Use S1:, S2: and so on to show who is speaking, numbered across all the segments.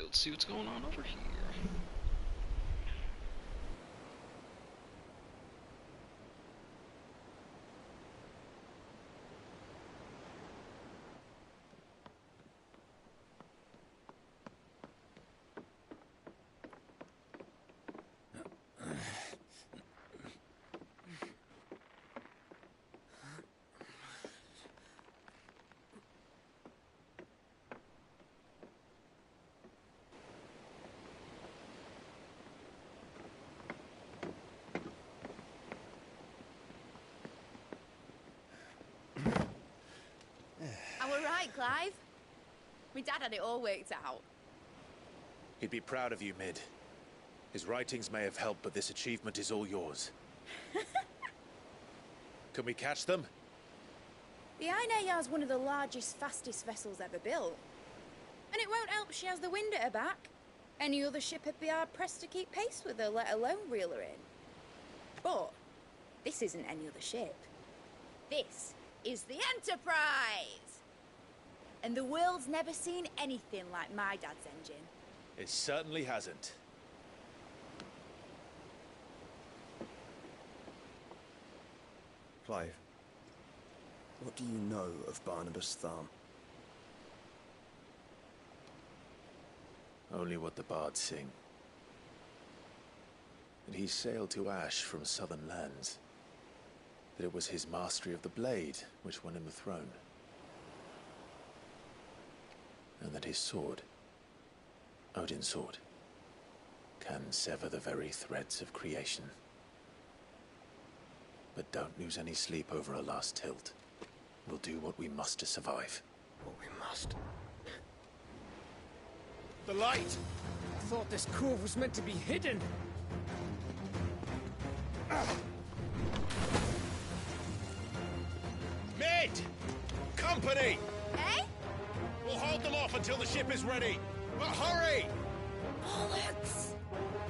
S1: let's see what's going on over here.
S2: Right, Clive. My dad had it all worked out.
S3: He'd be proud of you, Mid. His writings may have helped, but this achievement is all yours. Can we catch them?
S2: The Aina is one of the largest, fastest vessels ever built. And it won't help she has the wind at her back. Any other ship would be hard-pressed to keep pace with her, let alone reel her in. But this isn't any other ship. This is the Enterprise! And the world's never seen anything like my dad's engine.
S3: It certainly hasn't.
S4: Clive, what do you know of Barnabas Thumb?
S3: Only what the bards sing. That he sailed to Ash from southern lands. That it was his mastery of the blade which won him the throne. And that his sword, Odin's sword, can sever the very threads of creation. But don't lose any sleep over our last tilt. We'll do what we must to survive.
S4: What we must.
S3: The light!
S5: I thought this cove was meant to be hidden.
S3: Mid! Company!
S2: Eh?
S3: We'll hold them off until the ship is ready. But hurry!
S2: Bollocks!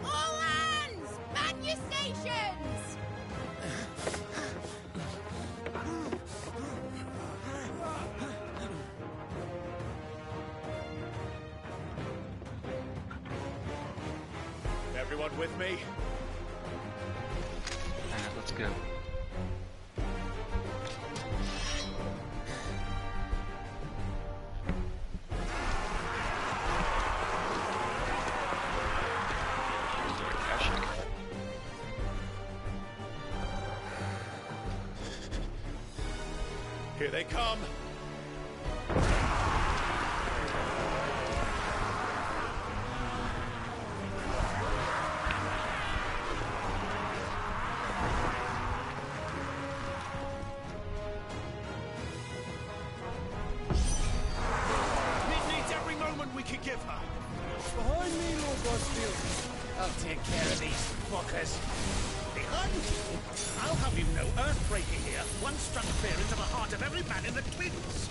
S2: All hands! Man your stations!
S3: Everyone with me?
S1: Alright, let's go.
S3: Here they come! Mid needs every moment we can give her!
S5: Behind me, Lord Bosfield. I'll take care of these fuckers.
S6: Behind you? I'll have you know Earthbreaker here once struck fear into the heart of every man in the Twins.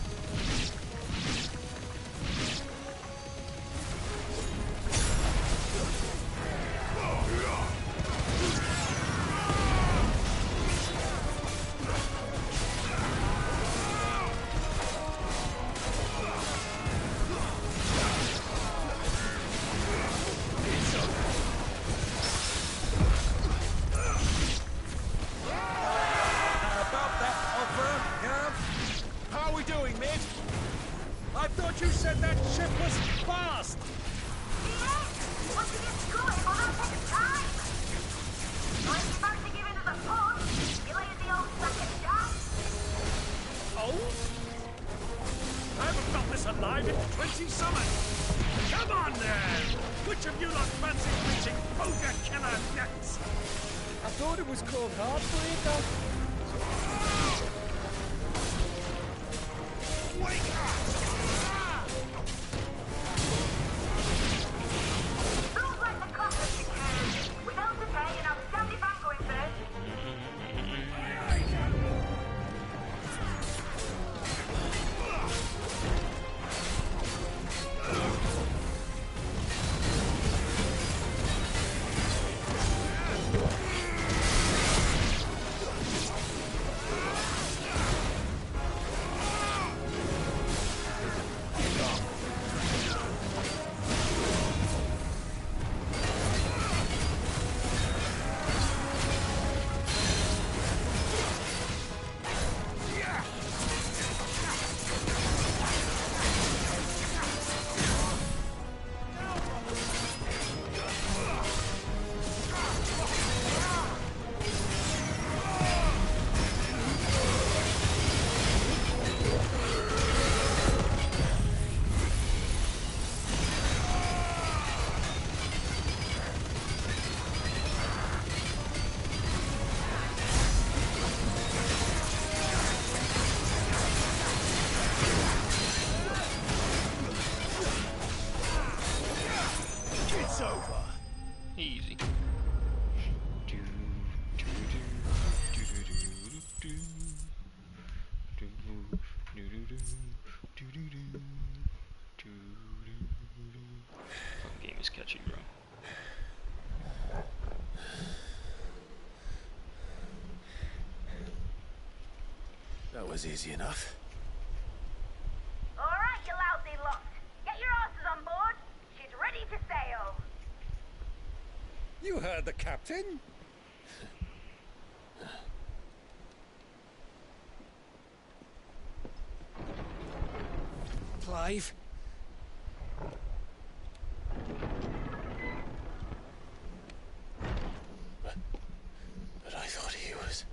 S3: That was easy enough.
S7: Alright, you lousy lot. Get your asses on board. She's ready to sail.
S6: You heard the captain.
S5: Clive?
S3: But I thought he was...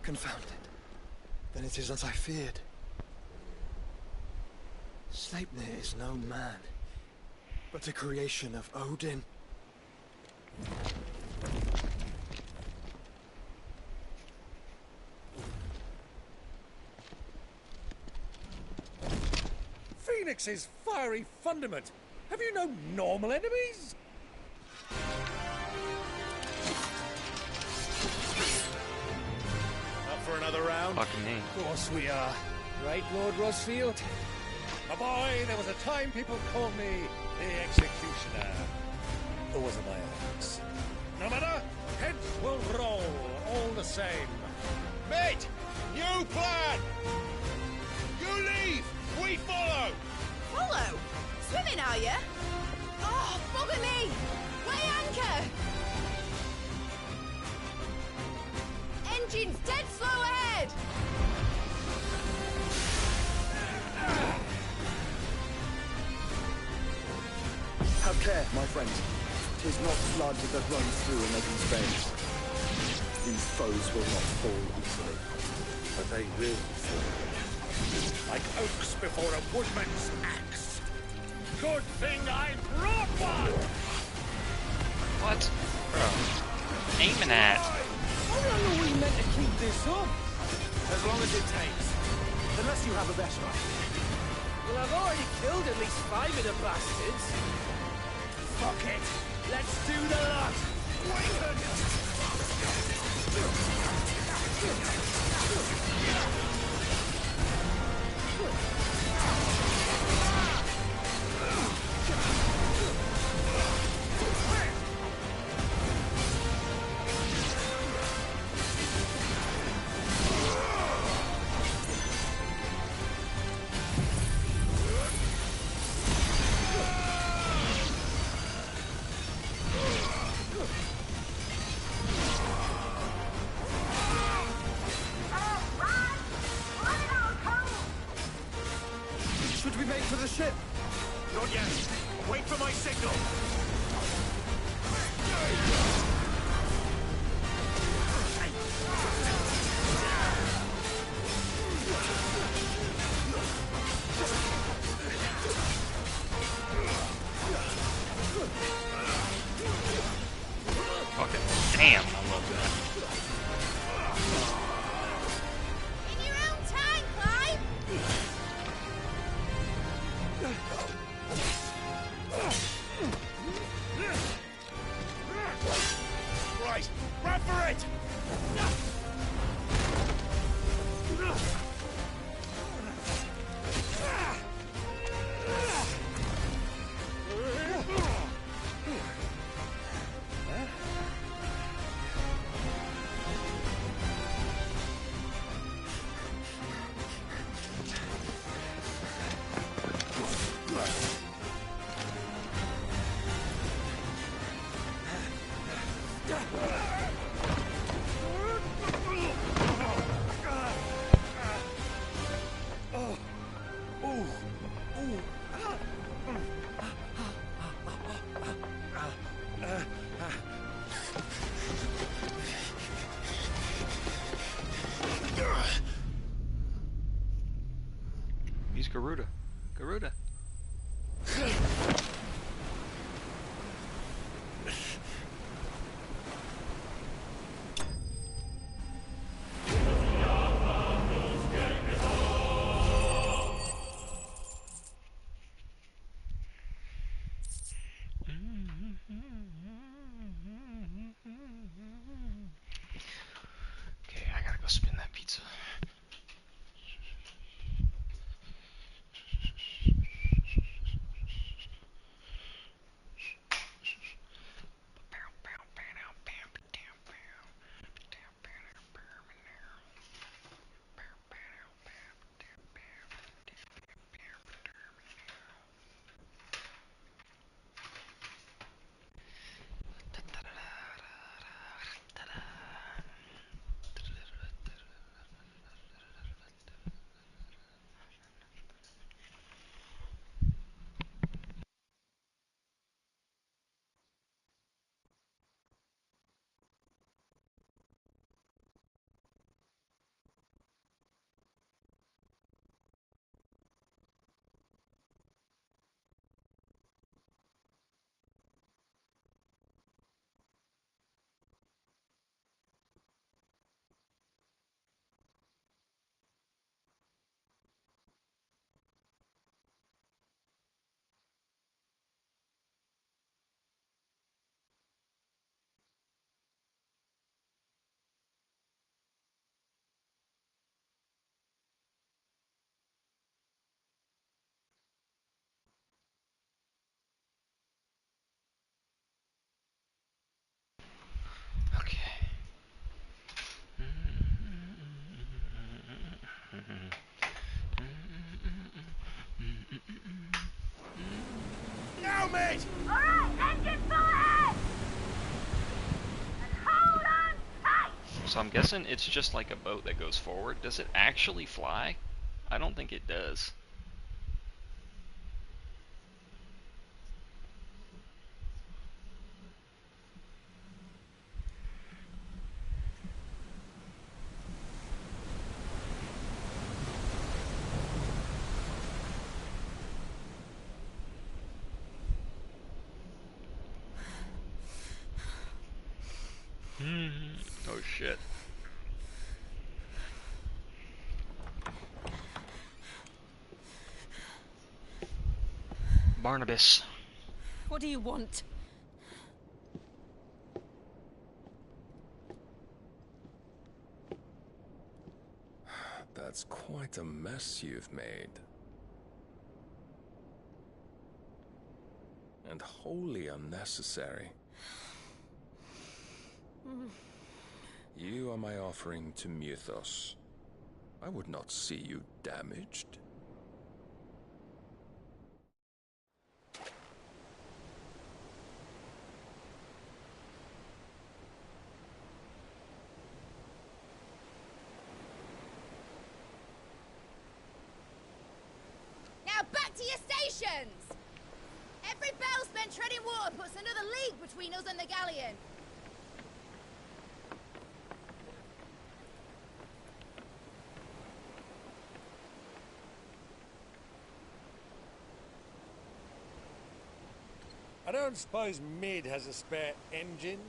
S4: Confounded. Then it is as I feared. Sleipnir is no man, but a creation of Odin.
S6: Phoenix's fiery fundament. Have you no normal enemies?
S3: Up for another round?
S1: Fucking me.
S5: Of course we are. Right, Lord Rosfield?
S6: My boy, there was a time people called me the Executioner. Or was it my axe? No matter, heads will roll all the same.
S8: Mate, new plan! You leave, we follow!
S2: Follow? Swimming, are you? Oh, bugger me! Weigh anchor! Engine's dead slow ahead!
S4: Have care, my friend. 'Tis not blood that runs through a maiden's veins. These foes will not fall easily.
S6: But they will fall. Like oaks before a woodman's axe. Good thing I brought one!
S1: What? Bro. Aiming at.
S5: How long are we meant to keep this up?
S8: As long as it takes. Unless you have a better idea.
S5: Well, I've already killed at least 5 of the bastards.
S8: Fuck it!
S5: Let's do the lot!
S4: Should we make for the ship?
S8: Not yet. Wait for my signal.
S1: Fucking damn, I love that.
S2: In your own time, Clive!
S8: Right, run for it!
S1: Use Garuda. Garuda. Okay, I gotta go spin that pizza.
S6: mate!
S7: Alright, engine full ahead! And hold on tight!
S1: So I'm guessing it's just like a boat that goes forward. Does it actually fly? I don't think it does. Oh shit. Barnabas.
S9: What do you want?
S6: That's quite a mess you've made. And wholly unnecessary. You are my offering to Mythos. I would not see you damaged.
S2: Now back to your stations! Every bell spent treading water puts another league between us and the galleon.
S6: I don't suppose Mid has a spare engine?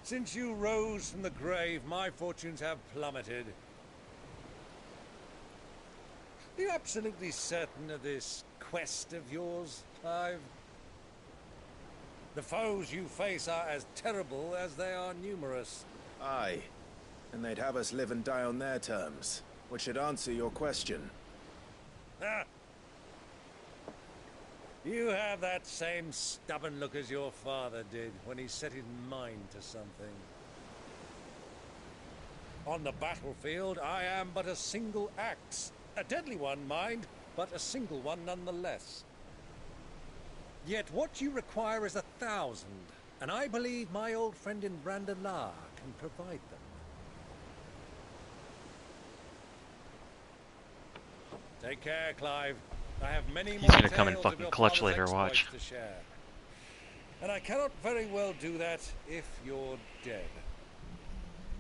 S6: Since you rose from the grave, my fortunes have plummeted. Are you absolutely certain of this quest of yours, Clive? The foes you face are as terrible as they are numerous.
S3: Aye. And they'd have us live and die on their terms, which should answer your question.
S6: Ah. You have that same stubborn look as your father did when he set his mind to something. On the battlefield, I am but a single axe. A deadly one, mind, but a single one nonetheless. Yet what you require is 1,000, and I believe my old friend in Brandalar can provide them. Take care, Clive. I have many
S1: He's
S6: more
S1: gonna come and
S6: tales of
S1: fucking
S6: your
S1: clutch
S6: father's
S1: later, watch.
S6: exploits to share. And I cannot very well do that if you're dead.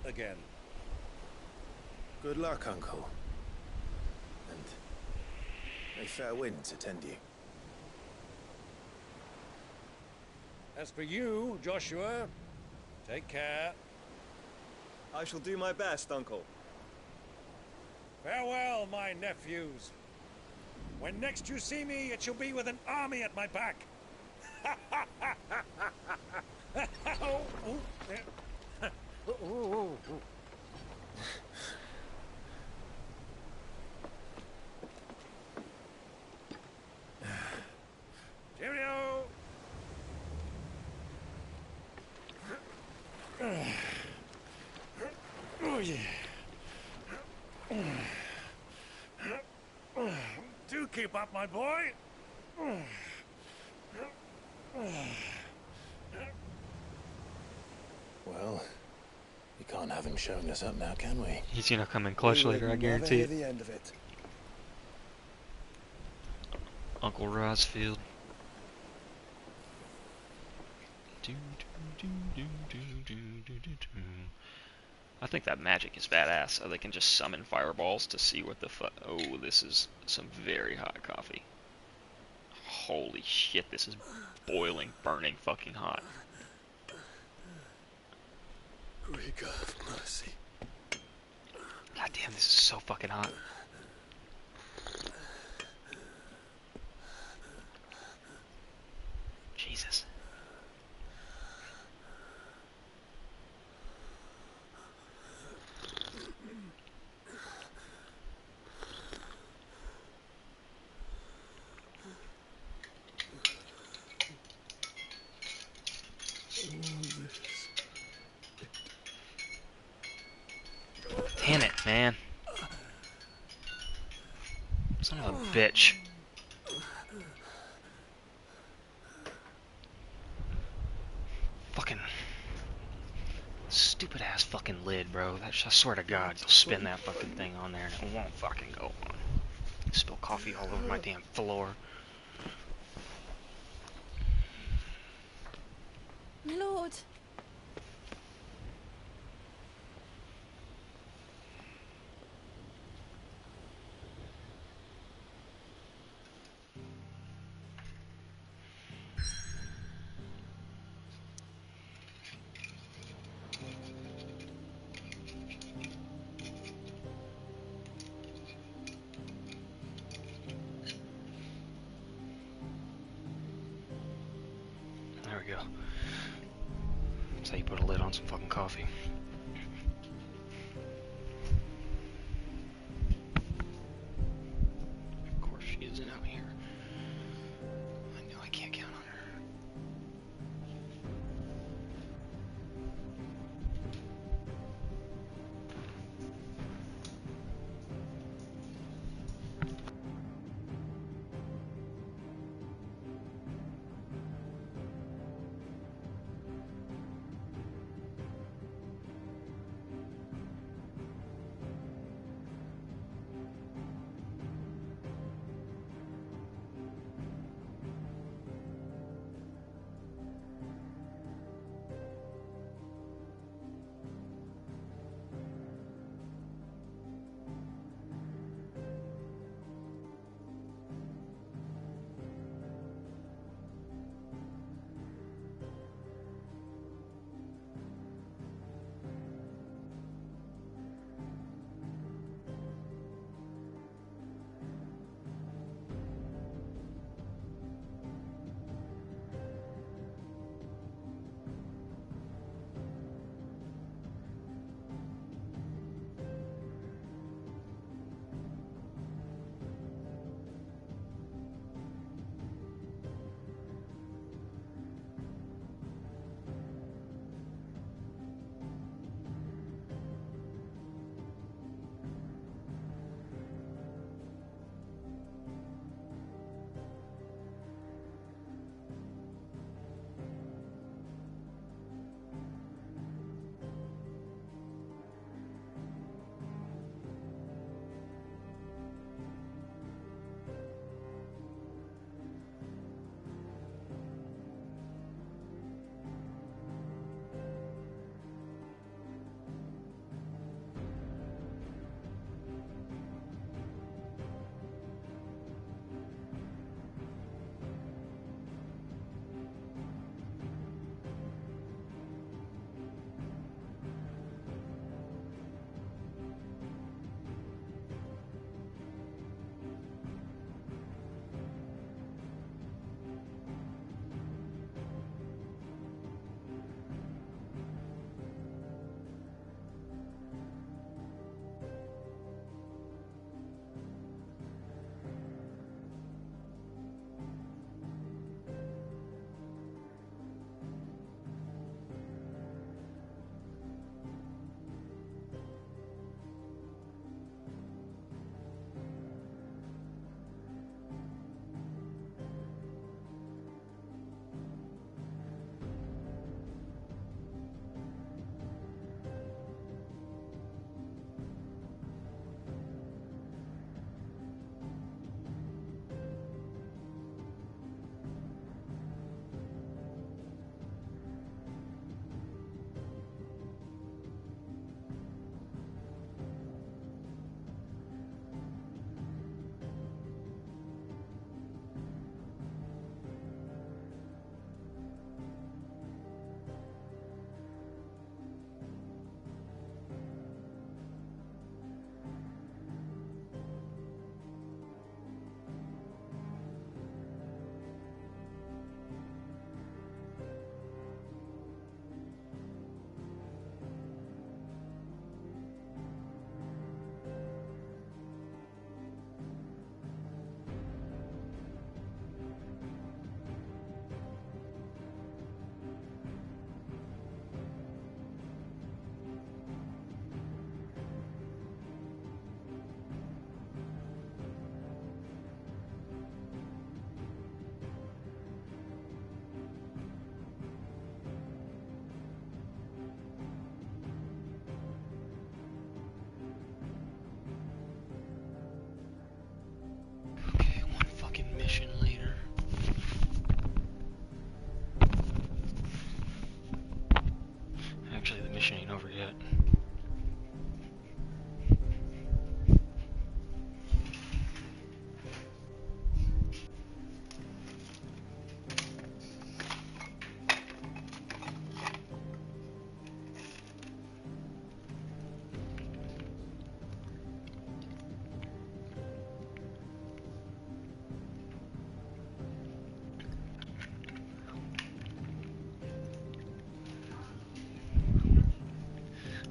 S6: Again.
S3: Good luck, Uncle. And may fair winds attend you.
S6: As for you, Joshua, take care.
S10: I shall do my best, Uncle.
S6: Farewell, my nephews. When next you see me, it shall be with an army at my back. Oh, oh, Cheerio! Oh, yeah. Do keep up, my boy.
S3: Well, we can't have him showing us up now, can we?
S1: He's gonna come and clutch later, I guarantee
S4: Never
S1: it.
S4: hear the end of it.
S1: Uncle Rosfield. I think that magic is badass. So they can just summon fireballs to see what the fuck. Oh, this is some very hot coffee. Holy shit, this is boiling, burning, fucking hot.
S3: Rigor of mercy.
S1: God damn, this is so fucking hot. Jesus. Damn it, man. Son of a bitch. stupid ass fucking lid, bro. I swear to God, you'll spin that fucking thing on there and it won't fucking go on. Spill coffee all over my damn floor.
S9: My lord.
S1: There we go. That's how you put a lid on some fucking coffee. Of course she isn't out here. I know I can't count on her. shit.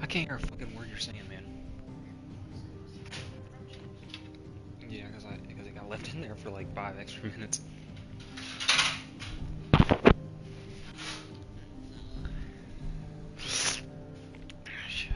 S1: I can't hear a fucking word you're saying, man. Yeah, because it got left in there for like 5 extra minutes. Shit.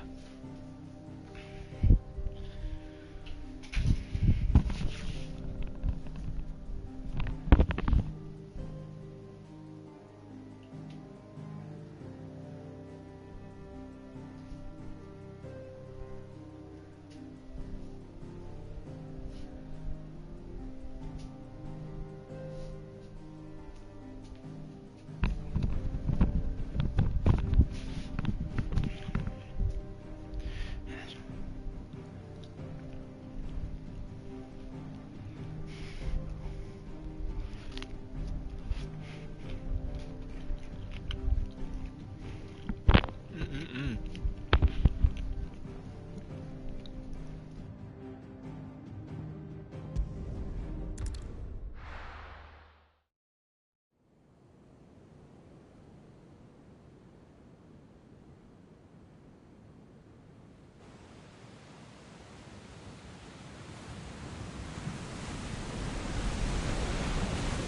S1: Mm-mm-mm.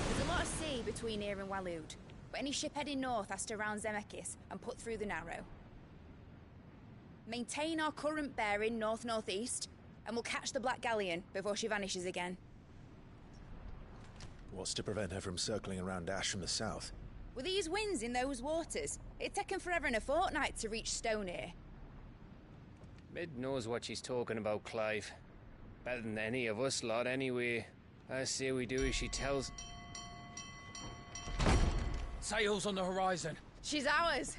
S2: There's a lot of sea between here and Waloed, but any ship heading north has to round Zemeckis and put through the Narrow. Maintain our current bearing north-northeast, and we'll catch the Black Galleon before she vanishes again.
S3: What's to prevent her from circling around Ash from the south?
S2: With these winds in those waters, it'd taken forever and a fortnight to reach Stonehenge.
S5: Mid knows what she's talking about, Clive. Better than any of us lot, anyway. I say we do as she tells.
S8: Sails on the horizon.
S2: She's ours.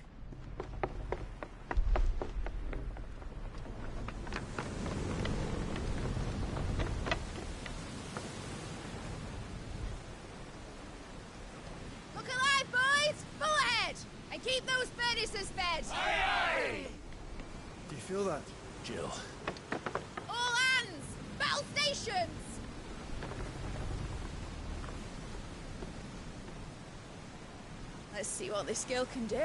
S2: Look alive, boys! Full ahead! And keep those furnaces fed!
S4: Do you feel that?
S3: Jill.
S2: All hands! Battle stations! Let's see what this girl can do.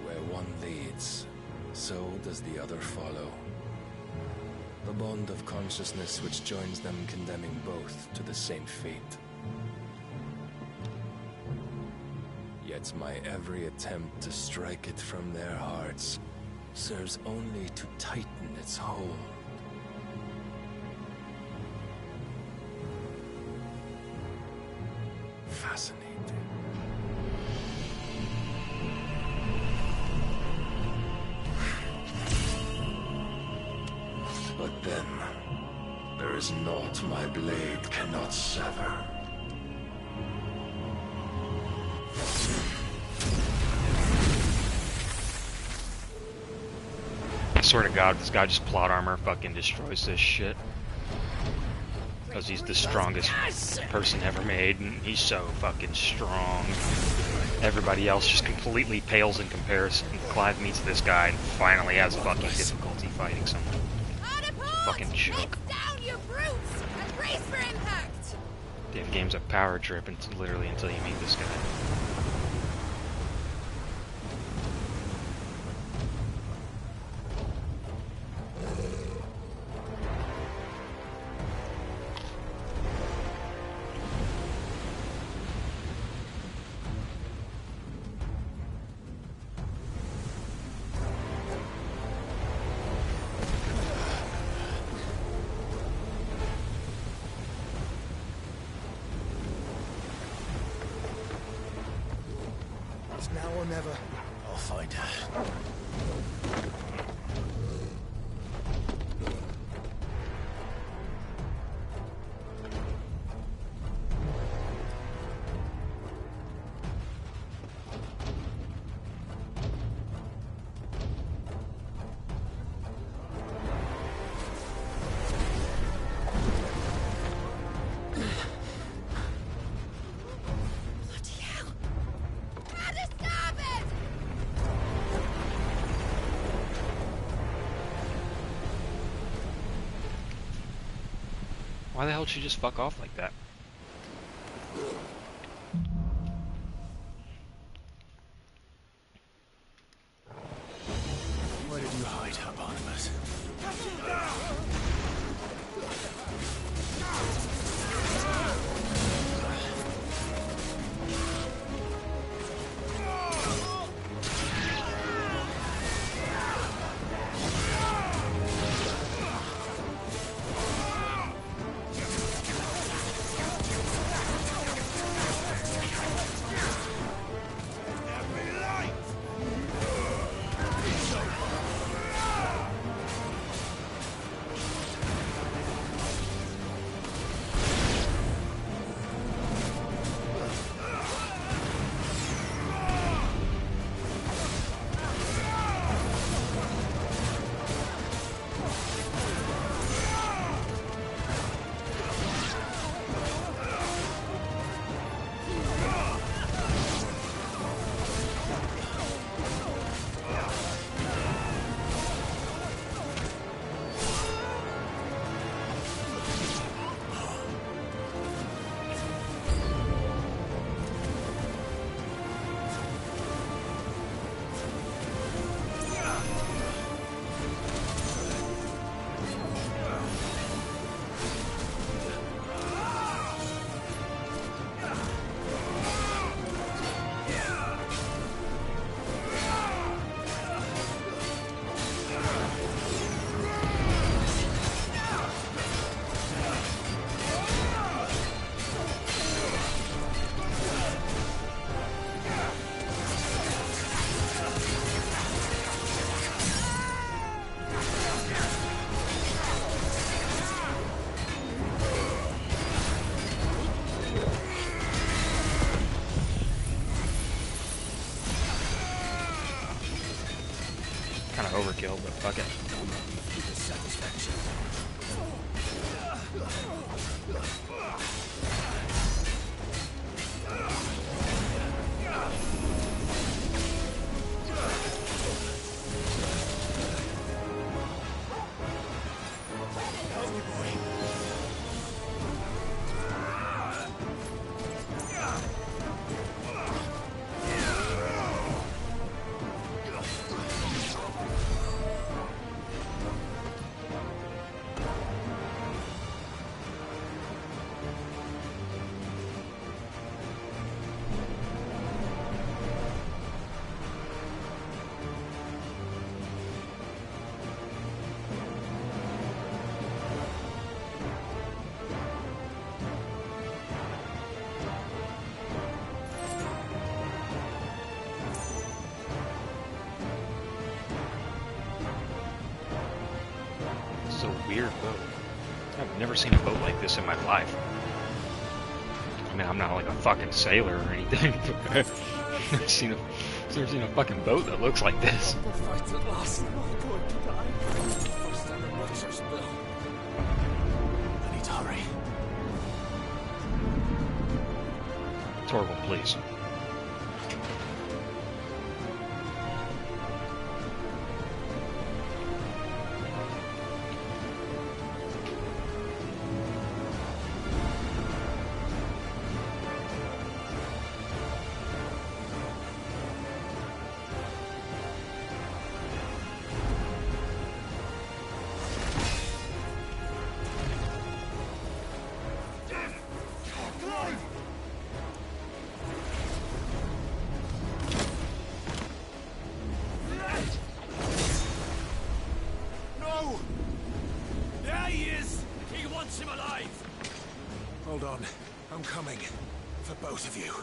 S11: Where one leads, so does the other follow. The bond of consciousness which joins them condemning both to the same fate. Yet my every attempt to strike it from their hearts serves only to tighten its hold. Fascinating. But then, there is naught my blade cannot sever.
S1: I swear to God, this guy just plot armor fucking destroys this shit. Because he's the strongest person ever made, and he's so fucking strong. Everybody else just completely pales in comparison. Clive meets this guy and finally has fucking difficulty fighting someone. Fucking joke.
S2: Down, you brutes! And brace for impact!
S1: Damn game's a power trip literally until you meet this guy.
S4: It's now or never.
S3: I'll find her.
S1: Why the hell did she just fuck off like that?
S3: Where did you hide her, Barnabas?
S1: Kind of overkill, but fuck it. This is a weird boat. I've never seen a boat like this in my life. I mean, I'm not like a fucking sailor or anything, but I've never seen a fucking boat that looks like this.
S4: The fight at last. I'm all going to die. First time it rocks our spill.
S3: I need to hurry.
S1: Torvald, please.
S3: Hold on. I'm coming. For both of you.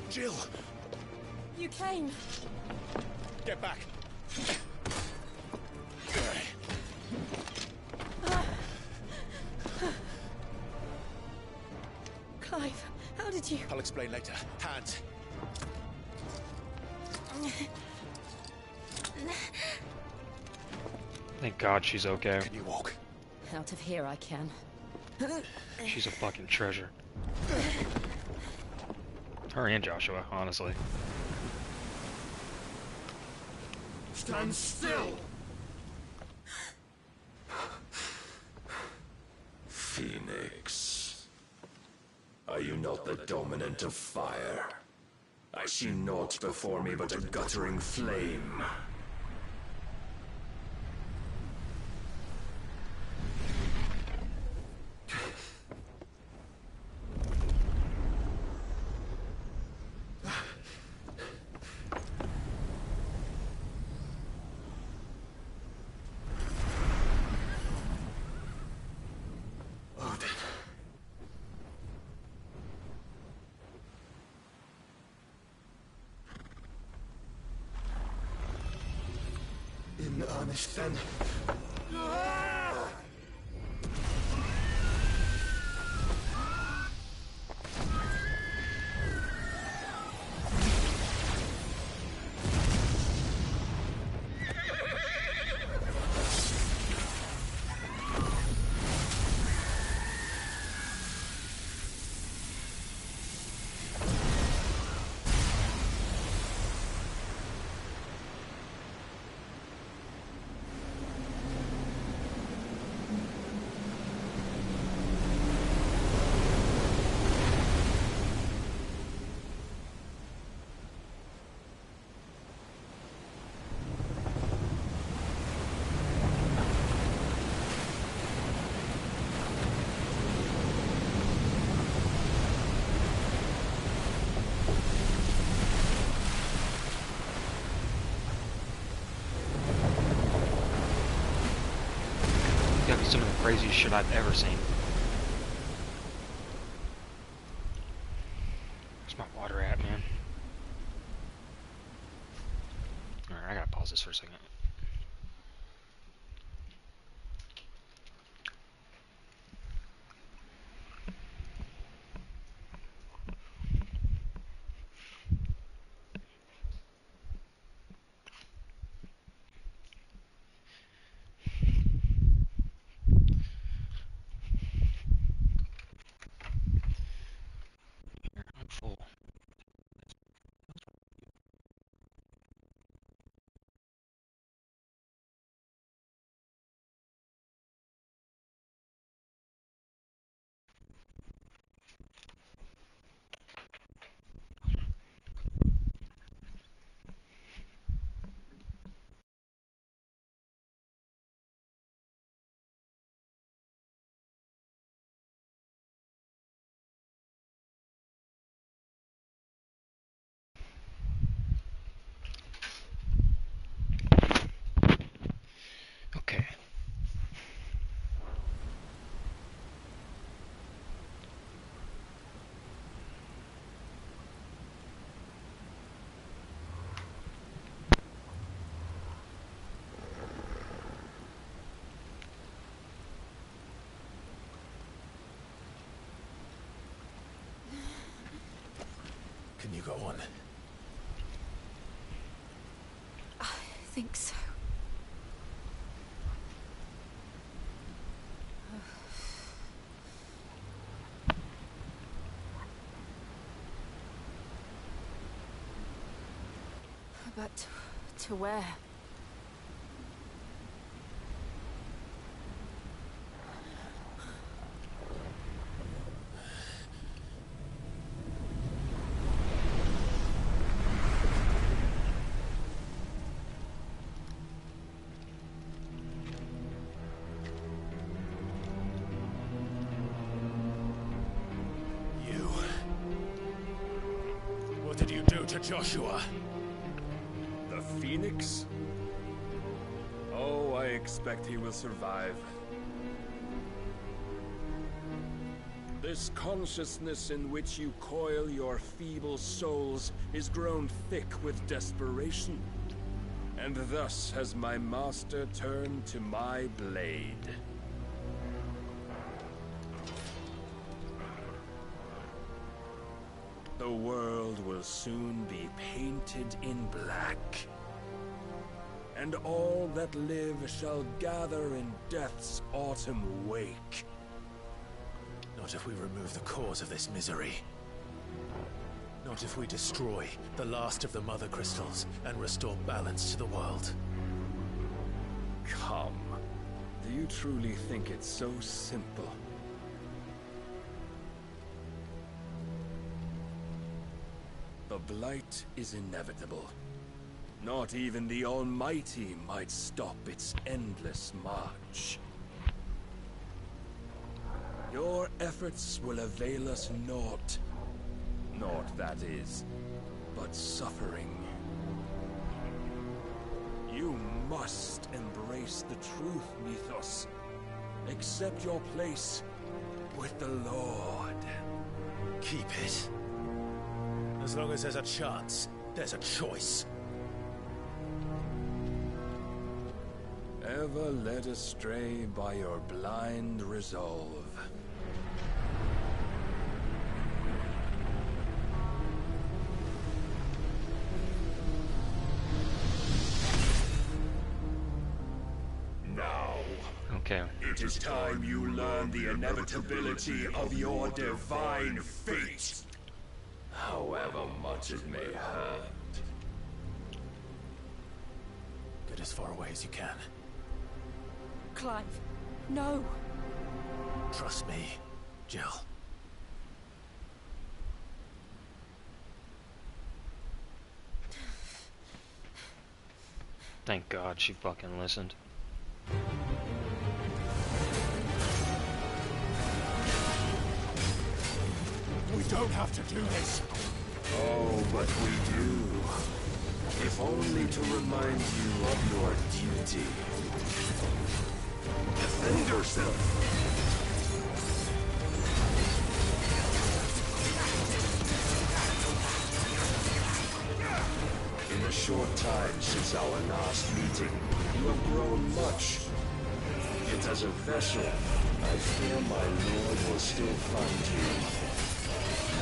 S8: Jill!
S9: You came.
S8: Get back!
S9: Clive, how did you...
S8: I'll explain later. Hands.
S1: Thank God she's okay.
S8: Can you walk?
S9: Out of here I can.
S1: She's a fucking treasure. Her and Joshua, honestly.
S8: Stand still!
S11: Phoenix. Are you not the dominant of fire? I see naught before me but a guttering flame.
S8: In earnest, then.
S1: Gotta be some of the craziest shit I've ever seen. Where's my water at, man? Alright, I gotta pause this for a second. I'm full. Okay.
S3: Can you go on?
S9: I think so. But to where?
S3: You. What did you do to Joshua?
S11: The Phoenix? Oh, I expect he will survive. This consciousness in which you coil your feeble souls is grown thick with desperation. And thus has my master turned to my blade. The world will soon be painted in black. And all that live shall gather in death's autumn wake.
S3: Not if we remove the cause of this misery. Not if we destroy the last of the Mother Crystals and restore balance to the world.
S11: Come. Do you truly think it's so simple? The Blight is inevitable. Not even the Almighty might stop its endless march. Your efforts will avail us naught. Naught, that is, but suffering. You must embrace the truth, Mythos. Accept your place with the Lord.
S3: Keep it. As long as there's a chance, there's a choice.
S11: Ever led astray by your blind resolve.
S6: Now,
S1: Okay.
S6: it is time you learn the inevitability of your divine fate. However much it may hurt.
S3: Get as far away as you can.
S9: Clive, no.
S3: Trust me, Jill.
S1: Thank God she fucking listened.
S6: We don't have to do this. Oh, but we do.
S11: If only to remind you of your duty.
S6: Defend yourself.
S11: In the short time since our last meeting, you have grown much. Yet as a vessel, I fear my lord will still find you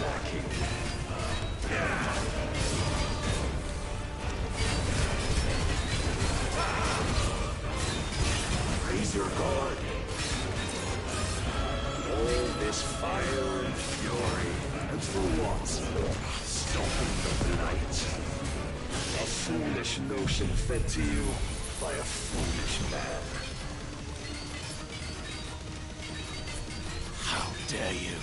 S11: lacking.
S6: Raise your guard.
S11: All this fire and fury,
S6: And for what?
S11: stopping the blight. A foolish notion fed to you by a foolish man.
S3: How dare you?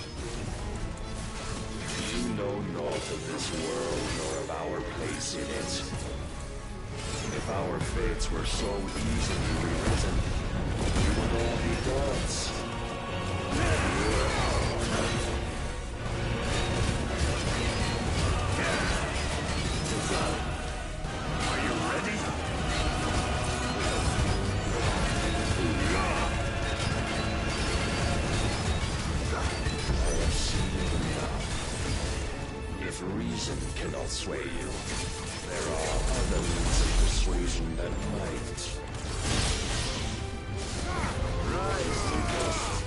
S11: You know naught of this world nor of our place in it. If our fates were so easily rewritten, we would all be gods.
S6: Are you ready?
S11: I have seen enough. If reason cannot sway you, there are other means of persuasion that might. Rise to dust.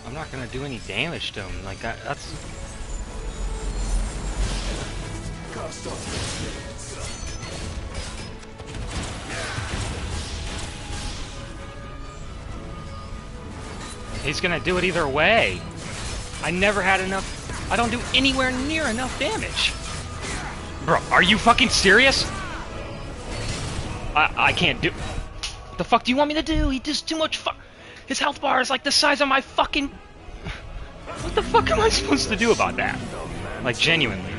S1: I'm not gonna do any damage to him. Like that's.
S6: Cast off your spirits.
S1: He's gonna do it either way. I never had enough. I don't do anywhere near enough damage. Bro, are you fucking serious? I can't do. What the fuck do you want me to do? He does too much His health bar is like the size of my fucking. What the fuck am I supposed to do about that? Like, genuinely.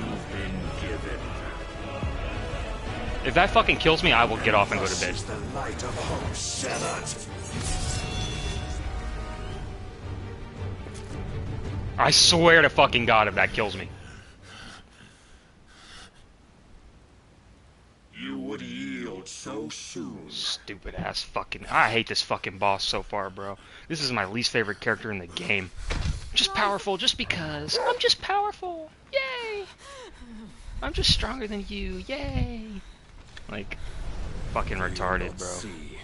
S1: If that fucking kills me, I will get off and go to bed.
S6: The light of hope severed.
S1: I swear to fucking God if that kills me.
S6: You would yield so soon.
S1: Stupid ass fucking. I hate this fucking boss so far, bro. This is my least favorite character in the game. Just powerful just because. I'm just powerful. Yay! I'm just stronger than you. Yay! Like, fucking retarded, bro.
S11: See,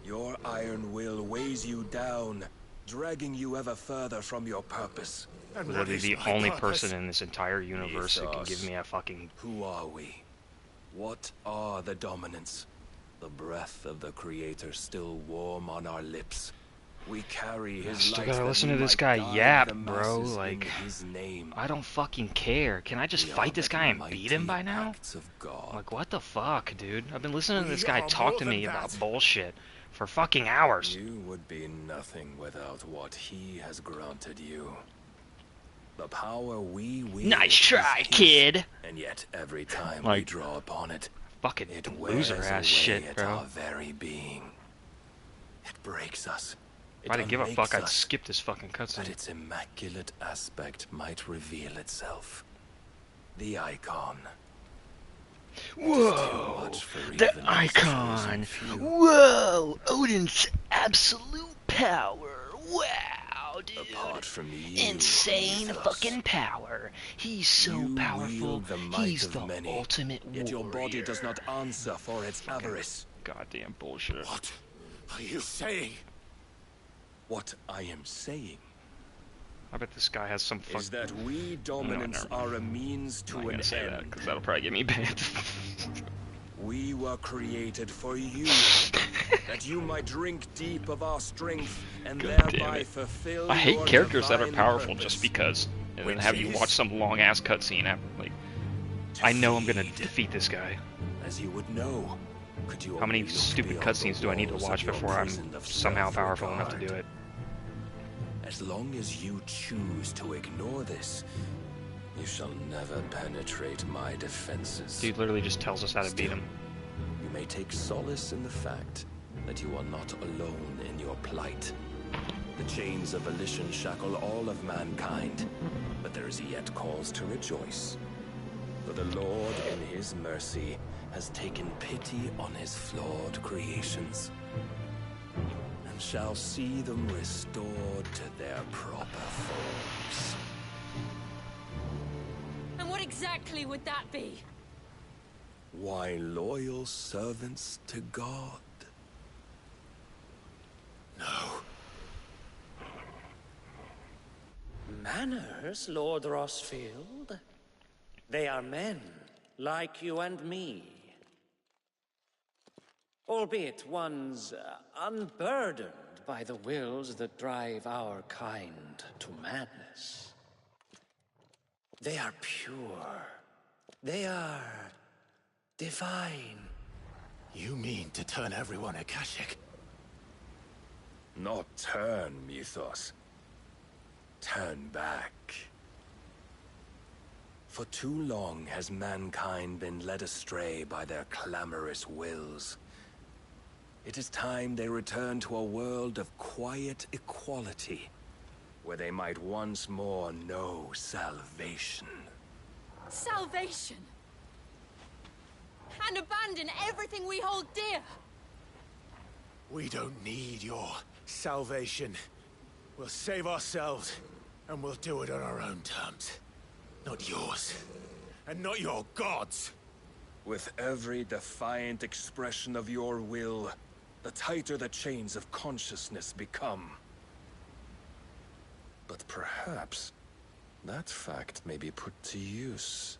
S11: your iron will weighs you down, dragging you ever further from your purpose.
S1: Literally the only person in this entire universe who can give me a fucking...
S11: Who are we? What are the dominants? The breath of the Creator still warm on our lips. We carry his
S1: Still
S11: light
S1: gotta
S11: that
S1: listen
S11: we
S1: to this
S11: might
S1: guy
S11: guide
S1: yap,
S11: the
S1: bro.
S11: masses in
S1: Like,
S11: his name.
S1: I don't fucking care. Can I just
S11: We
S1: fight
S11: are
S1: this
S11: but
S1: guy and beat him by
S11: mighty
S1: now?
S11: acts of God.
S1: Like, what the fuck, dude? I've been listening to this
S3: We
S1: guy
S3: are
S1: talk
S3: more
S1: to
S3: than
S1: me about
S3: that.
S1: bullshit for fucking hours.
S11: You would be nothing without what he has granted you. The power we wield
S1: Nice try,
S11: is his,
S1: kid.
S11: and yet every time we
S1: Like,
S11: draw upon it,
S1: fucking
S11: it
S1: loser
S11: wears
S1: ass
S11: away
S1: shit,
S11: at
S1: bro.
S11: our very being. It breaks us.
S1: If I didn't give a fuck, I'd
S11: us,
S1: skip this fucking
S11: that
S1: cutscene.
S11: its immaculate aspect might reveal itself. The icon.
S1: Whoa! The icon! Whoa! Odin's absolute power! Wow, dude!
S11: Apart from you,
S1: Insane
S11: Mythos,
S1: fucking power! He's so
S11: you
S1: powerful.
S11: wield the might
S1: He's
S11: of
S1: the
S11: many,
S1: ultimate
S11: yet your body
S1: warrior.
S11: does not answer for its avarice.
S1: Goddamn bullshit.
S3: What are you saying?
S11: What I am saying
S1: I bet this guy has some fuck.
S11: is that we dominants
S1: never mind.
S11: are a means to
S1: I'm not
S11: an
S1: gonna say that
S11: end.
S1: because that'll probably get me banned.
S11: We were created for you, that you might drink deep of our strength and
S1: God damn
S11: thereby
S1: it.
S11: fulfill
S1: I hate
S11: your
S1: characters that are
S11: divine
S1: powerful
S11: purpose.
S1: just because, and then
S11: Which
S1: have you
S11: is
S1: watch some long ass cutscene after. Like, I know I'm gonna defeat this guy.
S11: As you would know, could you
S1: How many
S11: only look
S1: stupid
S11: beyond
S1: cutscenes
S11: the
S1: do I need to
S11: walls of
S1: watch
S11: your
S1: before I'm
S11: prison of
S1: somehow powerful enough to
S11: self-regard?
S1: do it?
S11: As long as you choose to ignore this, you shall never penetrate my defenses.
S1: Dude literally just tells us how to beat
S11: Still,
S1: him.
S11: You may take solace in the fact that you are not alone in your plight. The chains of volition shackle all of mankind, but there is yet cause to rejoice. For the Lord, in his mercy, has taken pity on his flawed creations, and shall see them restored to their proper forms.
S9: And what exactly would that be?
S11: Why, loyal servants to God.
S3: No.
S12: Manners, Lord Rossfield? They are men, like you and me. Albeit ones unburdened by the wills that drive our kind to madness. They are pure. They are divine.
S3: You mean to turn everyone Akashic?
S11: Not turn, Mythos. Turn back. For too long has mankind been led astray by their clamorous wills. It is time they return to a world of quiet equality, where they might once more know salvation.
S9: Salvation! And abandon everything we hold dear!
S3: We don't need your salvation. We'll save ourselves, and we'll do it on our own terms. Not yours. And not your gods.
S11: With every defiant expression of your will, the tighter the chains of consciousness become. But perhaps that fact may be put to use.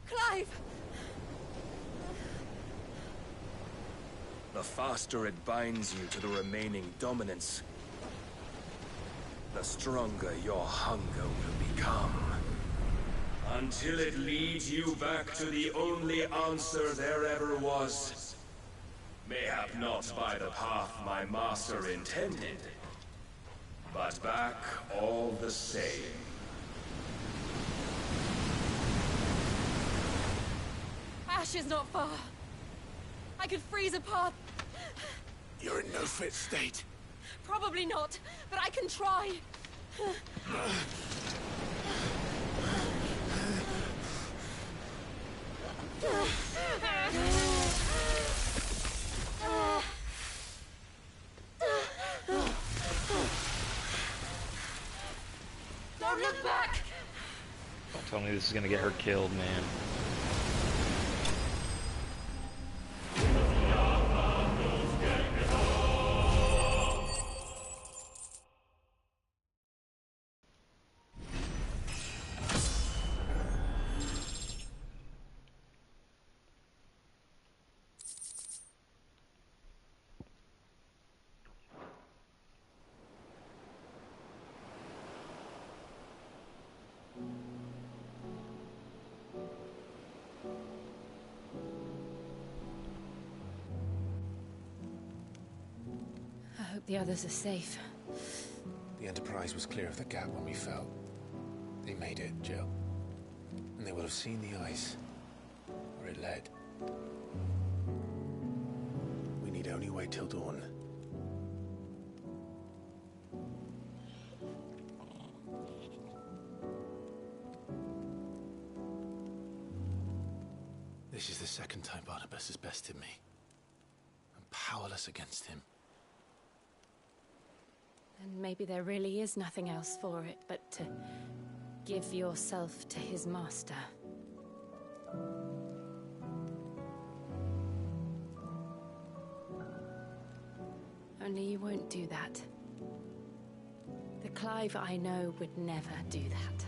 S9: Clive!
S11: The faster it binds you to the remaining dominance, the stronger your hunger will become. Until it leads you back to the only answer there ever was. Mayhap not by the path my master intended, but back all the same.
S9: Ash is not far. I could freeze a path.
S3: You're in no fit state.
S9: Probably not, but I can try. Don't look back!
S1: Don't tell me this is gonna get her killed, man.
S2: I hope the others are safe.
S13: The Enterprise was clear of the gap when we fell. They made it, Jill. And they will have seen the ice, where it led. We need only wait till dawn.
S3: This is the second time Barnabas has bested me. I'm powerless against him.
S2: And maybe there really is nothing else for it but to give yourself to his master. Only you won't do that. The Clive I know would never do that.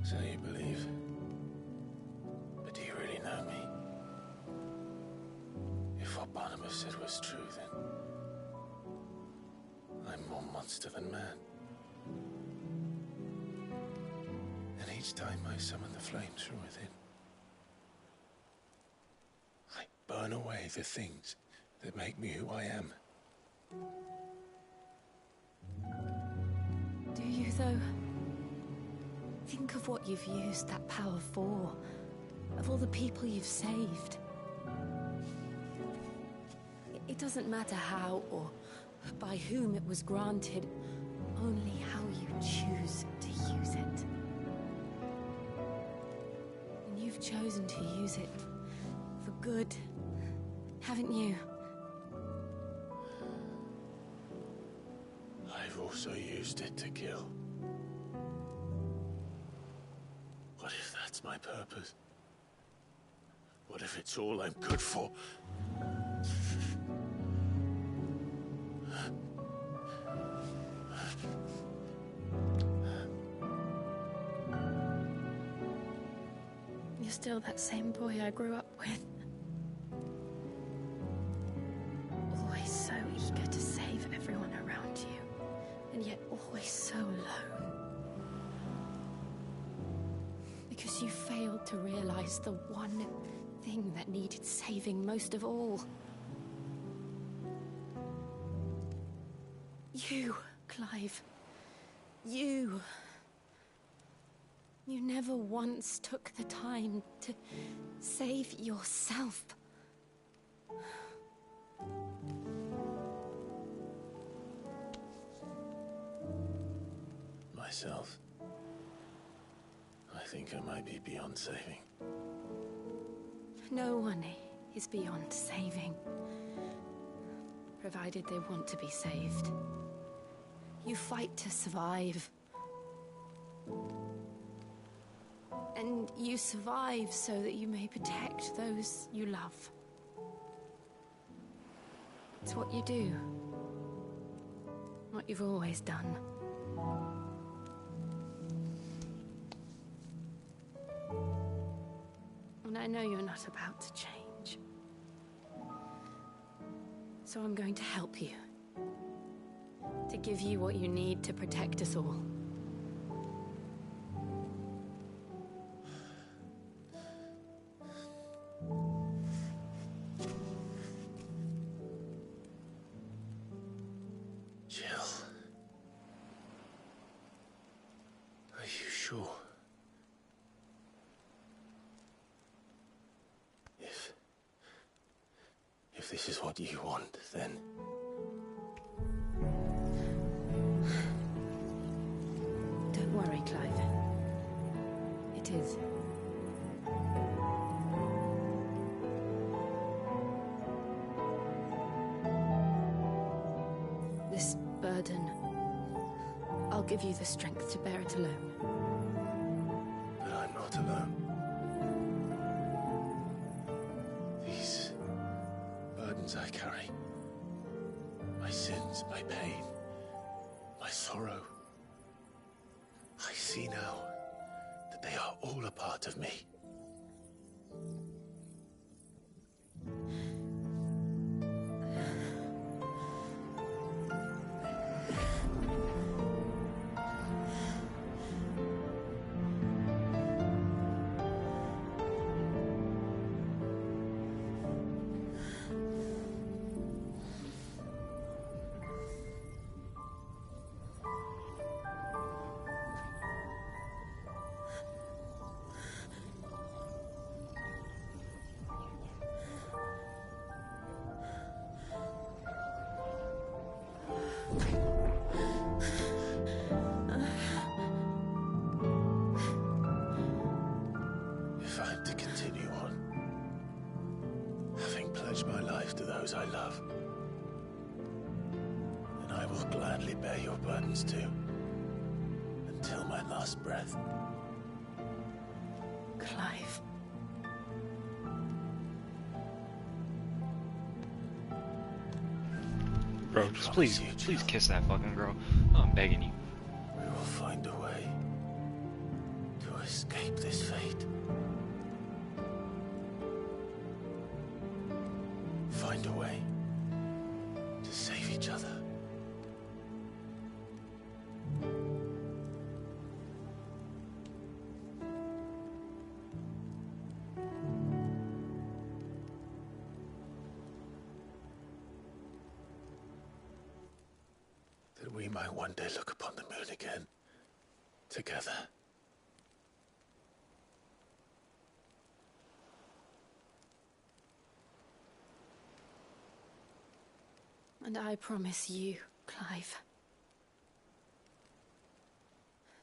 S3: So you believe? But do you really know me? If what Barnabas said was true, then I'm more monster than man. And each time I summon the flames from within, I burn away the things that make me who I am.
S2: Do you, though? Think of what you've used that power for. Of all the people you've saved. It doesn't matter how or by whom it was granted, only how you choose to use it. And you've chosen to use it for good, haven't you?
S3: I've also used it to kill. What if that's my purpose? What if it's all I'm good for?
S2: You're still that same boy I grew up with. Always so eager to save everyone around you, and yet always so alone. Because you failed to realize the one thing that needed saving most of all. You, Clive. You. You never once took the time to save yourself.
S3: Myself? I think I might be beyond saving.
S2: No one is beyond saving, provided they want to be saved. You fight to survive. And you survive so that you may protect those you love. It's what you do. What you've always done. And I know you're not about to change. So I'm going to help you. To give you what you need to protect us all.
S3: Jill. Are you sure? If this is what you want, then...
S2: Don't worry, Clive. It is. This burden
S9: I'll give you the strength to bear it alone.
S3: But I'm not alone. These burdens I carry, my sins, my pain, my sorrow, I see now that they are all a part of me. If I'm to continue on, having pledged my life to those I love, then I will gladly bear your burdens too, until my last breath.
S9: Clive.
S1: Bro, just please kiss that fucking girl. I'm begging you.
S3: We will find a way to escape this fate. Find a way to save each other. That we might one day look upon the moon again, together.
S9: And I promise you, Clive,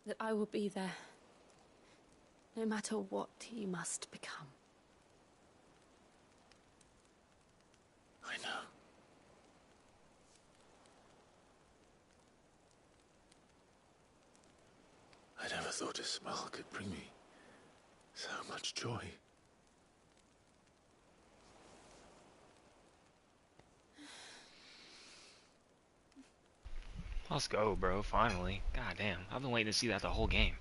S9: that I will be there, no matter what you must become.
S3: I know. I never thought a smile could bring me so much joy.
S1: Let's go, bro. Finally. God damn. I've been waiting to see that the whole game.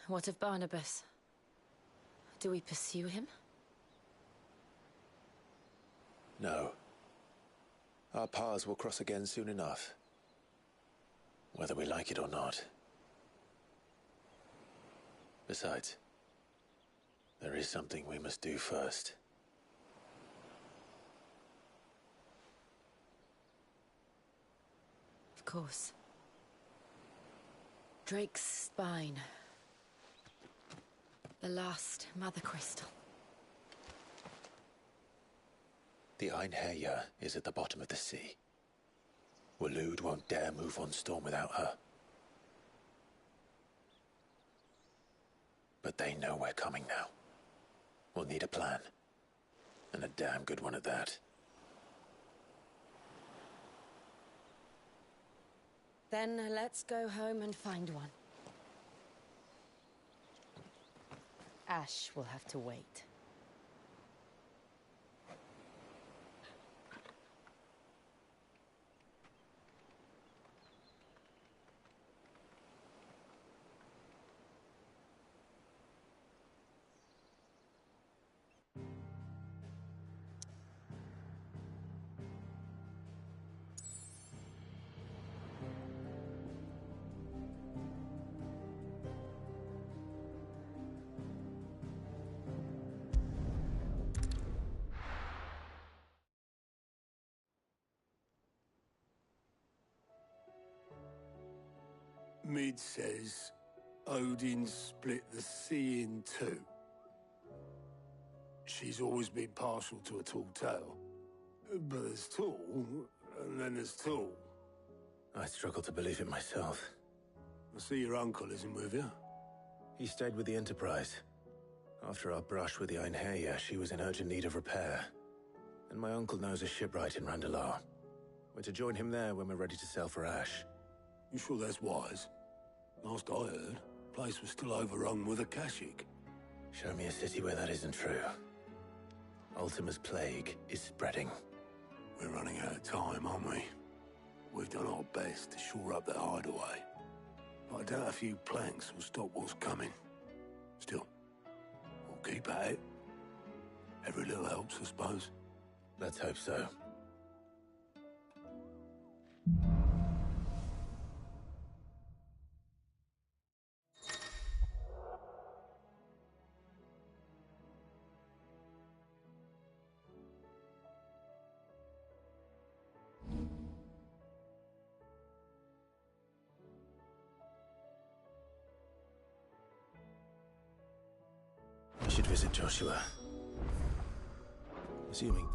S9: What of Barnabas? Do we pursue him?
S3: No. Our paths will cross again soon enough. Whether we like it or not. Besides, there is something we must do first.
S9: Of course. Drake's spine. The last Mother Crystal.
S3: The Einherjar is at the bottom of the sea. Waloed won't dare move on Storm without her. But they know we're coming now. We'll need a plan. And a damn good one at that.
S14: Then let's go home and find one. Ash will have to wait.
S3: Mid says Odin split the sea in two. She's always been partial to a tall tale. But there's tall, and then there's tall.
S13: I struggle to believe it myself.
S3: I see your uncle isn't with you.
S13: He stayed with the Enterprise. After our brush with the Einherja, she was in urgent need of repair. And my uncle knows a shipwright in Randalar. We're to join him there when we're ready to sail for Ash.
S3: You sure that's wise? Last I heard, the place was still overrun with Akashic.
S13: Show me a city where that isn't true. Ultima's plague is spreading.
S3: We're running out of time, aren't we? We've done our best to shore up that hideaway. But I doubt a few planks will stop what's coming. Still, we'll keep at it. Every little helps, I suppose.
S13: Let's hope so. I should visit Joshua. Assuming...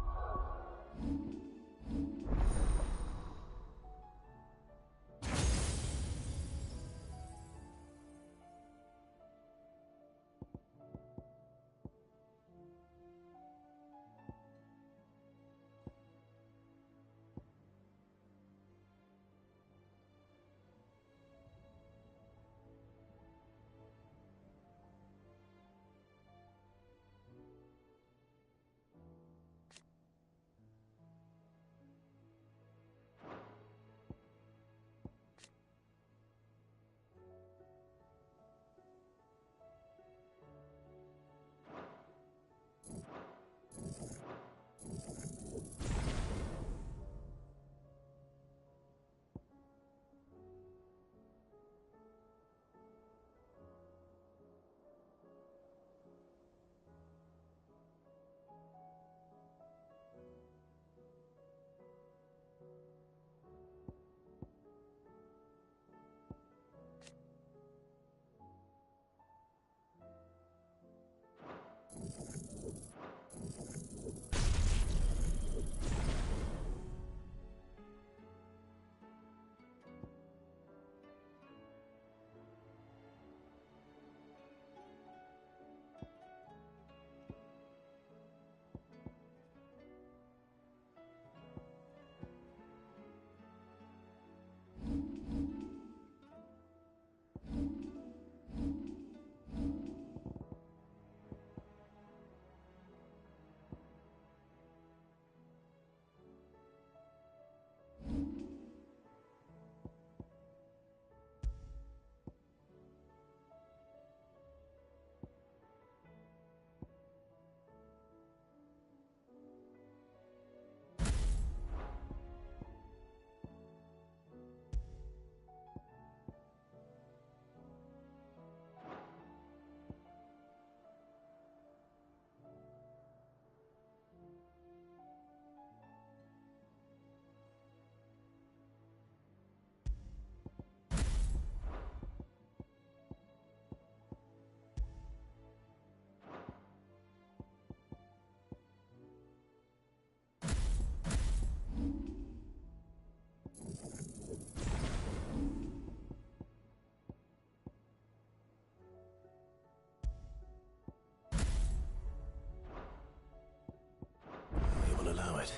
S13: we will allow it.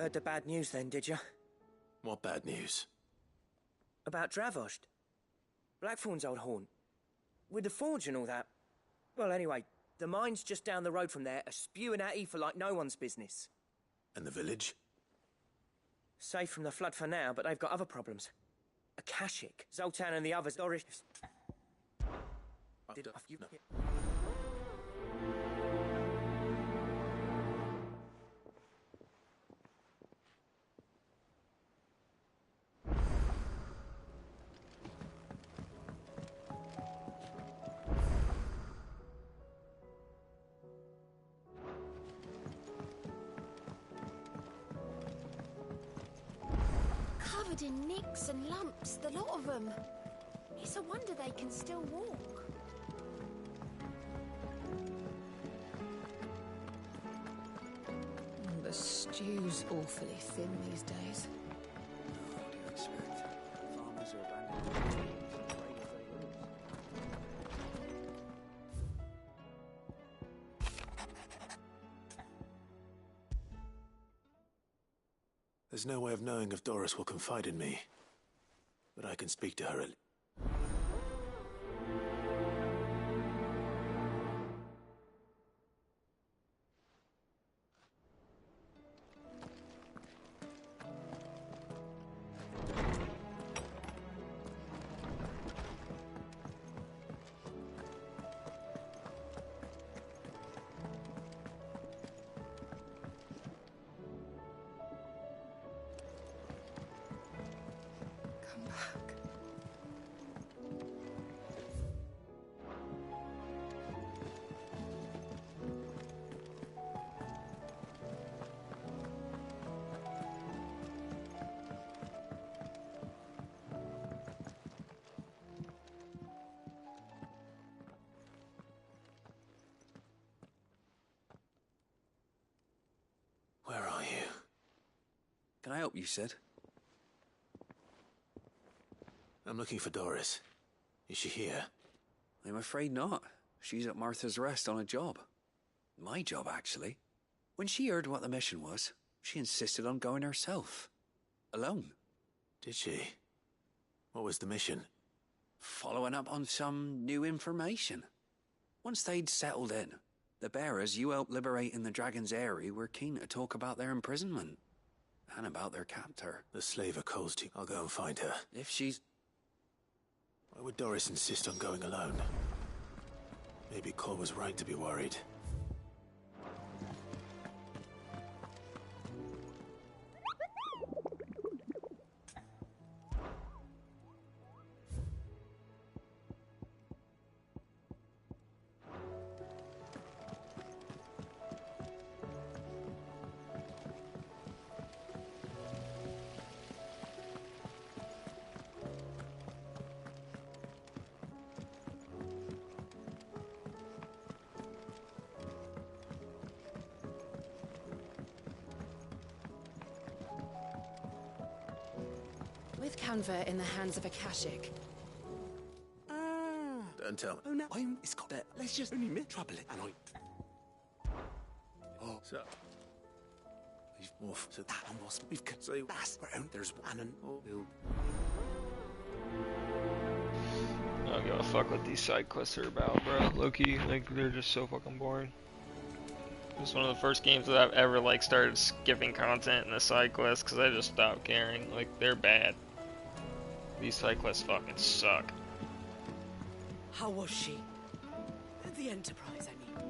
S15: Heard the bad news then, did you?
S13: What bad news?
S15: About Dravost. Blackthorn's old haunt. With the forge and all that. Well, anyway, the mine's just down the road from there are spewing out ether like no one's business.
S13: And the village?
S15: Safe from the flood for now, but they've got other problems. Akashic, Zoltan and the others, Doris...
S9: Covered in nicks and lumps, the lot of them. It's a wonder they can still walk.
S16: The stew's awfully thin these days.
S4: What do you expect? Farmers are abandoning their fields and trade as they lose.
S13: There's no way of knowing if Doris will confide in me. But I can speak to her at...
S16: Come back.
S13: Where are you?
S4: Can I help you, Sid?
S13: I'm looking for Doris. Is she here?
S4: I'm afraid not. She's at Martha's Rest on a job. My job, actually. When she heard what the mission was, she insisted on going herself. Alone.
S13: Did she? What was the mission?
S4: Following up on some new information. Once they'd settled in, the bearers you helped liberate in the Dragon's Eyrie were keen to talk about their imprisonment. And about their captor.
S13: The slaver calls to you. I'll go and find her.
S4: If she's...
S13: Why would Doris insist on going alone? Maybe Cole was right to be worried.
S9: With Canva in the hands of Akashic.
S13: Don't tell me.
S3: Oh no, it's got that. Let's just only me trouble it, and I. Oh,
S13: So... He's off.
S3: so that one was we've got. So that's where there's one and
S1: I don't give a fuck what these side quests are about, bro. Low-key, like, they're just so fucking boring. It's one of the first games that I've ever, like, started skipping content in the side quests because I just stopped caring. Like, they're bad. These side quests fucking suck.
S14: How was she? The Enterprise, I mean.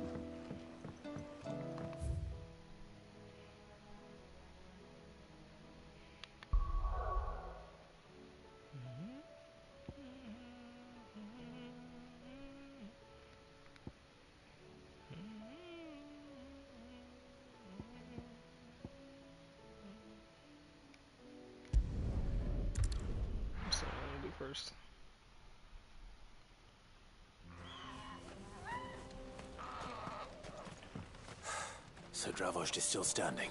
S1: That's what I'm gonna do first.
S13: So Dravost is still standing.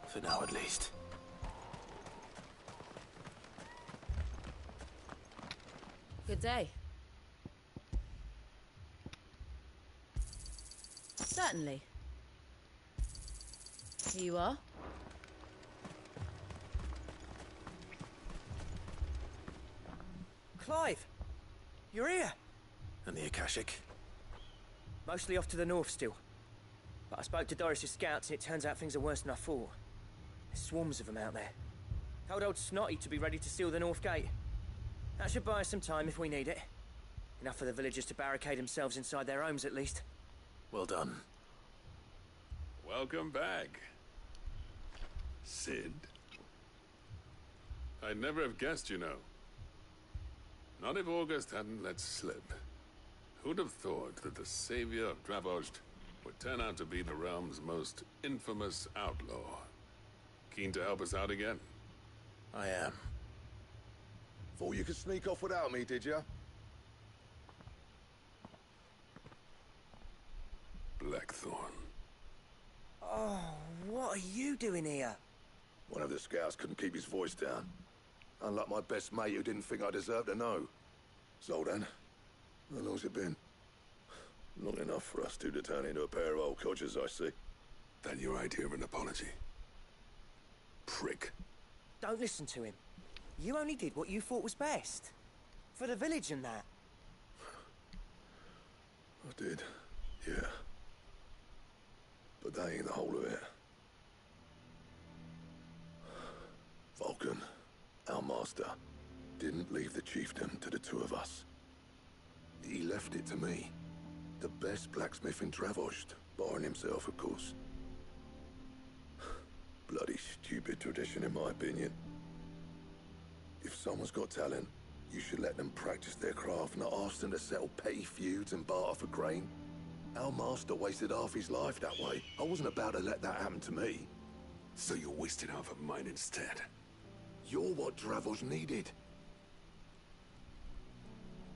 S13: For now, at least.
S14: Good day. Certainly. Here you are.
S15: Clive! You're here!
S13: And the Akashic?
S15: Mostly off to the north still. But I spoke to Doris's scouts and it turns out things are worse than I thought. There's swarms of them out there. Told old Snotty to be ready to seal the north gate. That should buy us some time if we need it. Enough for the villagers to barricade themselves inside their homes at least.
S13: Well done.
S11: Welcome back, Sid. I'd never have guessed, you know. Not if August hadn't let slip. Who'd have thought that the savior of Dravozd would turn out to be the realm's most infamous outlaw? Keen to help us out again?
S13: I am.
S17: Thought you could sneak off without me, did you?
S11: Blackthorn.
S15: Oh, what are you doing here?
S17: One of the scouts couldn't keep his voice down. Unlike my best mate who didn't think I deserved to know. Zoldan, how long's it been? Long enough for us two to turn into a pair of old codgers, I see.
S11: That your idea of an apology? Prick.
S15: Don't listen to him. You only did what you thought was best. For the village and that.
S17: I did, yeah. But that ain't the whole of it. Vulcan, our master, didn't leave the chiefdom to the two of us. He left it to me. The best blacksmith in Dravozd, barring himself, of course. Bloody stupid tradition, in my opinion. If someone's got talent, you should let them practice their craft, not ask them to settle petty feuds and barter for grain. Our master wasted half his life that way. I wasn't about to let that happen to me.
S11: So you wasted half of mine instead.
S17: You're what Dravozd needed.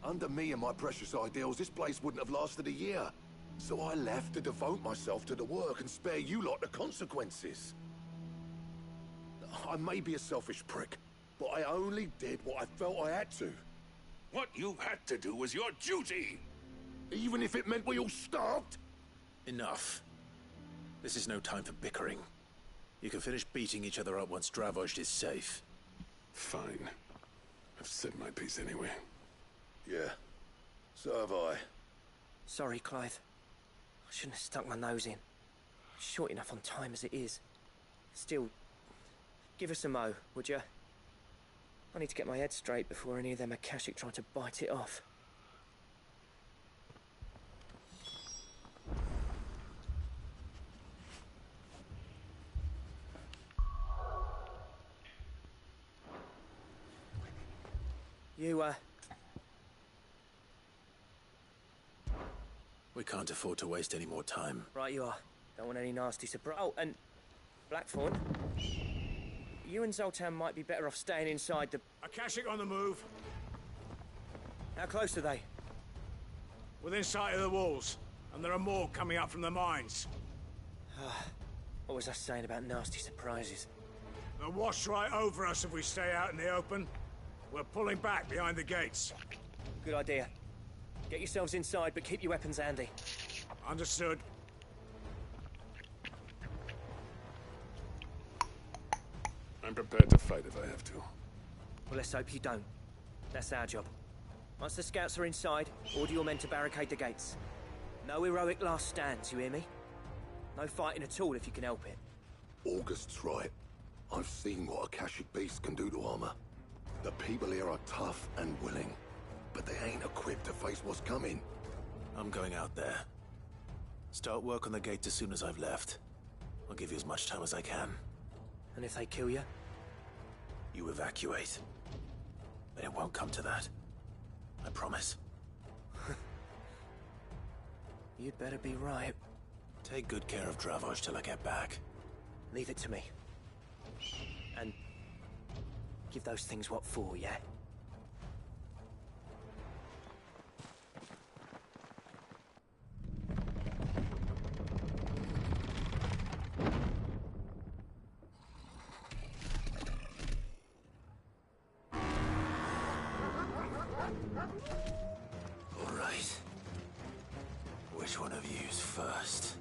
S17: Under me and my precious ideals, this place wouldn't have lasted a year. So I left to devote myself to the work and spare you lot the consequences. I may be a selfish prick, but I only did what I felt I had to.
S11: What you had to do was your duty!
S17: Even if it meant we all starved?
S13: Enough. This is no time for bickering. You can finish beating each other up once Dravozd is safe.
S11: Fine. I've said my piece anyway.
S17: Yeah, so have I.
S15: Sorry, Clive. I shouldn't have stuck my nose in. Short enough on time as it is. Still, give us a mo, would you? I need to get my head straight before any of them Akashic try to bite it off. You,
S13: We can't afford to waste any more time.
S15: Right you are. Don't want any nasty surprise. Oh, and Blackthorn, you and Zoltan might be better off staying inside the...
S3: Akashic on the move.
S15: How close are they?
S3: Within sight of the walls. And there are more coming up from the mines.
S15: What was I saying about nasty surprises?
S3: They'll wash right over us if we stay out in the open. We're pulling back behind the gates.
S15: Good idea. Get yourselves inside, but keep your weapons handy.
S3: Understood.
S11: I'm prepared to fight if I have to.
S15: Well, let's hope you don't. That's our job. Once the scouts are inside, order your men to barricade the gates. No heroic last stands, you hear me? No fighting at all if you can help it.
S17: August's right. I've seen what Akashic beasts can do to armor. The people here are tough and willing, but they ain't equipped to face what's coming.
S13: I'm going out there. Start work on the gate as soon as I've left. I'll give you as much time as I can.
S15: And if they kill you?
S13: You evacuate. But it won't come to that. I promise.
S15: You'd better be right.
S13: Take good care of Dravozd till I get back.
S15: Leave it to me. And give those things what for, yeah?
S13: All right. Which one of you's first?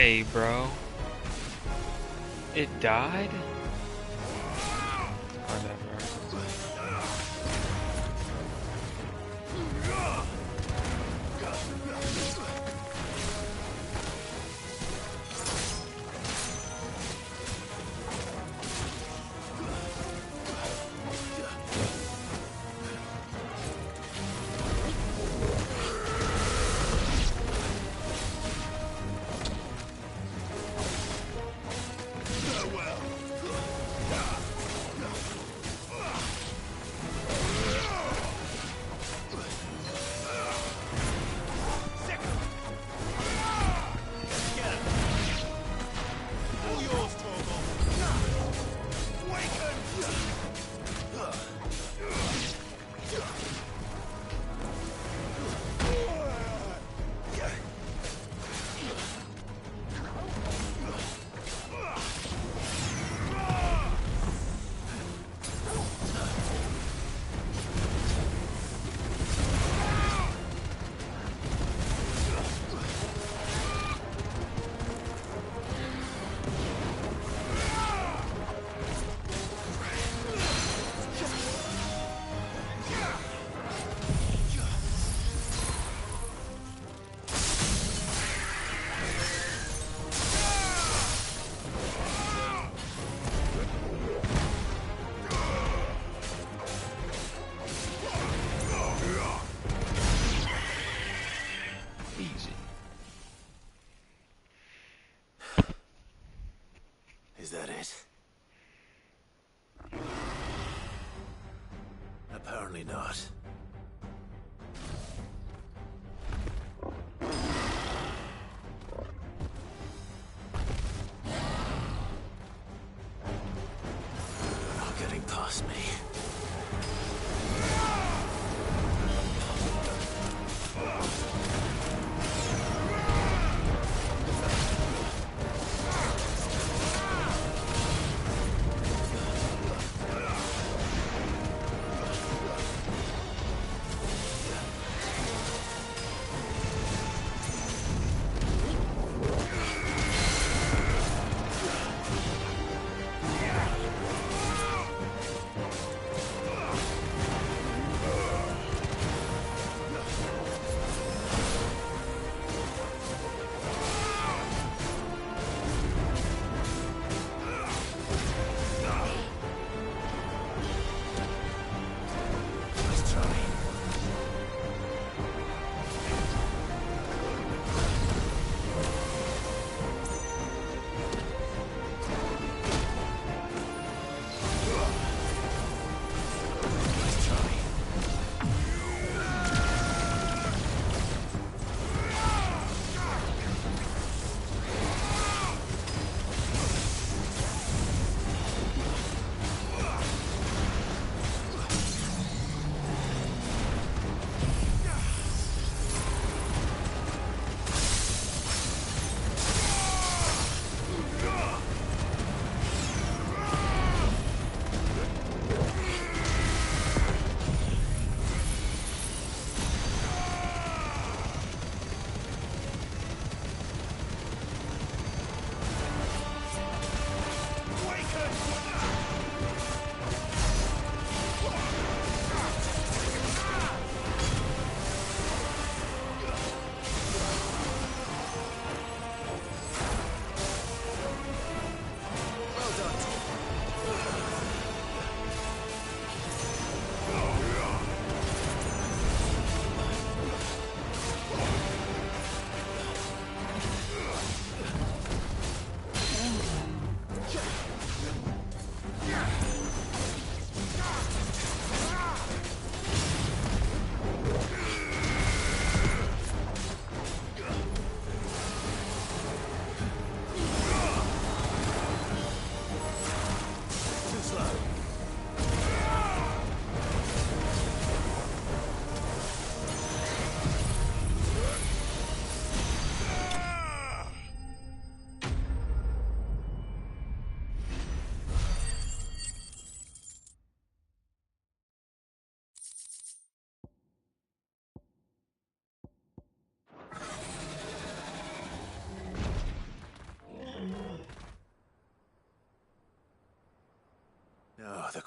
S1: way, bro. It died? Whatever.
S13: Is that it? Apparently not. They're not getting past me.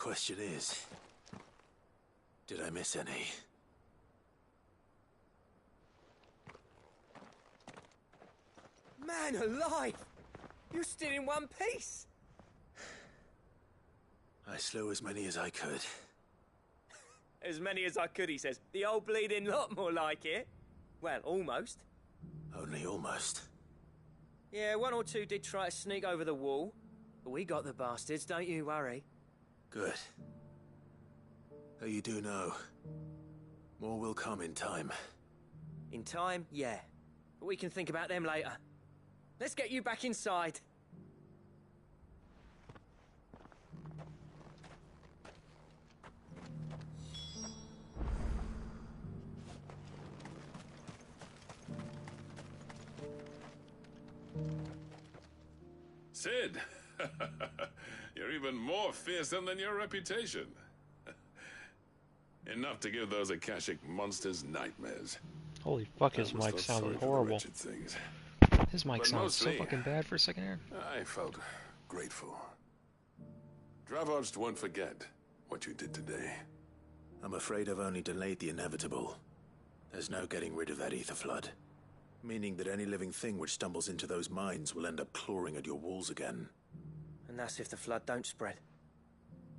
S3: question is, did I miss any?
S15: Man alive! You're still in one piece!
S3: I slew as many as I could.
S15: As many as I could, he says. The old bleeding lot, more like it. Well, almost.
S3: Only almost.
S15: Yeah, one or two did try to sneak over the wall. But we got the bastards, don't you worry.
S3: Good. Though you do know, more will come in time.
S15: In time, yeah. But we can think about them later. Let's get you back inside.
S11: Sid! You're even more fearsome than your reputation. Enough to give those Akashic monsters nightmares.
S1: Holy fuck, his
S11: I almost
S1: mic
S11: felt
S1: sounded
S11: sorry for the
S1: horrible.
S11: wretched things.
S1: His mic
S11: But
S1: sounds so
S11: mostly,
S1: fucking bad for a second here.
S11: I felt grateful. Dravoged won't forget what you did today.
S3: I'm afraid I've only delayed the inevitable. There's no getting rid of that ether flood. Meaning that any living thing which stumbles into those mines will end up clawing at your walls again.
S15: And that's if the flood don't spread.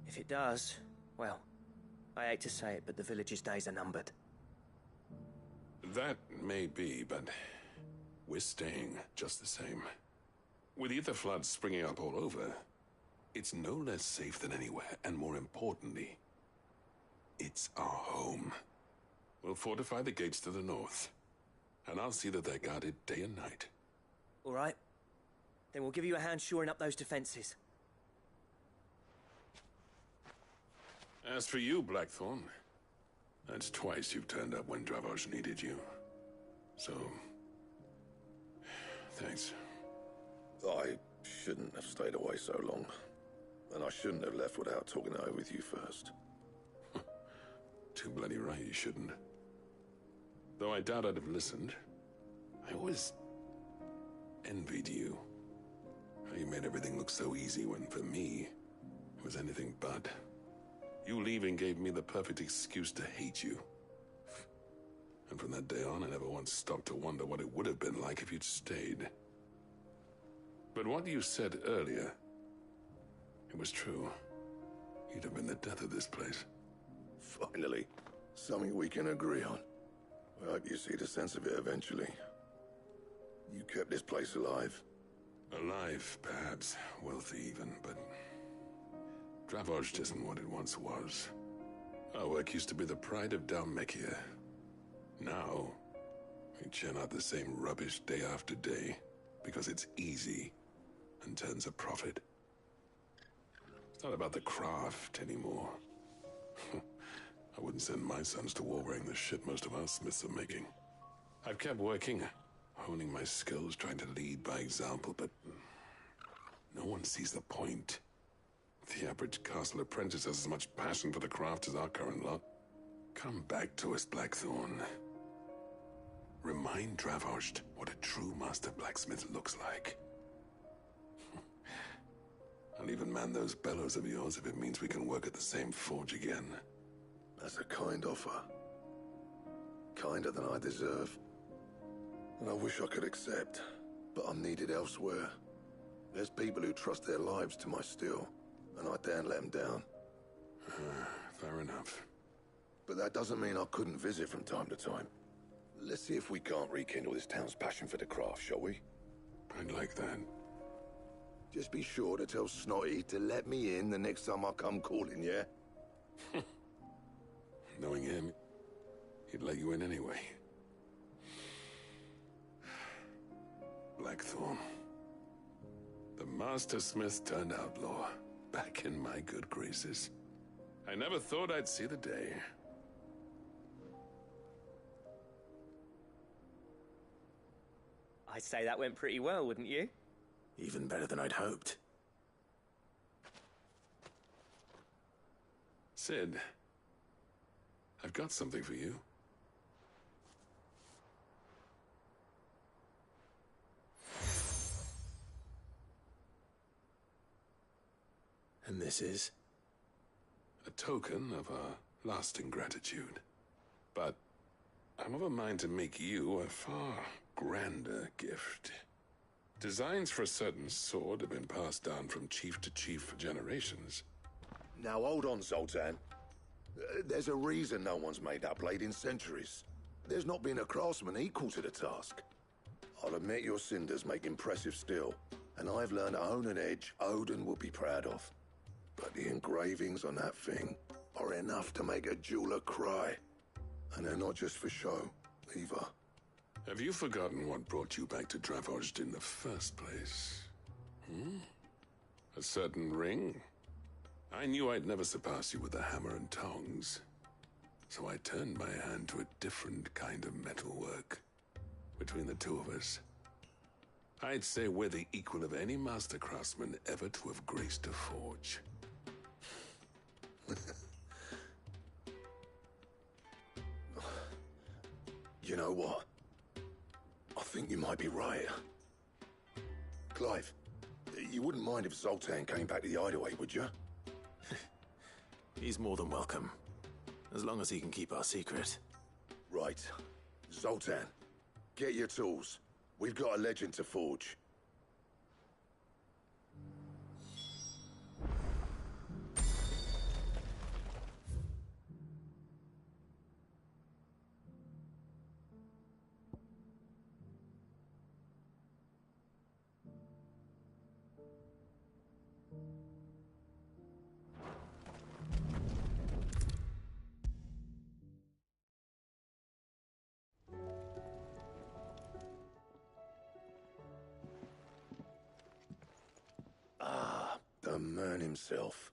S15: If it does, well, I hate to say it, but the village's days are numbered.
S11: That may be, but we're staying just the same. With ether floods springing up all over, it's no less safe than anywhere, and more importantly, it's our home. We'll fortify the gates to the north, and I'll see that they're guarded day and night.
S15: All right. Then we'll give you a hand shoring up those defenses.
S11: As for you, Blackthorn, that's twice you've turned up when Dravos needed you. So, thanks.
S17: I shouldn't have stayed away so long. And I shouldn't have left without talking it over with you first.
S11: Too bloody right you shouldn't. Though I doubt I'd have listened. I always envied you. How you made everything look so easy when, for me, it was anything but. You leaving gave me the perfect excuse to hate you. And from that day on, I never once stopped to wonder what it would have been like if you'd stayed. But what you said earlier, it was true. You'd have been the death of this place.
S17: Finally, something we can agree on. I hope you see the sense of it eventually. You kept this place alive.
S11: Alive, perhaps. Wealthy even, but Dravoged isn't what it once was. Our work used to be the pride of Dalmekia. Now, we churn out the same rubbish day after day because it's easy and turns a profit. It's not about the craft anymore. I wouldn't send my sons to war wearing the shit most of our smiths are making. I've kept working, honing my skills, trying to lead by example, but no one sees the point. The average castle apprentice has as much passion for the craft as our current lot. Come back to us, Blackthorn. Remind Dravoged what a true master blacksmith looks like. I'll even man those bellows of yours if it means we can work at the same forge again.
S17: That's a kind offer. Kinder than I deserve. And I wish I could accept, but I'm needed elsewhere. There's people who trust their lives to my steel, and I daren't let them down.
S11: Fair enough.
S17: But that doesn't mean I couldn't visit from time to time. Let's see if we can't rekindle this town's passion for the craft, shall we?
S11: I'd like that.
S17: Just be sure to tell Snotty to let me in the next time I come calling, yeah?
S11: Knowing him, he'd let you in anyway. Blackthorn. The Master Smith turned outlaw, back in my good graces. I never thought I'd see the day.
S15: I'd say that went pretty well, wouldn't you?
S3: Even better than I'd hoped.
S11: Sid, I've got something for you.
S3: And this is?
S11: a token of our lasting gratitude. But I'm of a mind to make you a far grander gift. Designs for a certain sword have been passed down from chief to chief for generations.
S17: Now hold on, Zoltan. There's a reason no one's made that blade in centuries. There's not been a craftsman equal to the task. I'll admit your cinders make impressive steel, and I've learned to own an edge Odin will be proud of. But the engravings on that thing are enough to make a jeweler cry. And they're not just for show, either.
S11: Have you forgotten what brought you back to Dravozd in the first place? A certain ring? I knew I'd never surpass you with the hammer and tongs. So I turned my hand to a different kind of metalwork. Between the two of us, I'd say we're the equal of any master craftsman ever to have graced a forge.
S17: You know what? I think you might be right. Clive, you wouldn't mind if Zoltan came back to the Hideaway, would you?
S13: He's more than welcome. As long as he can keep our secret.
S17: Right. Zoltan, get your tools. We've got a legend to forge. The man himself.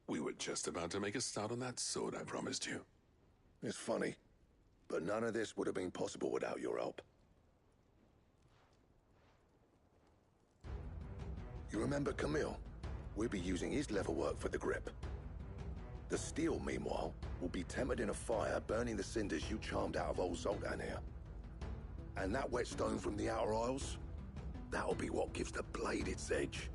S11: We were just about to make a start on that sword I promised you.
S17: It's funny, but none of this would have been possible without your help. You remember Camille? We'll be using his leather work for the grip. The steel, meanwhile, will be tempered in a fire, burning the cinders you charmed out of old Zoltan here. And that whetstone from the Outer Isles? That'll be what gives the blade its edge.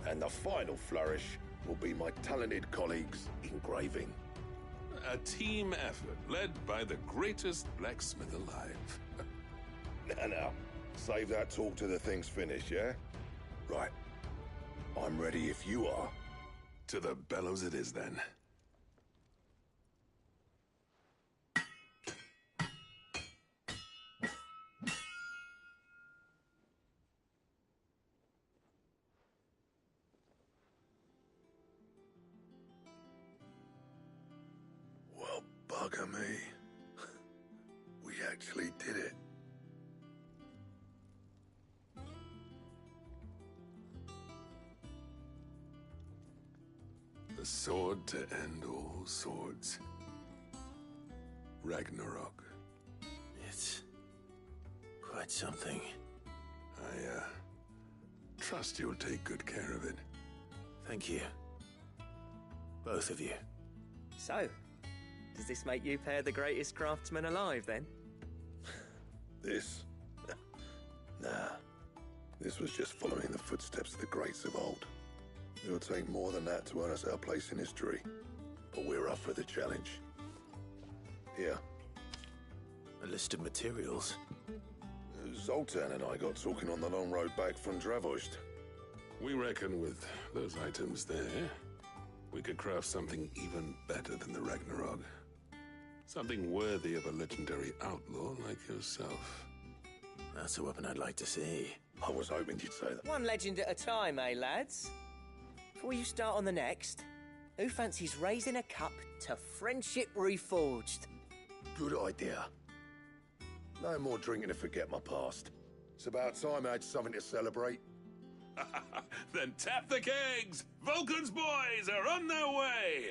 S17: And the final flourish will be my talented colleagues' engraving.
S11: A team effort led by the greatest blacksmith alive.
S17: Now, save that talk till the thing's finished, yeah? Right. I'm ready if you are.
S11: To the bellows it is, then.
S17: Well, bugger me. We actually did it.
S11: The sword to end all swords. Ragnarok.
S13: It's quite something.
S11: I, trust you'll take good care of it.
S13: Thank you. Both of you.
S15: So, does this make you pair the greatest craftsman alive, then?
S17: This? Nah. This was just following the footsteps of the greats of old. It'll take more than that to earn us our place in history. But we're up for the challenge. Here.
S13: A list of materials.
S17: Zoltan and I got talking on the long road back from Dravozd.
S11: We reckon with those items there, we could craft something even better than the Ragnarok. Something worthy of a legendary outlaw like yourself.
S13: That's a weapon I'd like to see.
S17: I was hoping you'd say that.
S15: One legend at a time, eh, lads? Before you start on the next, who fancies raising a cup to Friendship Reforged?
S17: Good idea. No more drinking to forget my past. It's about time I had something to celebrate.
S11: Then tap the kegs! Vulcan's boys are on their way!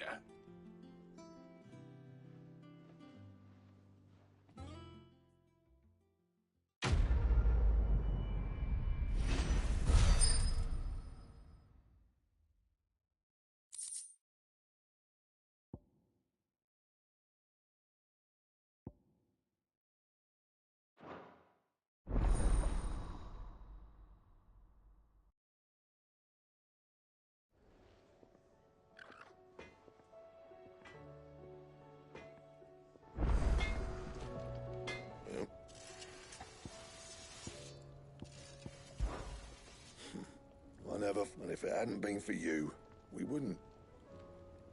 S17: And if it hadn't been for you, we wouldn't.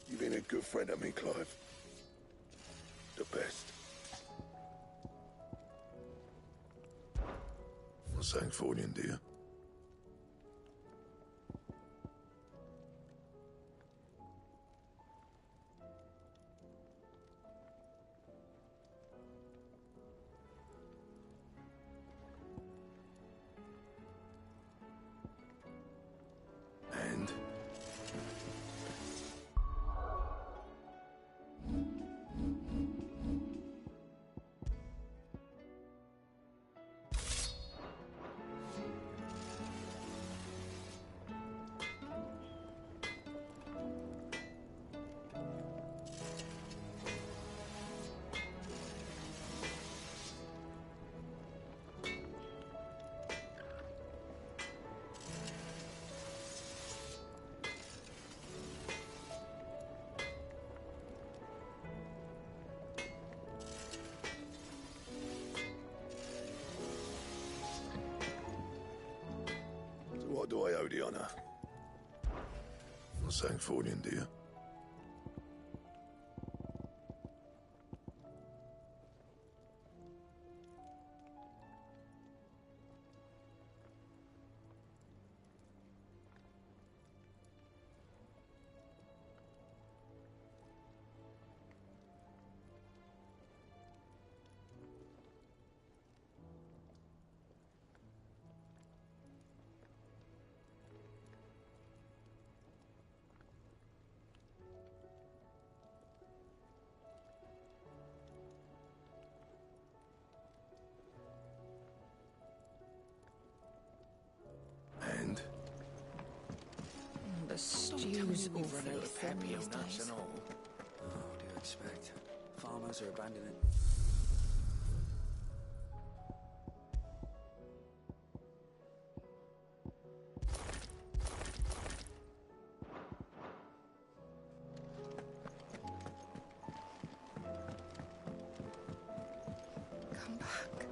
S17: You've been a good friend to me, Clive. The best. Well, thanks for you, dear. And what do I owe the honor? Well, thanks for you, dear. And
S16: The stew's awfully thin these
S4: nuts
S16: days.
S4: and all. Oh, what do you expect? Farmers are abandoning.
S16: Come back.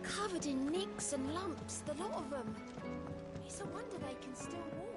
S2: Covered in nicks and lumps, the lot of them. It's a wonder they can still walk.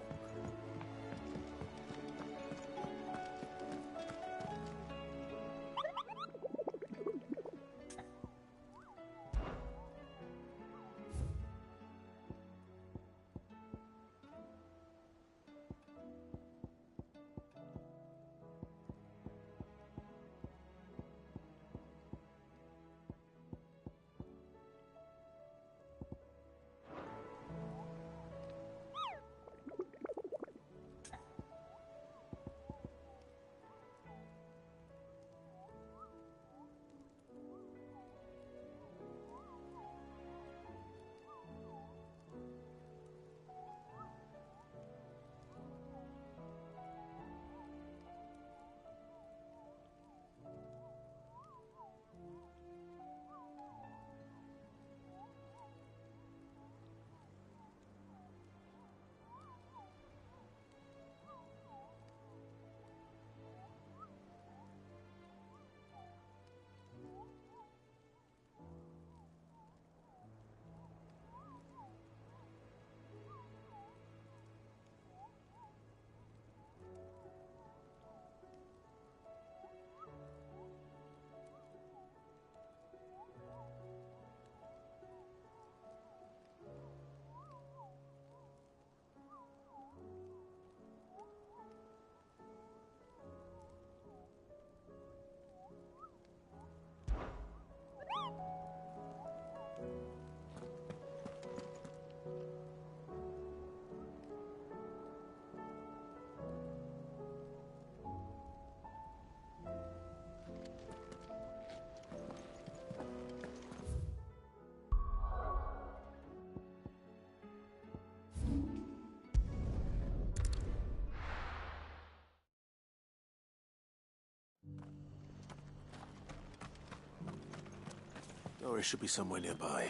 S13: Doris should be somewhere nearby.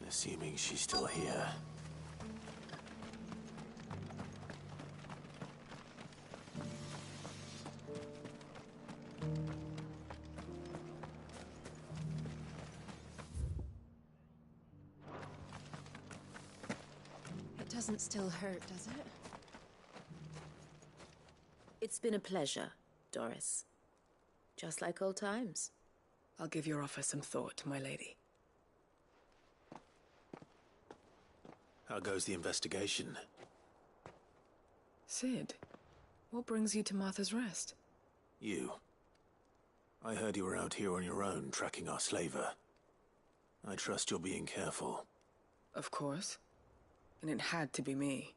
S13: Assuming she's still here.
S18: Doesn't still hurt, does it?
S19: It's been a pleasure, Doris. Just like old times.
S16: I'll give your offer some thought, my lady.
S13: How goes the investigation?
S16: Sid, what brings you to Martha's Rest?
S13: You. I heard you were out here on your own, tracking our slaver. I trust you're being careful.
S16: Of course. And it had to be me.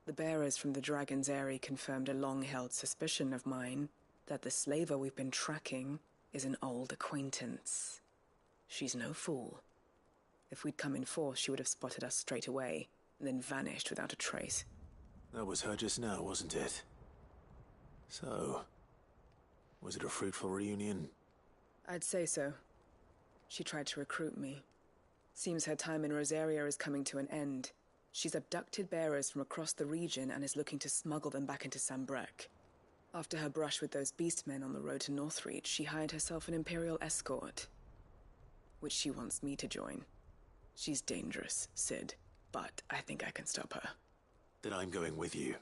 S16: The bearers from the Dragon's Eyrie confirmed a long-held suspicion of mine that the slaver we've been tracking is an old acquaintance. She's no fool. If we'd come in force, she would have spotted us straight away, and then vanished without a trace.
S13: That was her just now, wasn't it? So, was it a fruitful reunion?
S16: I'd say so. She tried to recruit me. Seems her time in Rosaria is coming to an end. She's abducted bearers from across the region and is looking to smuggle them back into Sambrec. After her brush with those beastmen on the road to Northreach, she hired herself an Imperial escort, which she wants me to join. She's dangerous, Sid, but I think I can stop her.
S13: Then I'm going with you.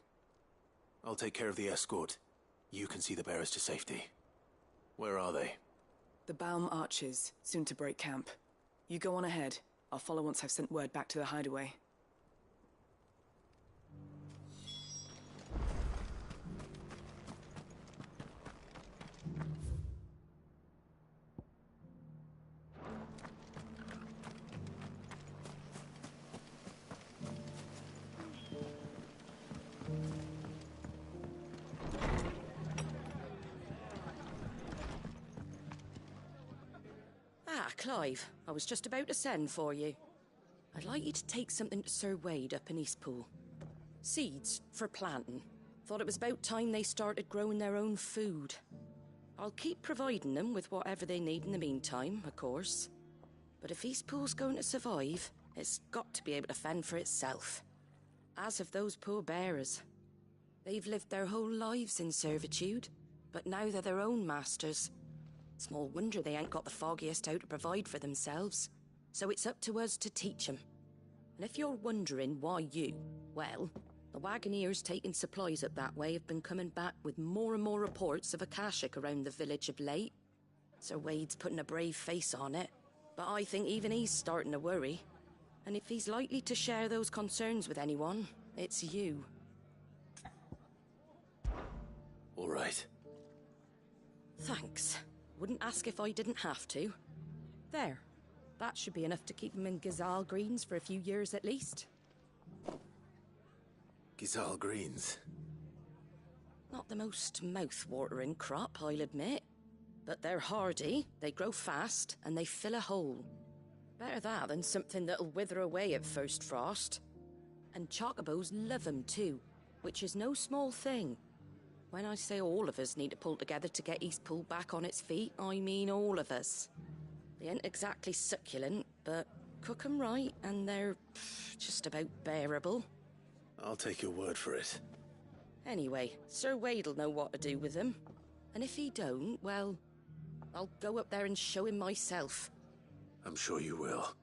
S13: I'll take care of the escort. You can see the bearers to safety. Where are they?
S16: The Baum Archers, soon to break camp. You go on ahead. I'll follow once I've sent word back to the hideaway.
S20: Clive, I was just about to send for you. I'd like you to take something to Sir Wade up in Eastpool. Seeds for planting. Thought it was about time they started growing their own food. I'll keep providing them with whatever they need in the meantime, of course. But if Eastpool's going to survive, it's got to be able to fend for itself. As have those poor bearers. They've lived their whole lives in servitude, but now they're their own masters. Small wonder they ain't got the foggiest how to provide for themselves. So it's up to us to teach them. And if you're wondering why you, well, the wagoneers taking supplies up that way have been coming back with more and more reports of Akashic around the village of late. Sir Wade's putting a brave face on it, but I think even he's starting to worry. And if he's likely to share those concerns with anyone, it's you.
S13: All right.
S20: Thanks. Wouldn't ask if I didn't have to. There. That should be enough to keep them in Gazal Greens for a few years at least.
S13: Gazal Greens?
S20: Not the most mouth-watering crop, I'll admit. But they're hardy, they grow fast, and they fill a hole. Better that than something that'll wither away at first frost. And chocobos love 'em too, which is no small thing. When I say all of us need to pull together to get Eastpool back on its feet, I mean all of us. They ain't exactly succulent, but cook 'em right and they're just about bearable.
S13: I'll take your word for it.
S20: Anyway, Sir Wade'll know what to do with them. And if he don't, well, I'll go up there and show him myself.
S13: I'm sure you will.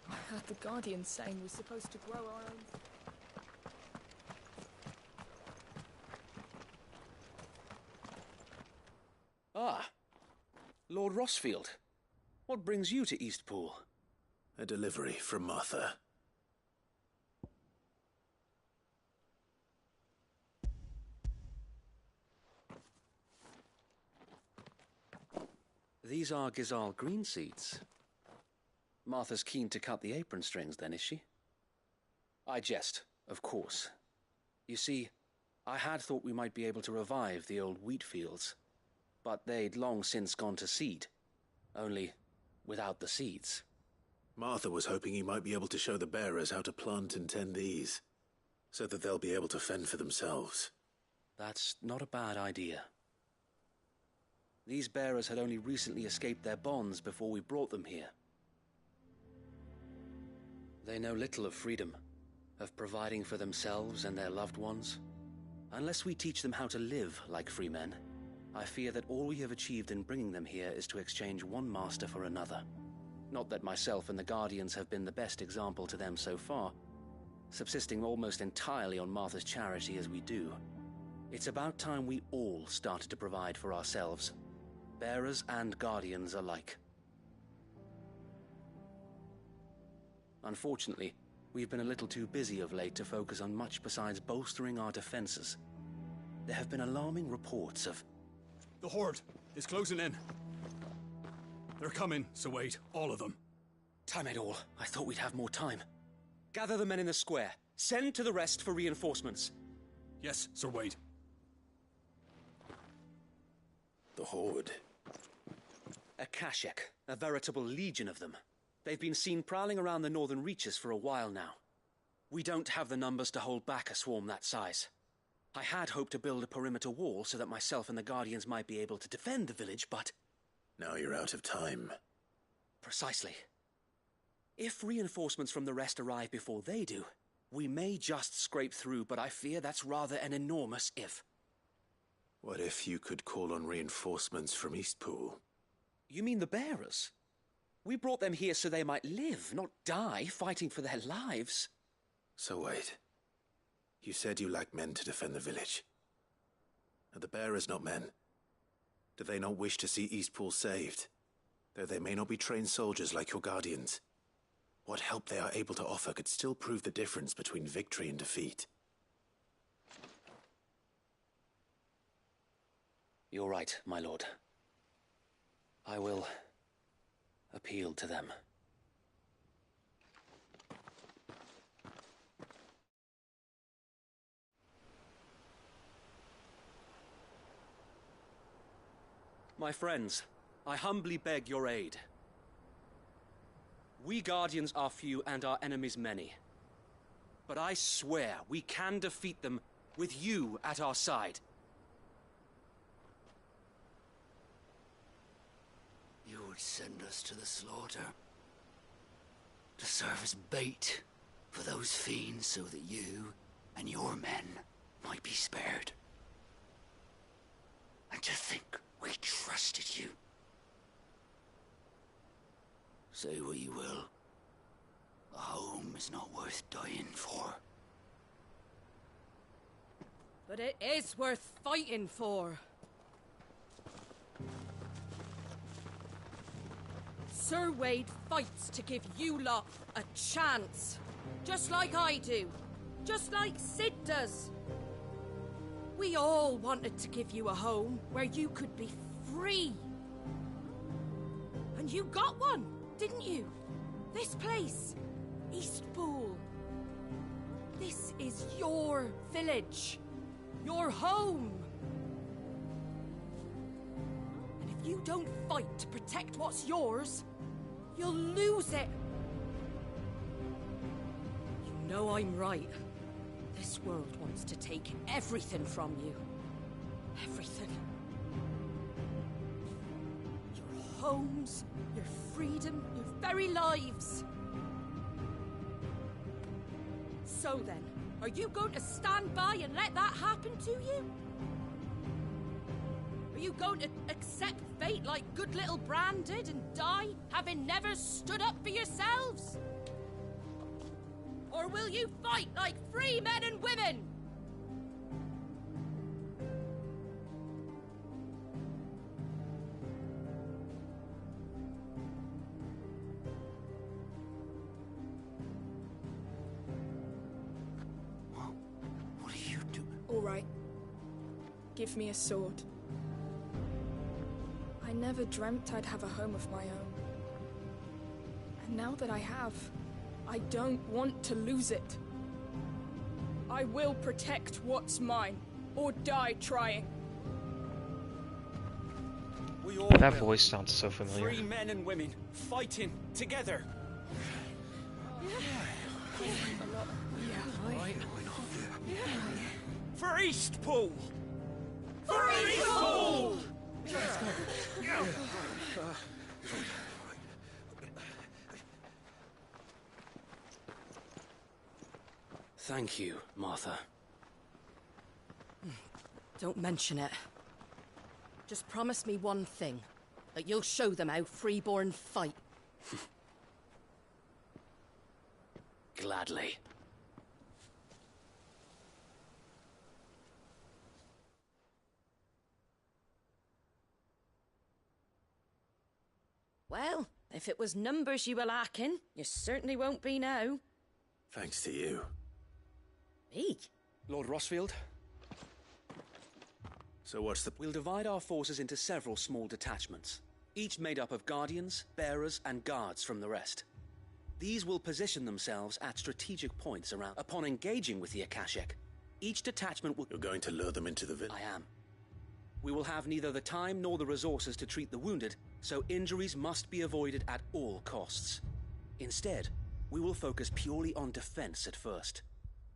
S21: I heard the Guardian saying we're supposed to grow our own.
S4: Ah, Lord Rossfield. What brings you to Eastpool?
S13: A delivery from Martha.
S4: These are Gazal green seeds. Martha's keen to cut the apron strings, then, is she? I jest, of course. You see, I had thought we might be able to revive the old wheat fields, but they'd long since gone to seed, only without the seeds.
S13: Martha was hoping you might be able to show the bearers how to plant and tend these, so that they'll be able to fend for themselves.
S4: That's not a bad idea. These bearers had only recently escaped their bonds before we brought them here. They know little of freedom, of providing for themselves and their loved ones. Unless we teach them how to live like free men, I fear that all we have achieved in bringing them here is to exchange one master for another. Not that myself and the Guardians have been the best example to them so far, subsisting almost entirely on Martha's charity as we do. It's about time we all started to provide for ourselves, bearers and Guardians alike. Unfortunately, we've been a little too busy of late to focus on much besides bolstering our defenses. There have been alarming reports of...
S18: The Horde is closing in. They're coming, so wait, all of them.
S4: Time it all. I thought we'd have more time. Gather the men in the square. Send to the rest for reinforcements.
S18: Yes, Sir Wade.
S13: The Horde.
S4: A Kashek, a veritable legion of them. They've been seen prowling around the northern reaches for a while now. We don't have the numbers to hold back a swarm that size. I had hoped to build a perimeter wall so that myself and the Guardians might be able to defend the village, but...
S13: Now you're out of time.
S4: Precisely. If reinforcements from the rest arrive before they do, we may just scrape through, but I fear that's rather an enormous if.
S13: What if you could call on reinforcements from Eastpool?
S4: You mean the bearers? We brought them here so they might live, not die, fighting for their lives.
S13: So wait. You said you lack men to defend the village. Are the bearers not men? Do they not wish to see Eastpool saved? Though they may not be trained soldiers like your Guardians. What help they are able to offer could still prove the difference between victory and defeat.
S4: You're right, my lord. I will appeal to them. My friends, I humbly beg your aid. We Guardians are few and our enemies many. But I swear we can defeat them with you at our side.
S22: You would send us to the slaughter, to serve as bait for those fiends so that you and your men might be spared. And to think we trusted you. Say what you will, a home is not worth dying for.
S20: But it is worth fighting for. Sir Wade fights to give you lot a chance. Just like I do. Just like Sid does. We all wanted to give you a home where you could be free. And you got one, didn't you? This place, Eastpool. This is your village. Your home. And if you don't fight to protect what's yours, you'll lose it. You know I'm right. This world wants to take everything from you. Everything. Your homes, your freedom, your very lives. So then, are you going to stand by and let that happen to you? Are you going to accept fate like good little Bran did and die, having never stood up for yourselves? Or will you fight like free men and women?
S22: What are you doing?
S21: All right. Give me a sword. I never dreamt I'd have a home of my own. Now that I have, I don't want to lose it. I will protect what's mine, or die trying.
S15: We all
S1: That
S15: will.
S1: voice sounds so familiar.
S15: Free men and women, fighting together. For Eastpool! For Eastpool!
S4: Thank you, Martha.
S20: Don't mention it. Just promise me one thing. That you'll show them how freeborn fight.
S4: Gladly.
S20: Well, if it was numbers you were lacking, you certainly won't be now.
S13: Thanks to you.
S20: Me?
S4: Lord Rossfield?
S13: So what's the...
S4: We'll divide our forces into several small detachments, each made up of guardians, bearers, and guards from the rest. These will position themselves at strategic points around. Upon engaging with the Akashic, each detachment will...
S13: You're going to lure them into the village?
S4: I am. We will have neither the time nor the resources to treat the wounded, so injuries must be avoided at all costs. Instead, we will focus purely on defense at first.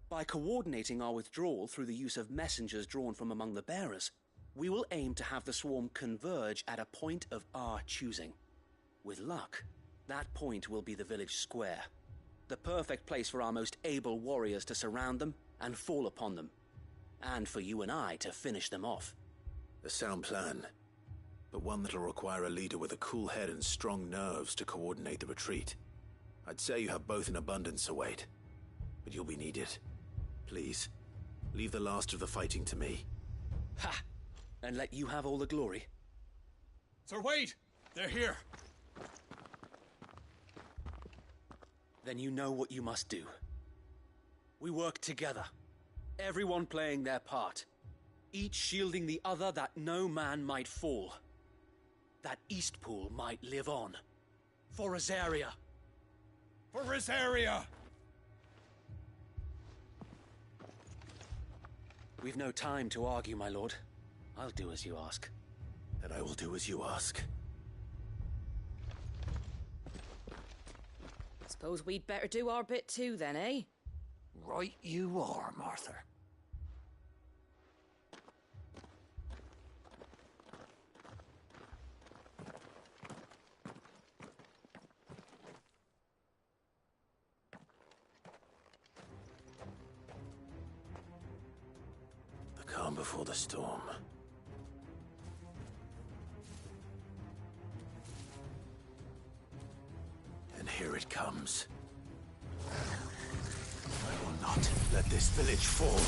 S4: By coordinating our withdrawal through the use of messengers drawn from among the bearers, we will aim to have the swarm converge at a point of our choosing. With luck, that point will be the village square, the perfect place for our most able warriors to surround them and fall upon them, and for you and I to finish them off.
S13: A sound plan, but one that'll require a leader with a cool head and strong nerves to coordinate the retreat. I'd say you have both in abundance, Sir Wade, but you'll be needed. Please, leave the last of the fighting to me.
S4: Ha! And let you have all the glory.
S18: Sir Wade! They're here!
S4: Then you know what you must do. We work together, everyone playing their part, each shielding the other that no man might fall, that Eastpool might live on. For Rosaria!
S18: For Rosaria!
S4: We've no time to argue, my lord. I'll do as you ask.
S13: And I will do as you ask.
S20: Suppose we'd better do our bit too then, eh?
S22: Right you are, Martha.
S13: The calm before the storm. And here it comes. I will not let this village fall.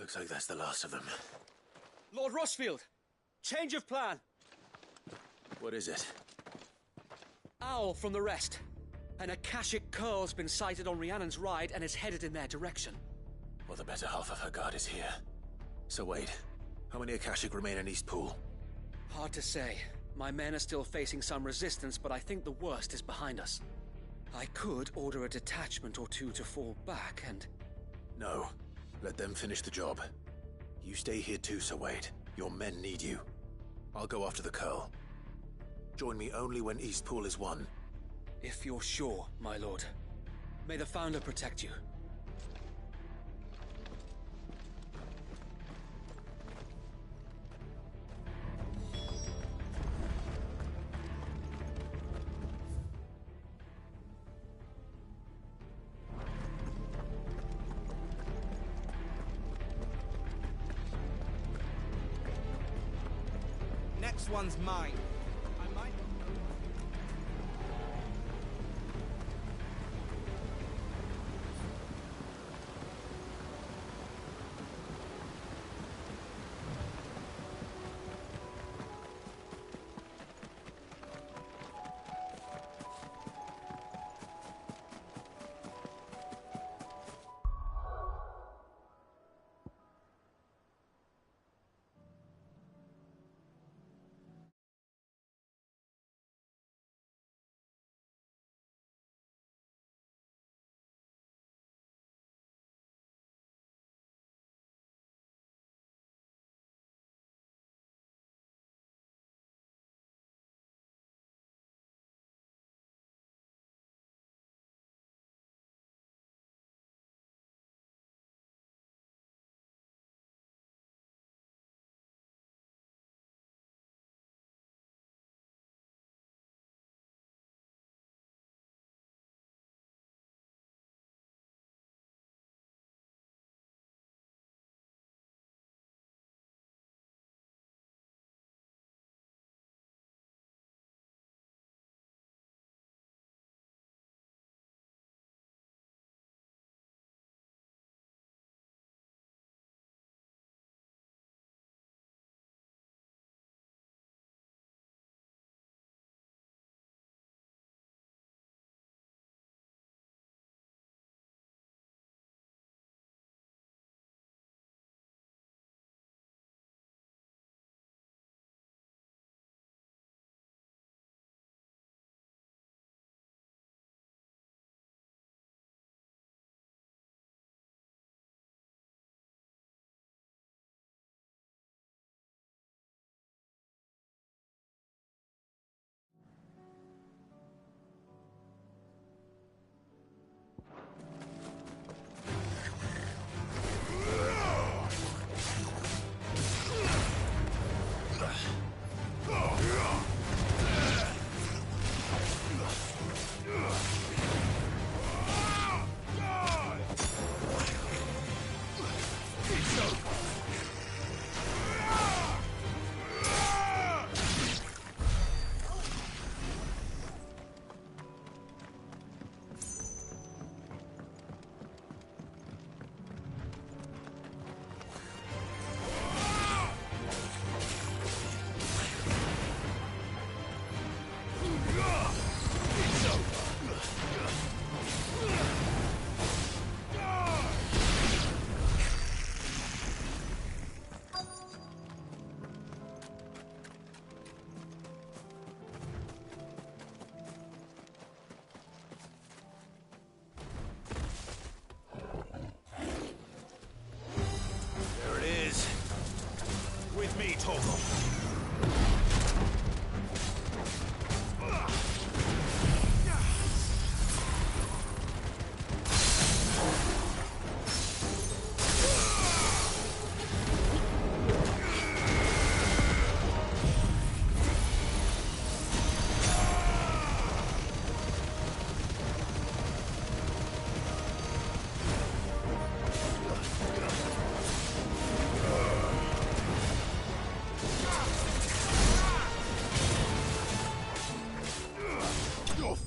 S13: Looks like that's the last of them.
S15: Lord Rossfield! Change of plan!
S13: What is it?
S15: Owl from the rest. An Akashic Curl's been sighted on Rhiannon's ride and is headed in their direction.
S13: Well, the better half of her guard is here. So wait, how many Akashic remain in East Pool?
S15: Hard to say. My men are still facing some resistance, but I think the worst is behind us. I could order a detachment or two to fall back and...
S13: No. Let them finish the job. You stay here too, Sir Wade. Your men need you. I'll go after the Curl. Join me only when East Pool is won.
S15: If you're sure, my lord. May the Founder protect you.
S8: Next one's mine. I might...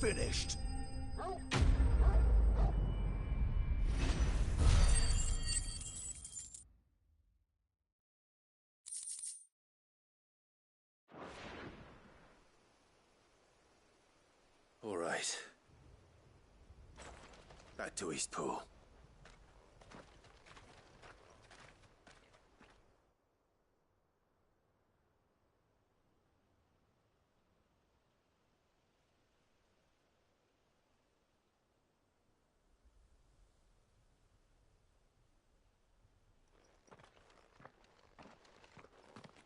S3: finished.
S13: Right. Back to Eastpool.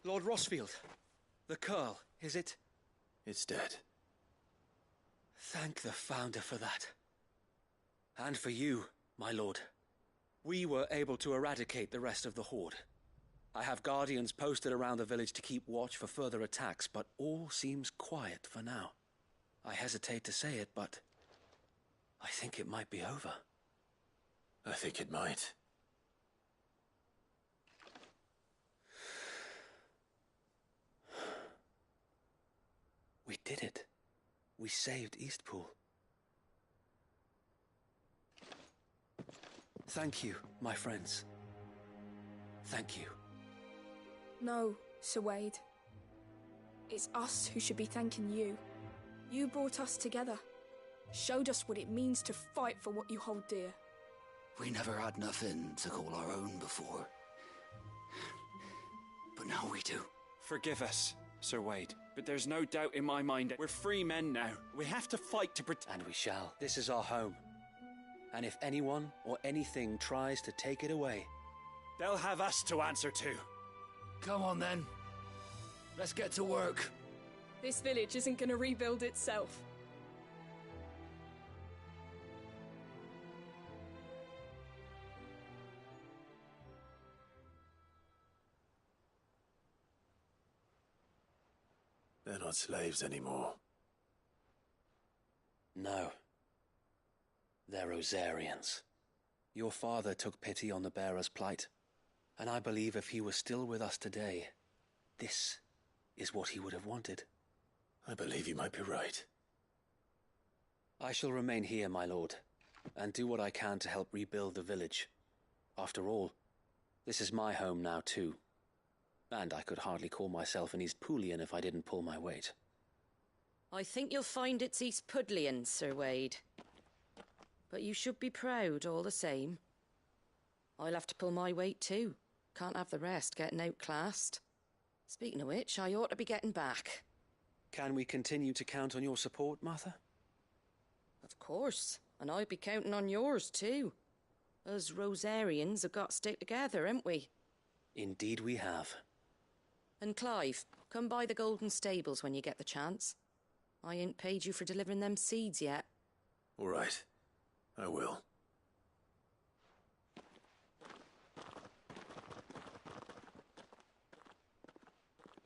S4: Lord Rossfield, the Curl, is it?
S13: It's dead.
S4: Thank the Founder for that. And for you, my lord. We were able to eradicate the rest of the Horde. I have guardians posted around the village to keep watch for further attacks, but all seems quiet for now. I hesitate to say it, but I think it might be over.
S13: I think it might.
S4: We did it. We saved Eastpool. Thank you, my friends. Thank you.
S21: No, Sir Wade. It's us who should be thanking you. You brought us together. Showed us what it means to fight for what you hold dear.
S22: We never had nothing to call our own before. But now we do.
S4: Forgive us, Sir Wade, but there's no doubt in my mind that we're free men now. We have to fight to protect... And we shall. This is our home. And if anyone or anything tries to take it away, they'll have us to answer to.
S22: Come on then. Let's get to work.
S21: This village isn't going to rebuild itself.
S13: They're not slaves anymore.
S4: No. They're Rosarians. Your father took pity on the bearer's plight, and I believe if he was still with us today, this is what he would have wanted.
S13: I believe you might be right.
S4: I shall remain here, my lord, and do what I can to help rebuild the village. After all, this is my home now too. And I could hardly call myself an Eastpoolian if I didn't pull my weight.
S20: I think you'll find it's Eastpudlian, Sir Wade. But you should be proud all the same. I'll have to pull my weight too. Can't have the rest getting outclassed. Speaking of which, I ought to be getting back.
S4: Can we continue to count on your support, Martha?
S20: Of course, and I'll be counting on yours too. Us Rosarians have got to stick together, haven't we?
S4: Indeed we have.
S20: And Clive, come by the Golden Stables when you get the chance. I ain't paid you for delivering them seeds yet.
S13: All right. I will.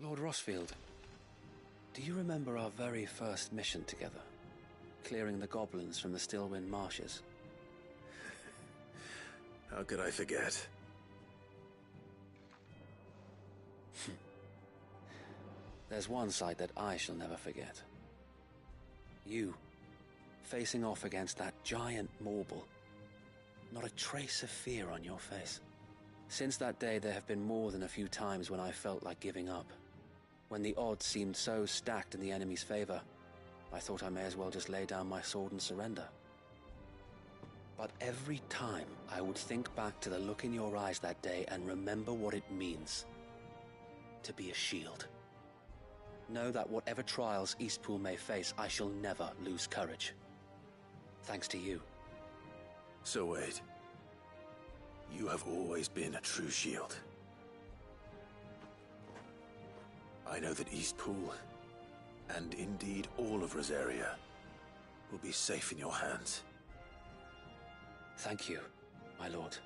S4: Lord Rossfield, do you remember our very first mission together? Clearing the goblins from the Stillwind marshes?
S13: How could I forget?
S4: There's one sight that I shall never forget. You, facing off against that giant Morble. Not a trace of fear on your face. Since that day, there have been more than a few times when I felt like giving up. When the odds seemed so stacked in the enemy's favor, I thought I may as well just lay down my sword and surrender. But every time, I would think back to the look in your eyes that day and remember what it means to be a shield. Know that whatever trials Eastpool may face, I shall never lose courage. Thanks to you.
S13: So Wade, you have always been a true shield. I know that Eastpool, and indeed all of Rosaria, will be safe in your hands.
S4: Thank you, my lord.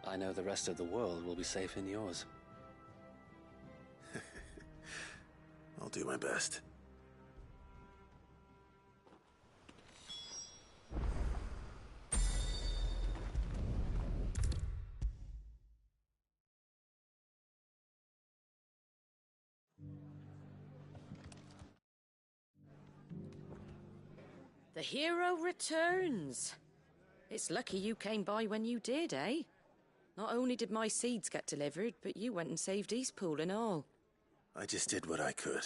S4: I know the rest of the world will be safe in yours.
S13: I'll do my best.
S20: The hero returns. It's lucky you came by when you did, eh? Not only did my seeds get delivered, but you went and saved Eastpool and all.
S13: I just did what I could.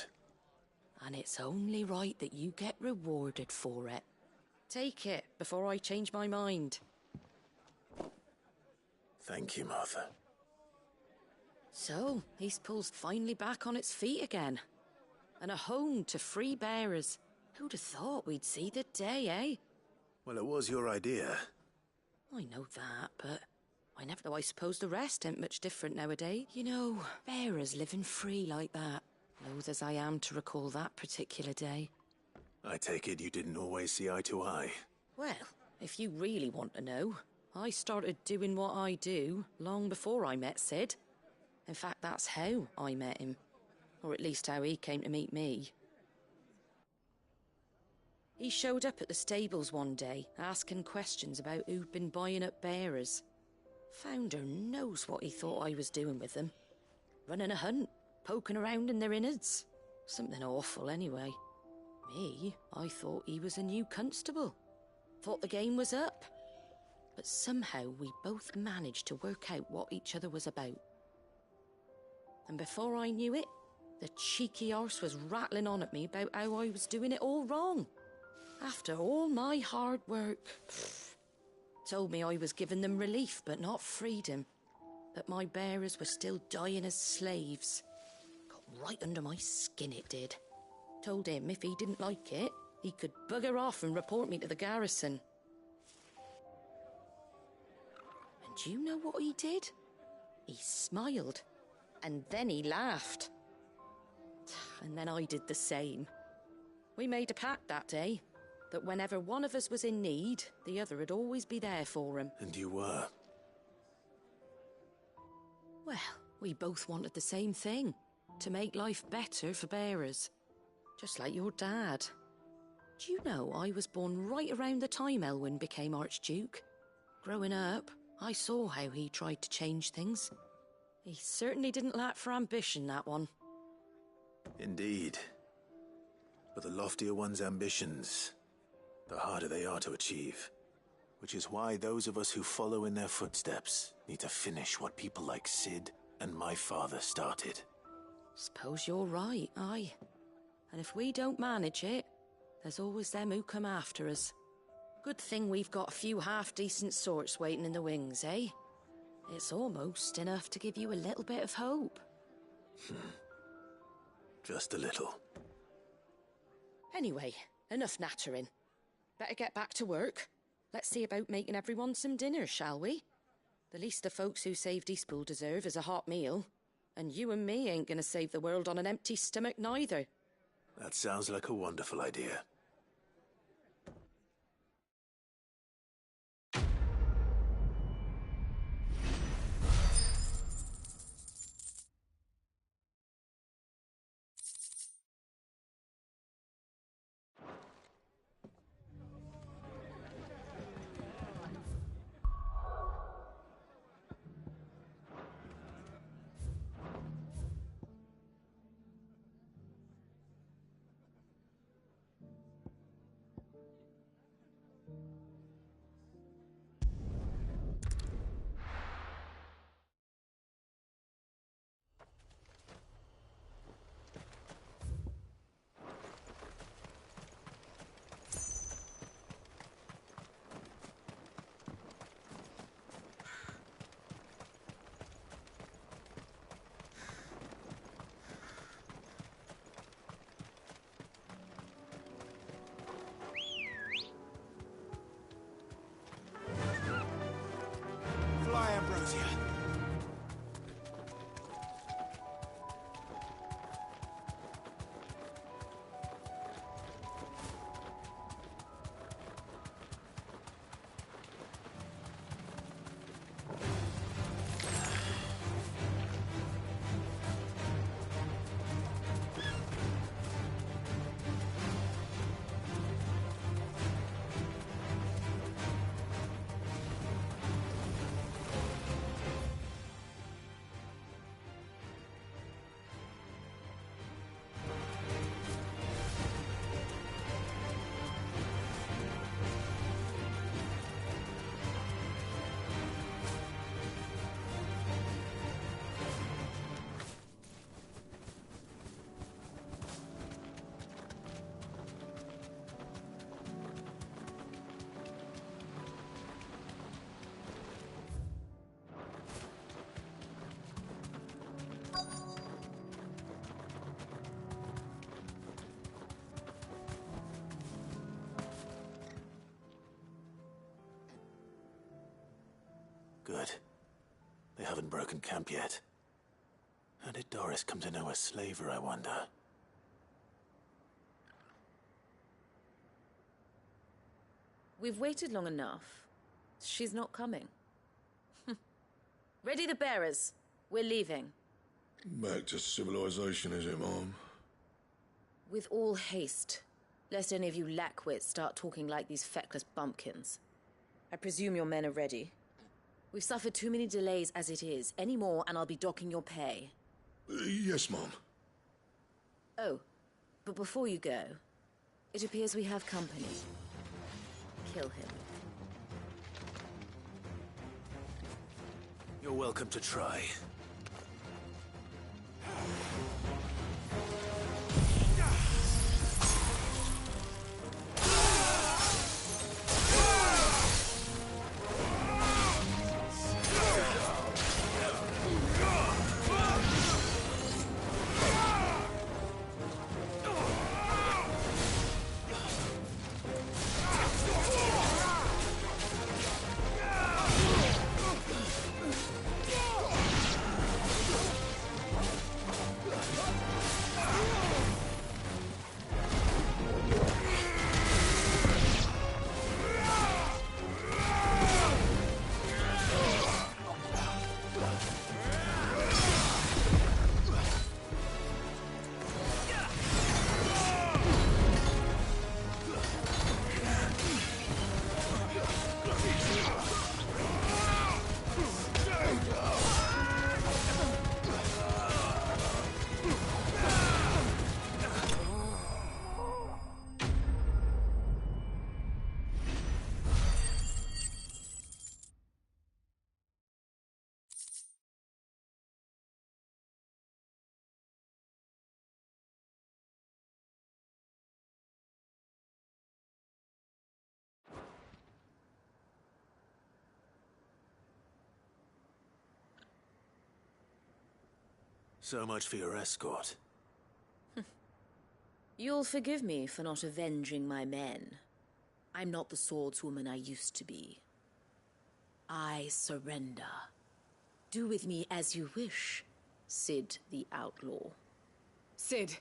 S20: And it's only right that you get rewarded for it. Take it before I change my mind.
S13: Thank you, Martha.
S20: So, Eastpool's finally back on its feet again. And a home to free bearers. Who'd have thought we'd see the day, eh?
S13: Well, it was your idea.
S20: I know that, but I never know. I suppose the rest ain't much different nowadays. You know, bearers living free like that. Loath as I am to recall that particular day.
S13: I take it you didn't always see eye to eye.
S20: Well, if you really want to know, I started doing what I do long before I met Sid. In fact, that's how I met him. Or at least how he came to meet me. He showed up at the stables one day, asking questions about who'd been buying up bearers. Founder knows what he thought I was doing with them. Running a hunt, poking around in their innards. Something awful, anyway. Me, I thought he was a new constable. Thought the game was up. But somehow we both managed to work out what each other was about. And before I knew it, the cheeky arse was rattling on at me about how I was doing it all wrong. After all my hard work. Told me I was giving them relief, but not freedom. That my bearers were still dying as slaves. Got right under my skin, it did. Told him if he didn't like it, he could bugger off and report me to the garrison. And do you know what he did? He smiled. And then he laughed. And then I did the same. We made a pact that day, that whenever one of us was in need, the other would always be there for him.
S13: And you were?
S20: Well, we both wanted the same thing. To make life better for bearers. Just like your dad. Do you know I was born right around the time Elwyn became Archduke? Growing up, I saw how he tried to change things. He certainly didn't lack for ambition, that one.
S13: Indeed. But the loftier one's ambitions, the harder they are to achieve. Which is why those of us who follow in their footsteps need to finish what people like Sid and my father started.
S20: Suppose you're right, aye. And if we don't manage it, there's always them who come after us. Good thing we've got a few half-decent sorts waiting in the wings, eh? It's almost enough to give you a little bit of hope.
S13: Just a little.
S20: Anyway, enough nattering. Better get back to work. Let's see about making everyone some dinner, shall we? The least the folks who saved Eastpool deserve is a hot meal. And you and me ain't gonna save the world on an empty stomach neither.
S13: That sounds like a wonderful idea. broken camp yet. How did Doris come to know a slaver, I wonder?
S19: We've waited long enough. She's not coming. Ready the bearers. We're leaving.
S17: Back to civilization, is it, Mom?
S19: With all haste, lest any of you lackwits start talking like these feckless bumpkins. I presume your men are ready. We've suffered too many delays as it is. Any more and I'll be docking your pay.
S17: Yes, Mom.
S19: Oh, but before you go, it appears we have company. Kill him.
S13: You're welcome to try. So much for your escort.
S19: You'll forgive me for not avenging my men. I'm not the swordswoman I used to be. I surrender. Do with me as you wish, Sid the Outlaw.
S16: Sid!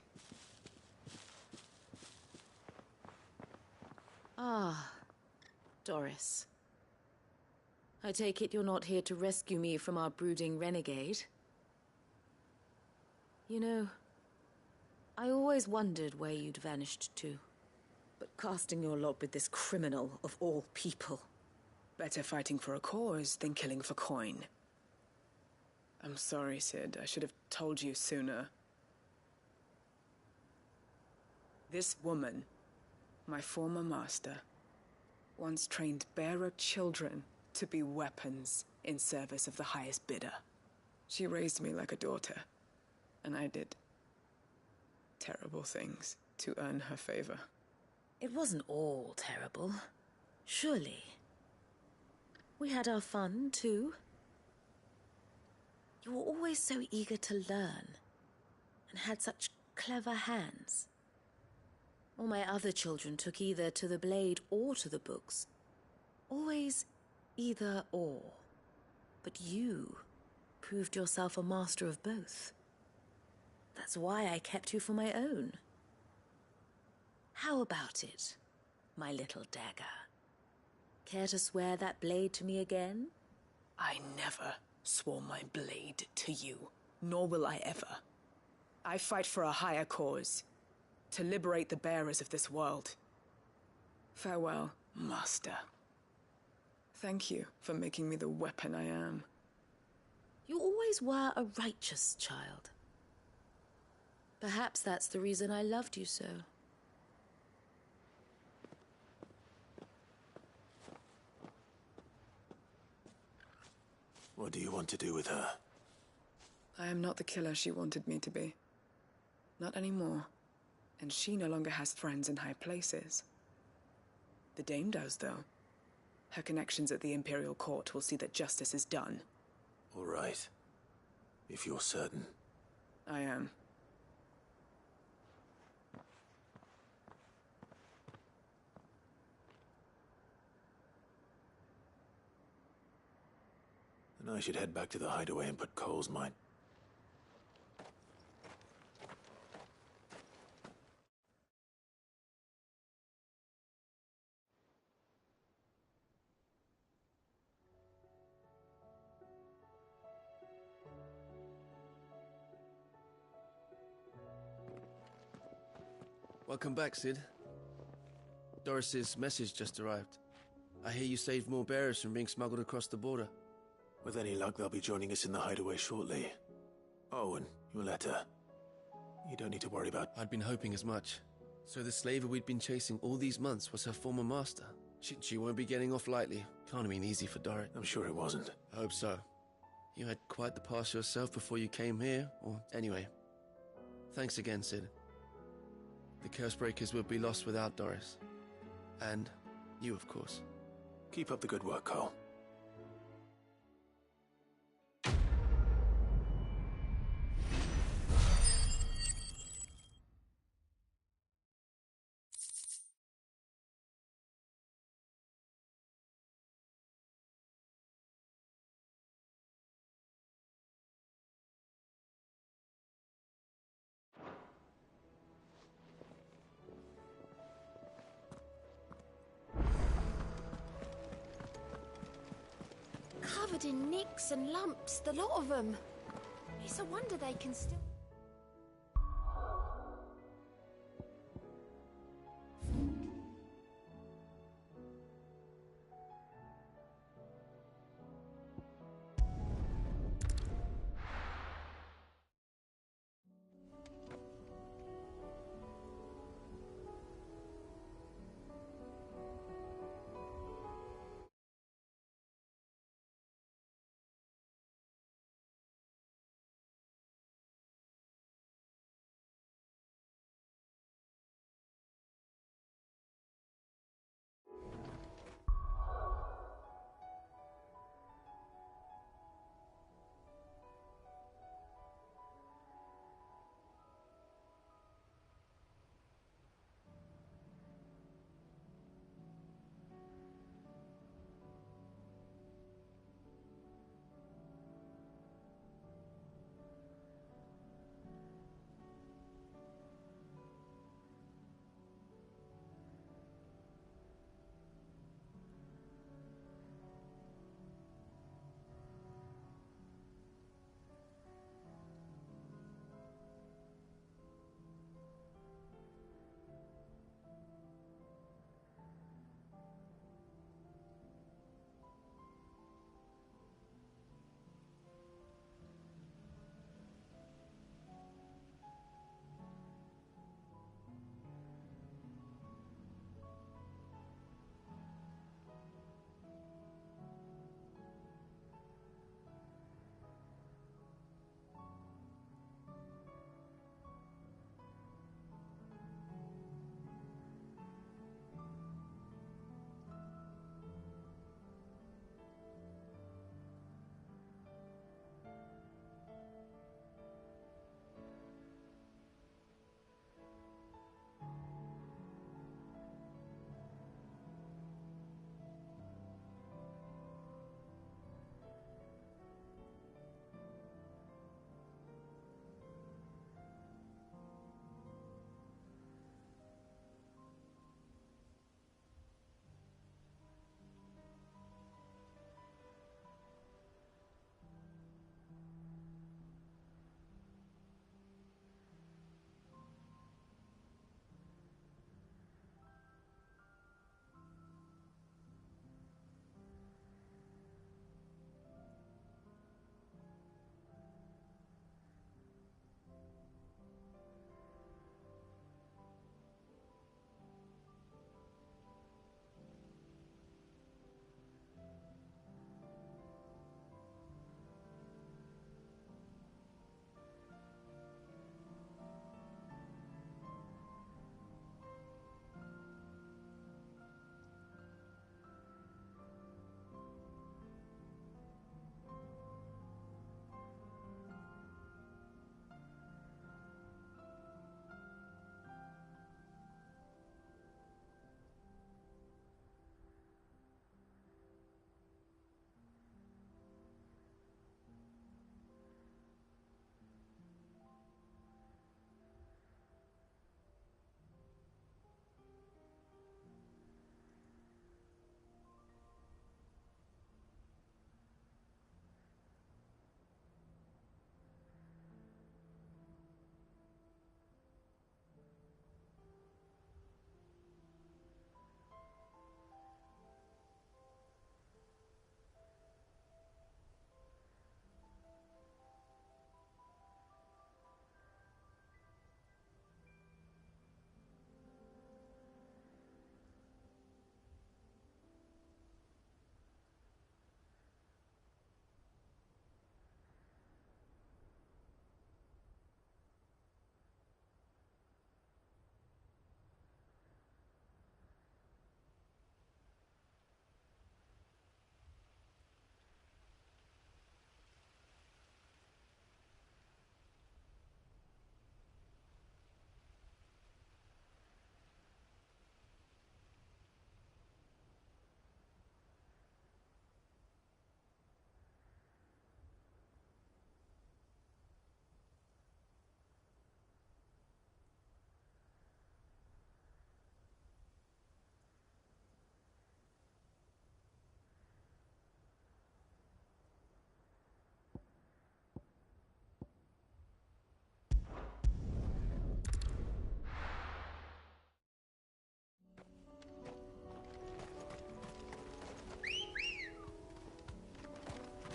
S19: Ah, Doris. I take it you're not here to rescue me from our brooding renegade? You know, I always wondered where you'd vanished to. But casting your lot with this criminal of all people.
S16: Better fighting for a cause than killing for coin. I'm sorry, Sid. I should have told you sooner. This woman, my former master, once trained bearer children to be weapons in service of the highest bidder. She raised me like a daughter, and I did terrible things to earn her favor.
S19: It wasn't all terrible, surely. We had our fun, too. You were always so eager to learn, and had such clever hands. All my other children took either to the blade or to the books. Always either or. But you proved yourself a master of both. That's why I kept you for my own. How about it, my little dagger? Care to swear that blade to me again?
S16: I never swore my blade to you, nor will I ever. I fight for a higher cause, to liberate the bearers of this world. Farewell, Master. Thank you for making me the weapon I am.
S19: You always were a righteous child. Perhaps that's the reason I loved you so.
S13: What do you want to do with her?
S16: I am not the killer she wanted me to be. Not anymore. And she no longer has friends in high places. The Dame does, though. Her connections at the Imperial Court will see that justice is done.
S13: All right. If you're certain.
S16: I am.
S13: And I should head back to the hideaway and put Cole's mine.
S7: Welcome back, Sid. Doris's message just arrived. I hear you saved more bearers from being smuggled across the border.
S13: With any luck, they'll be joining us in the hideaway shortly. Oh, and your letter. You don't need to worry about...
S7: I'd been hoping as much. So the slaver we'd been chasing all these months was her former master. She won't be getting off lightly. Can't have been easy for Dorrit.
S13: I'm sure it wasn't.
S7: I hope so. You had quite the past yourself before you came here, or anyway. Thanks again, Sid. The Cursebreakers would be lost without Doris. And you, of course.
S13: Keep up the good work, Cole.
S9: Covered in nicks and lumps, the lot of them. It's a wonder they can still...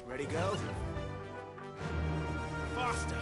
S3: Ready, girl? Faster!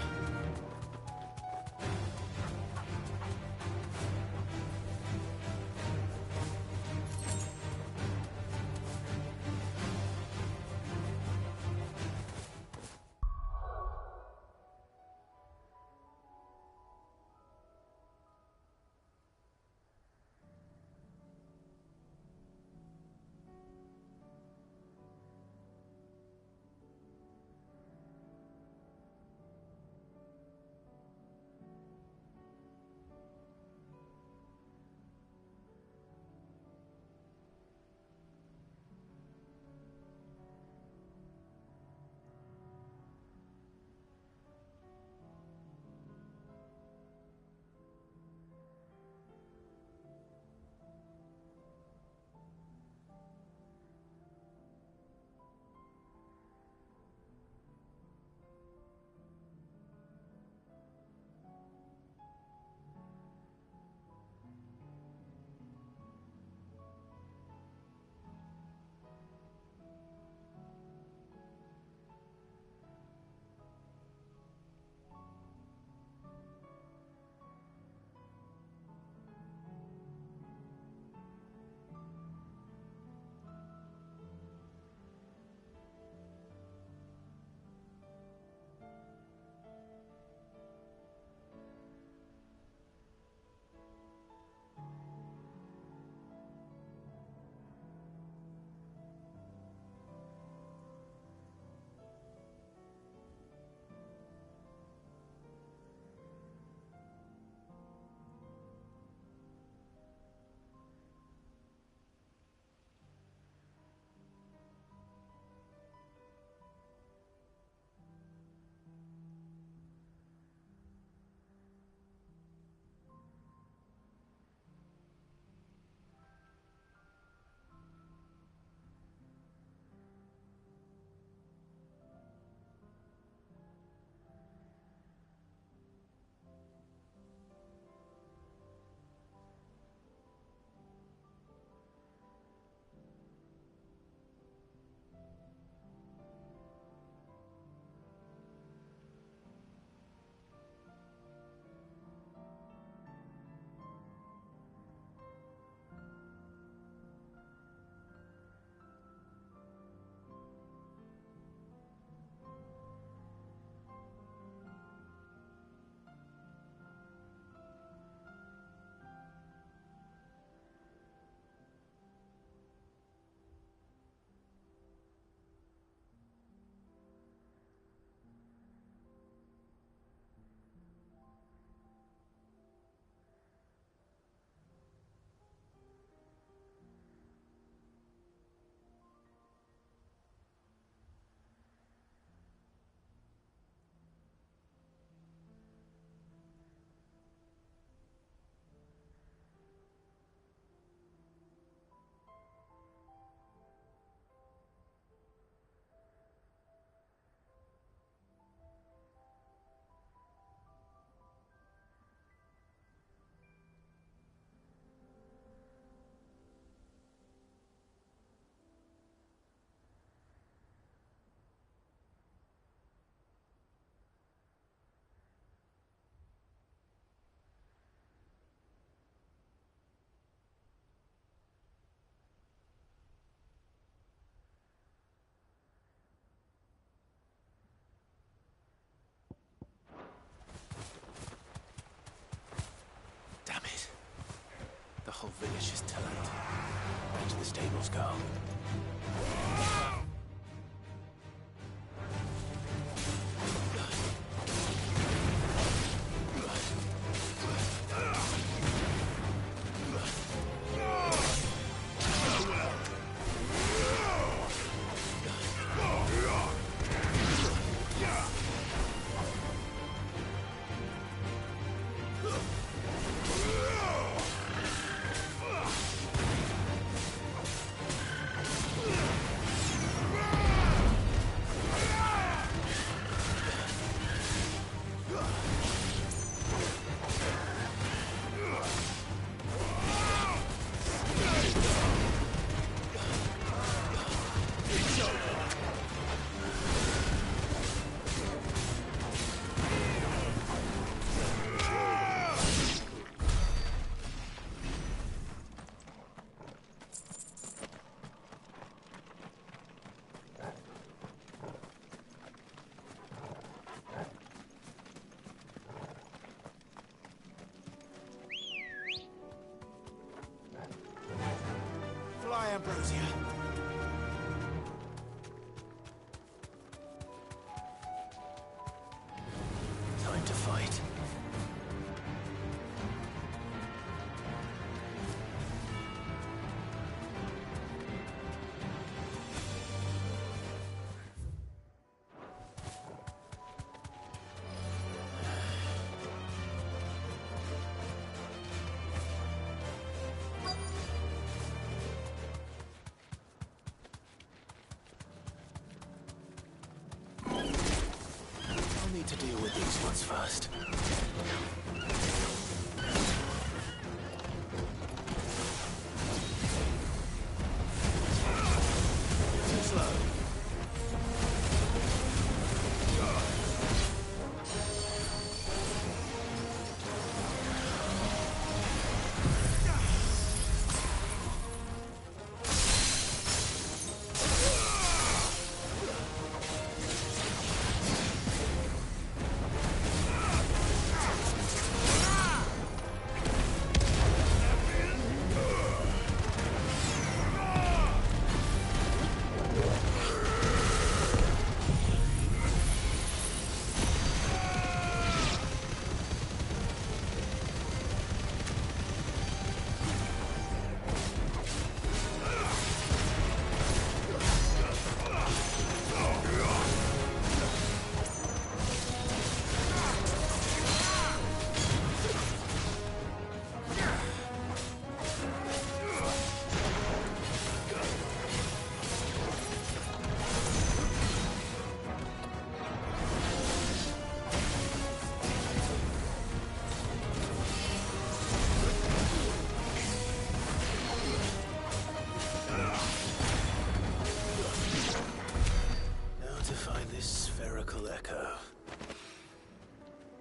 S13: The whole village is turned. Back to the stables go.
S3: Ambrosia. Time to fight. I'll need to deal with these ones first. Too slow.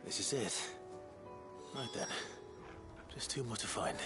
S3: This is it. Right then. Just two more to find.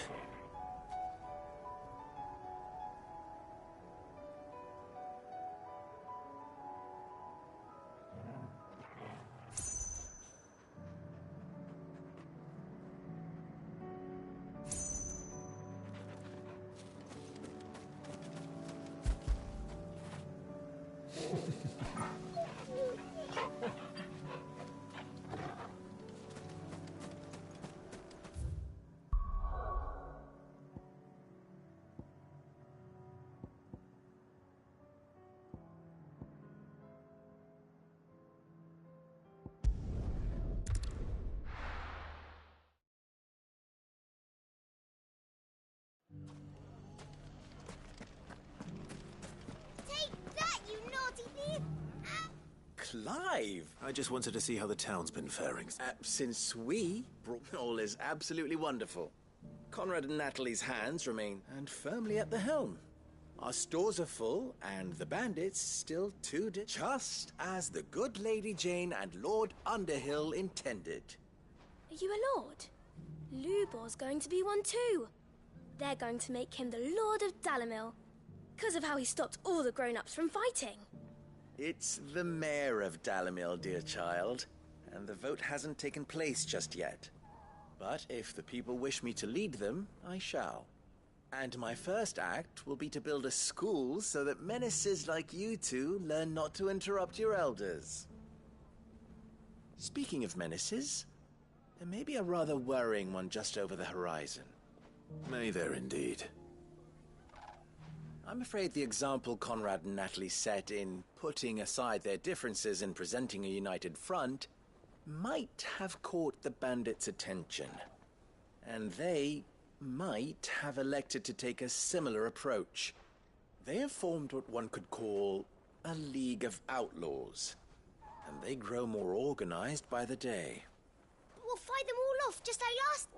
S5: Clive!
S13: I just wanted to see how the town's been faring.
S5: Since we brought all is absolutely wonderful. Conrad and Natalie's hands remain and firmly at the helm. Our stores are full, and the bandits still just as the good Lady Jane and Lord Underhill intended.
S10: Are you a lord? Lubor's going to be one too. They're going to make him the Lord of Dalimil, because of how he stopped all the grown-ups from fighting.
S5: It's the mayor of Dalimil, dear child, and the vote hasn't taken place just yet. But if the people wish me to lead them, I shall. And my first act will be to build a school so that menaces like you two learn not to interrupt your elders. Speaking of menaces, there may be a rather worrying one just over the horizon.
S13: May there indeed.
S5: I'm afraid the example Conrad and Natalie set in putting aside their differences and presenting a united front might have caught the bandits' attention. And they might have elected to take a similar approach. They have formed what one could call a League of Outlaws, and they grow more organized by the day.
S10: We'll fight them all off just like last...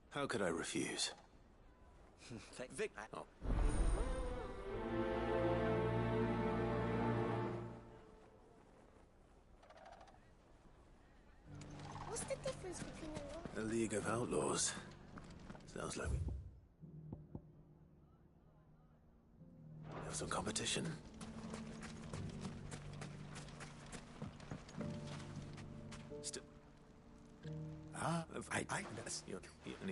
S13: How could I refuse?
S5: Vic.
S13: Oh.
S10: What's the difference between the...
S13: A League of Outlaws. Sounds like we have some competition. Still.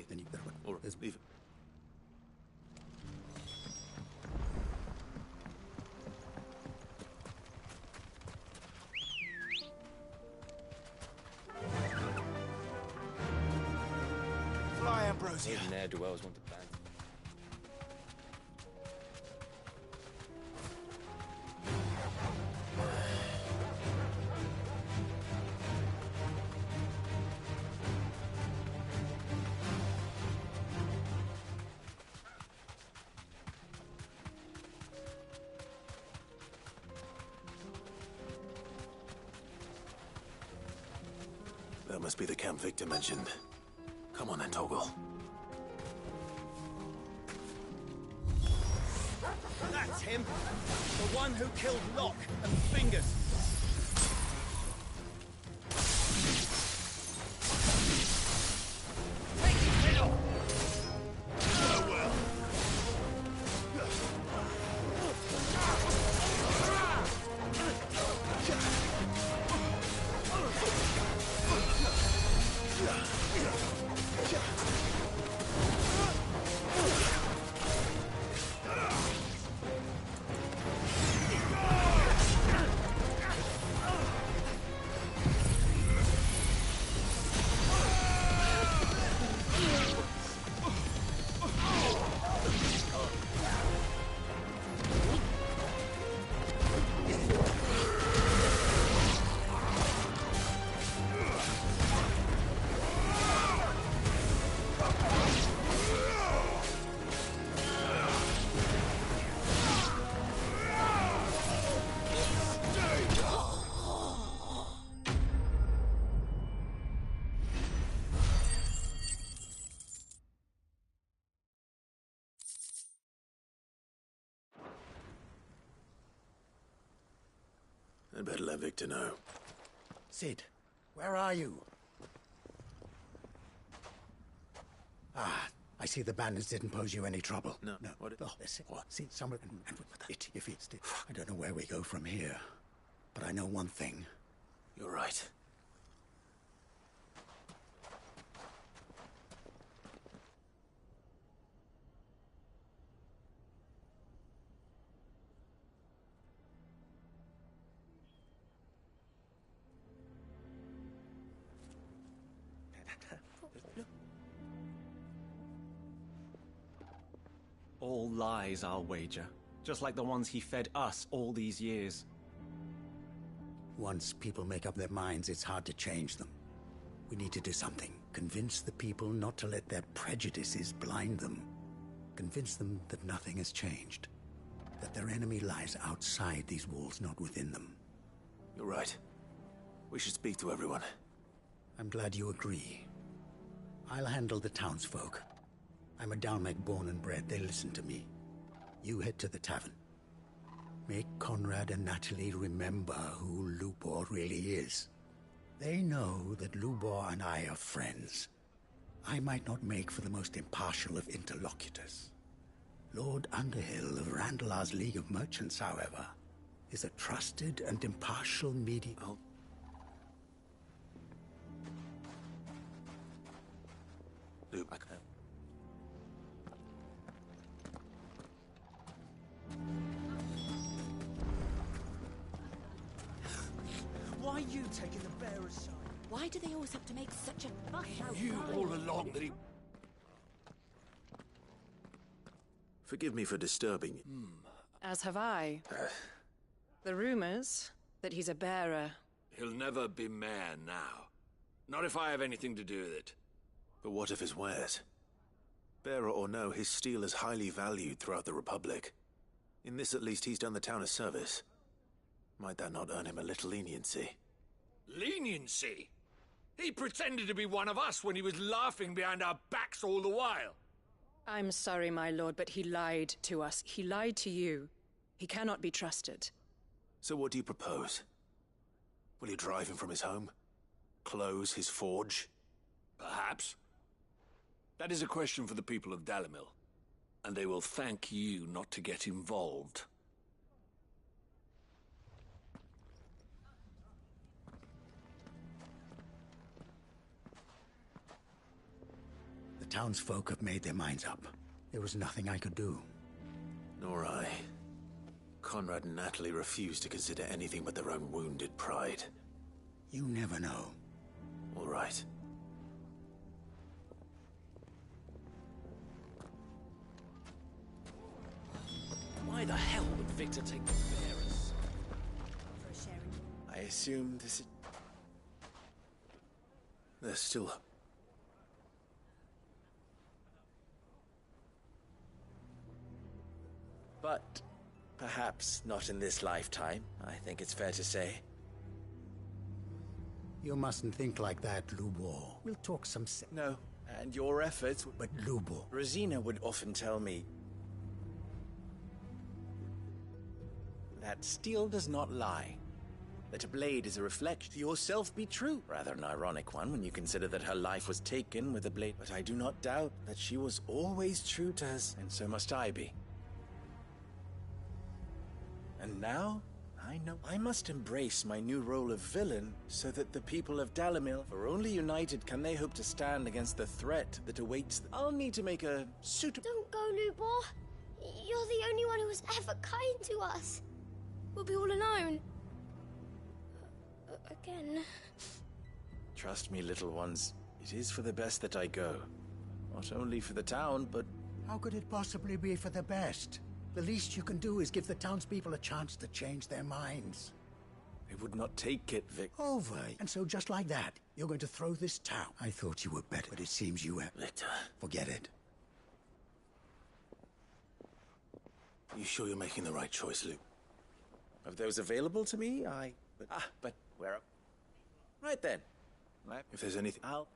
S13: Then you better or let's leave it.
S3: fly, Ambrosia.
S15: Those ne'er-do-wells want to ban.
S13: That must be the camp Victor mentioned. Come on then, Toggle.
S15: That's him! The one who killed Locke and Fingers! Take his head off!
S3: Farewell.
S13: I'd better let Victor know.
S6: Sid, where are you? Ah, I see the bandits didn't pose you any trouble.
S13: No.
S6: What? Oh, see, somewhere, and if it's, I don't know where we go from here, but I know one thing.
S13: You're right.
S12: All lies, I'll wager. Just like the ones he fed us all these years.
S6: Once people make up their minds, it's hard to change them. We need to do something. Convince the people not to let their prejudices blind them. Convince them that nothing has changed. That their enemy lies outside these walls, not within them.
S13: You're right. We should speak to everyone.
S6: I'm glad you agree. I'll handle the townsfolk. I'm a Dalmec born and bred. They listen to me. You head to the tavern. Make Conrad and Natalie remember who Lupor really is. They know that Lubor and I are friends. I might not make for the most impartial of interlocutors. Lord Underhill of Randalar's League of Merchants, however, is a trusted and impartial mediator.
S13: Luke.
S15: Why are you taking the bearer's side?
S23: Why do they always have to make such a fuss outside?
S17: You all along that he...
S13: Forgive me for disturbing you.
S20: As have I. The rumors that he's a bearer.
S17: He'll never be mayor now. Not if I have anything to do with it.
S13: But what of his wares? Bearer or no, his steel is highly valued throughout the Republic. In this, at least, he's done the town a service. Might that not earn him a little leniency?
S17: Leniency? He pretended to be one of us when he was laughing behind our backs all the while.
S20: I'm sorry, my lord, but he lied to us. He lied to you. He cannot be trusted.
S13: So what do you propose? Will you drive him from his home? Close his forge?
S17: Perhaps. That is a question for the people of Dalimil. And they will thank you not to get involved.
S6: The townsfolk have made their minds up. There was nothing I could do.
S13: Nor I. Conrad and Natalie refused to consider anything but their own wounded pride.
S6: You never know.
S13: All right.
S5: Victor take the bearers? I assume this is...
S13: There's still...
S5: But perhaps not in this lifetime, I think it's fair to say.
S6: You mustn't think like that, Lubor. We'll talk some
S5: No, and your efforts...
S6: But Lubor...
S5: Rosina would often tell me that steel does not lie. That a blade is a reflection. Yourself be true. Rather an ironic one when you consider that her life was taken with a blade. But I do not doubt that she was always true to us, and so must I be. And now, I know I must embrace my new role of villain so that the people of Dalimil, for only united can they hope to stand against the threat that awaits them. I'll need to make a suitable...
S10: Don't go, Lubor. You're the only one who was ever kind to us. We'll be all alone. Again.
S5: Trust me, little ones. It is for the best that I go. Not only for the town, but...
S6: How could it possibly be for the best? The least you can do is give the townspeople a chance to change their minds.
S5: They would not take it, Vic.
S6: Over. And so just like that, you're going to throw this town. I thought you were better, but it seems you have...
S13: Victor.
S6: Forget it.
S13: You sure you're making the right choice, Luke?
S5: Of those available to me, but where... Right then.
S13: If there's anything...
S5: I'll...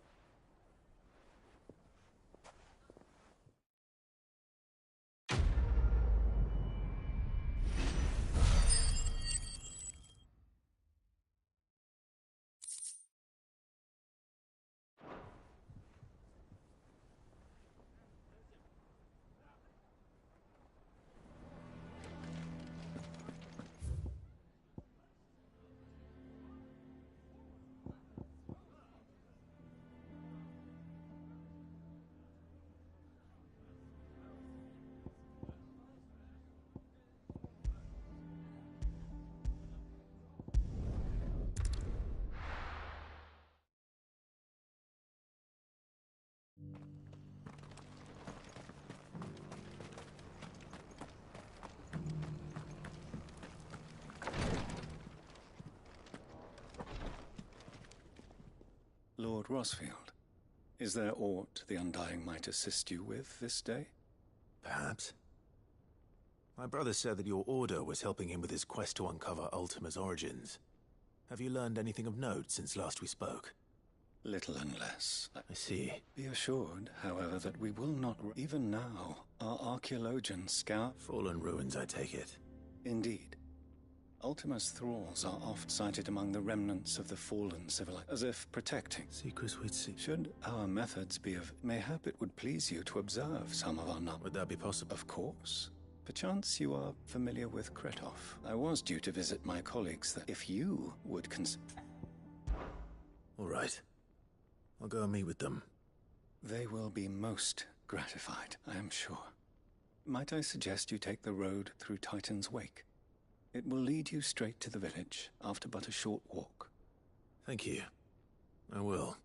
S2: Lord Rosfield, is there aught the Undying might assist you with this day?
S13: Perhaps. My brother said that your order was helping him with his quest to uncover Ultima's origins. Have you learned anything of note since last we spoke?
S2: Little and less.
S13: I see.
S2: Be assured, however, that we will not... Even now, our archaeologians scout...
S13: Fallen ruins, I take it.
S2: Indeed. Ultima's thralls are oft sighted among the remnants of the fallen civilization, as if protecting.
S13: Secrets we'd see.
S2: Should our methods be of... Mayhap it would please you to observe some of our numbers.
S13: Would that be possible?
S2: Of course. Perchance you are familiar with Kretov. I was due to visit my colleagues that if you would
S13: All right. I'll go and meet with them.
S2: They will be most gratified, I am sure. Might I suggest you take the road through Titan's Wake? It will lead you straight to the village after but a short walk.
S13: Thank you. I will.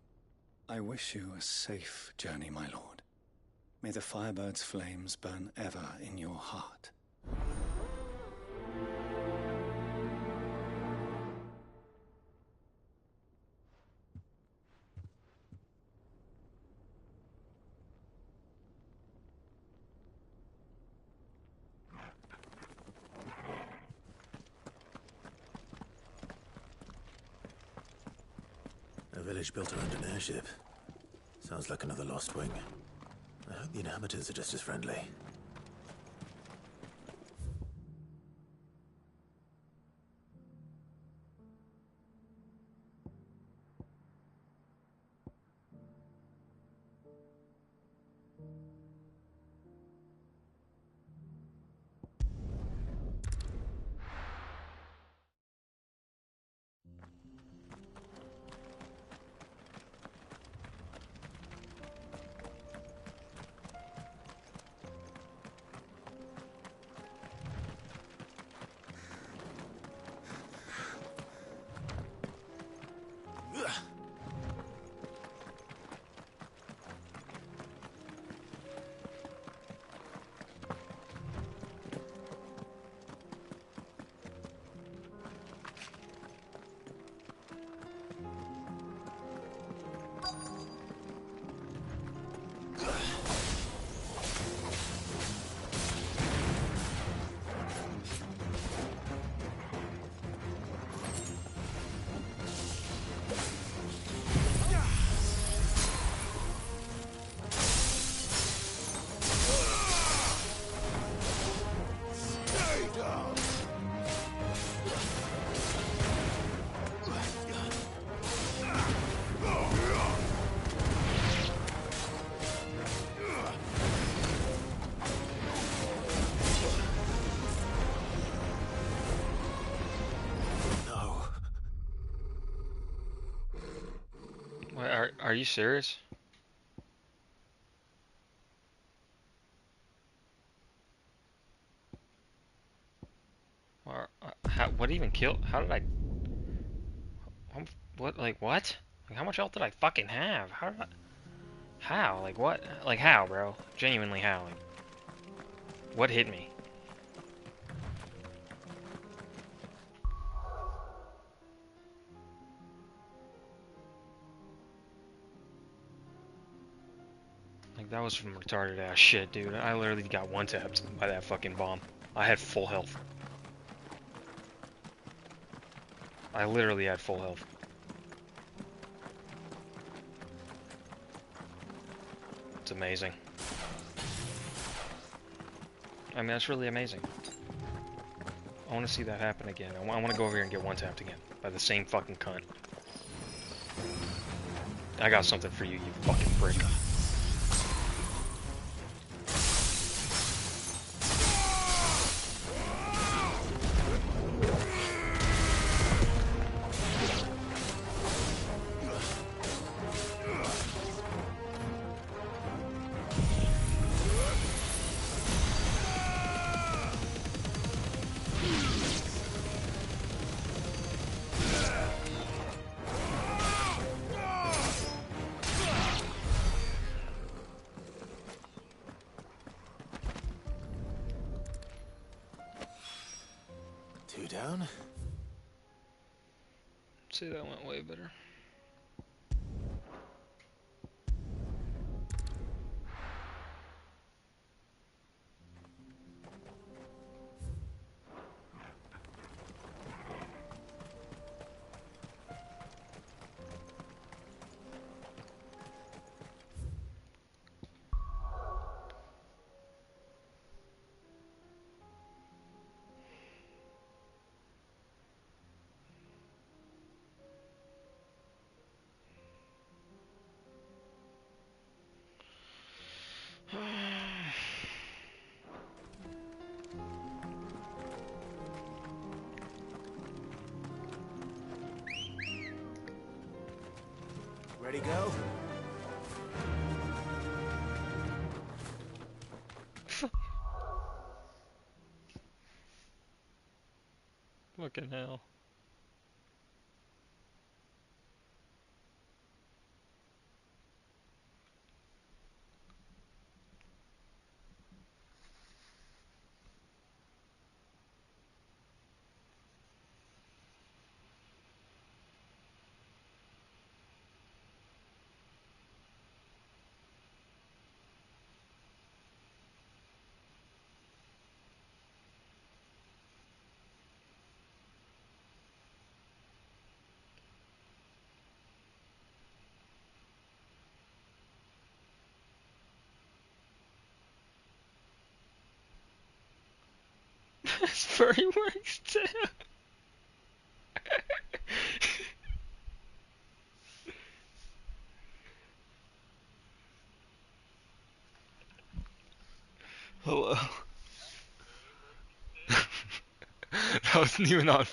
S2: I wish you a safe journey, my lord. May the Firebird's flames burn ever in your heart.
S13: A village built around an airship. Sounds like another lost wing. I hope the inhabitants are just as friendly.
S1: you serious? Or, what even killed? How did I? What? Like what? Like how much health did I fucking have? How did I? How? Like what? Like how, bro? Genuinely how? Like, what hit me? Like that was some retarded ass shit, dude. I literally got one tapped by that fucking bomb. I had full health. I literally had full health. It's amazing. I mean, that's really amazing. I want to see that happen again. I want to go over here and get one tapped again by the same fucking cunt. I got something for you, you fucking prick.
S13: Down?
S1: See, that went way better.
S3: Ready, go?
S1: Fucking hell. It's furry works too. Hello. That wasn't even on.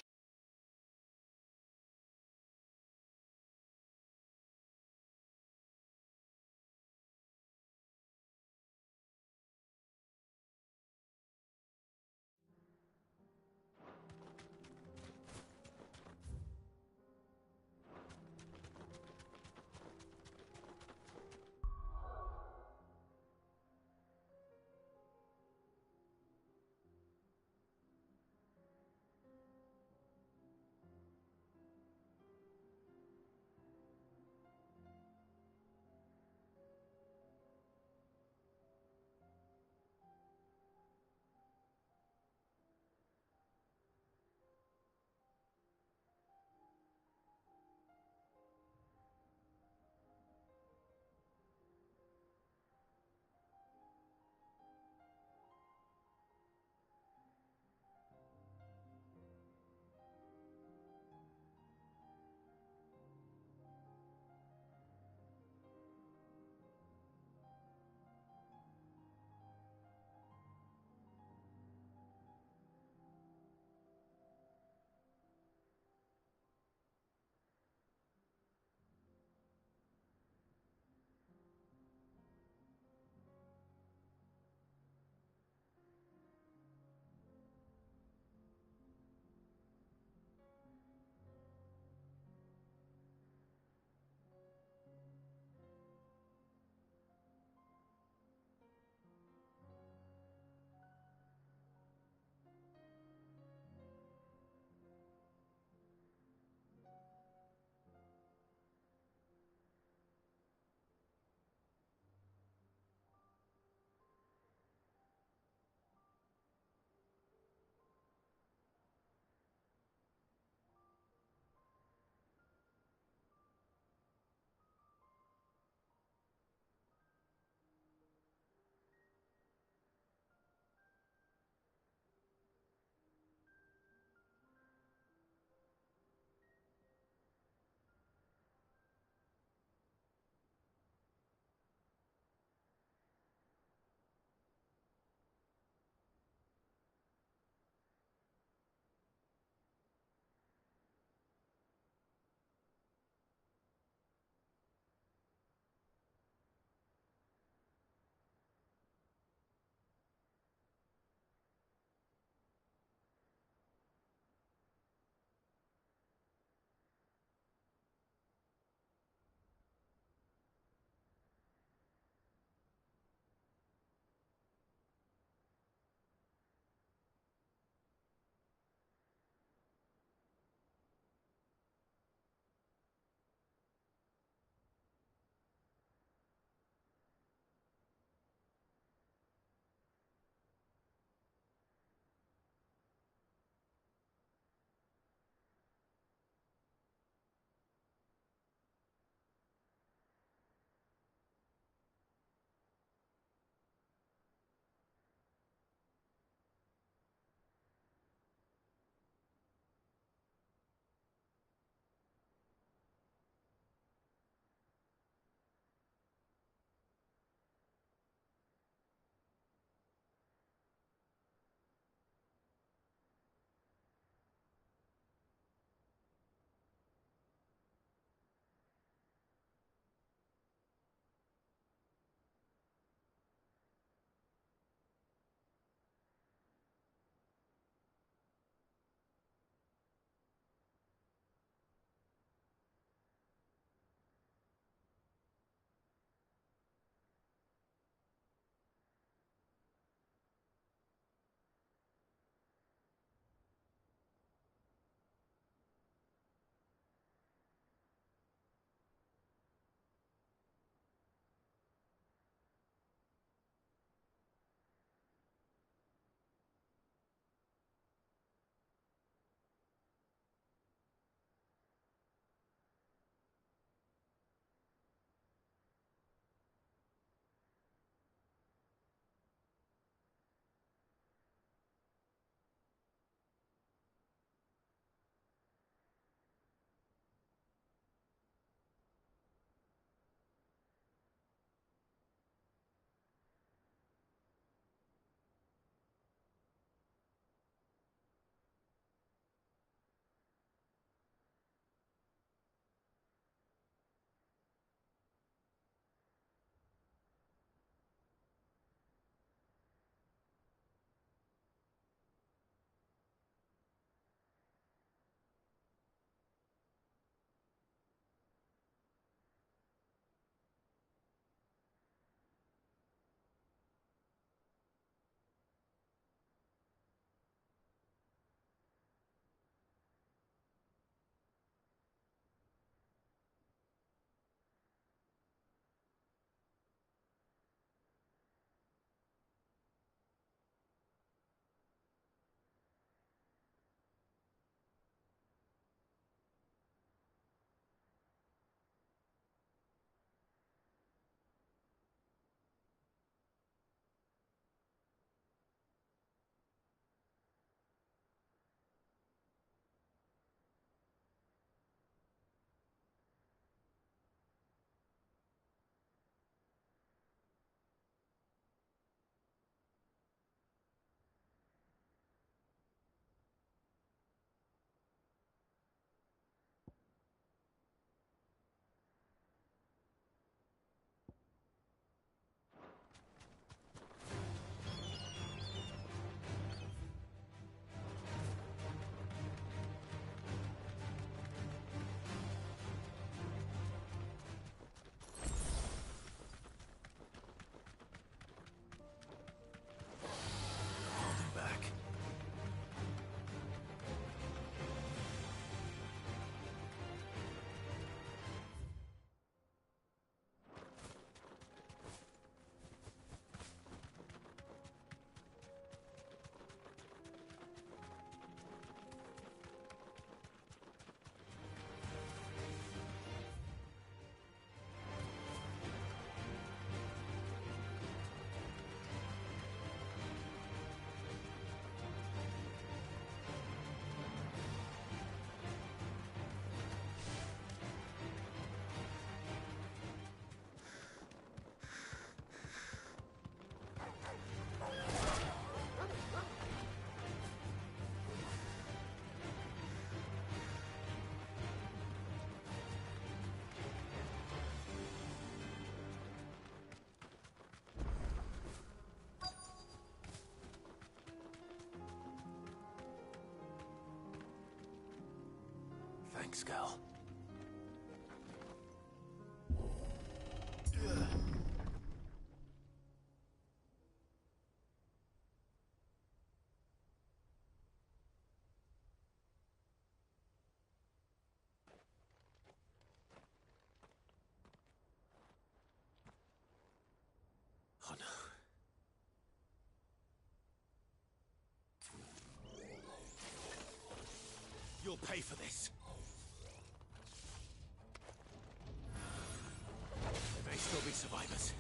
S13: Thanks, girl.
S3: Oh no. You'll pay for this. There may still be survivors.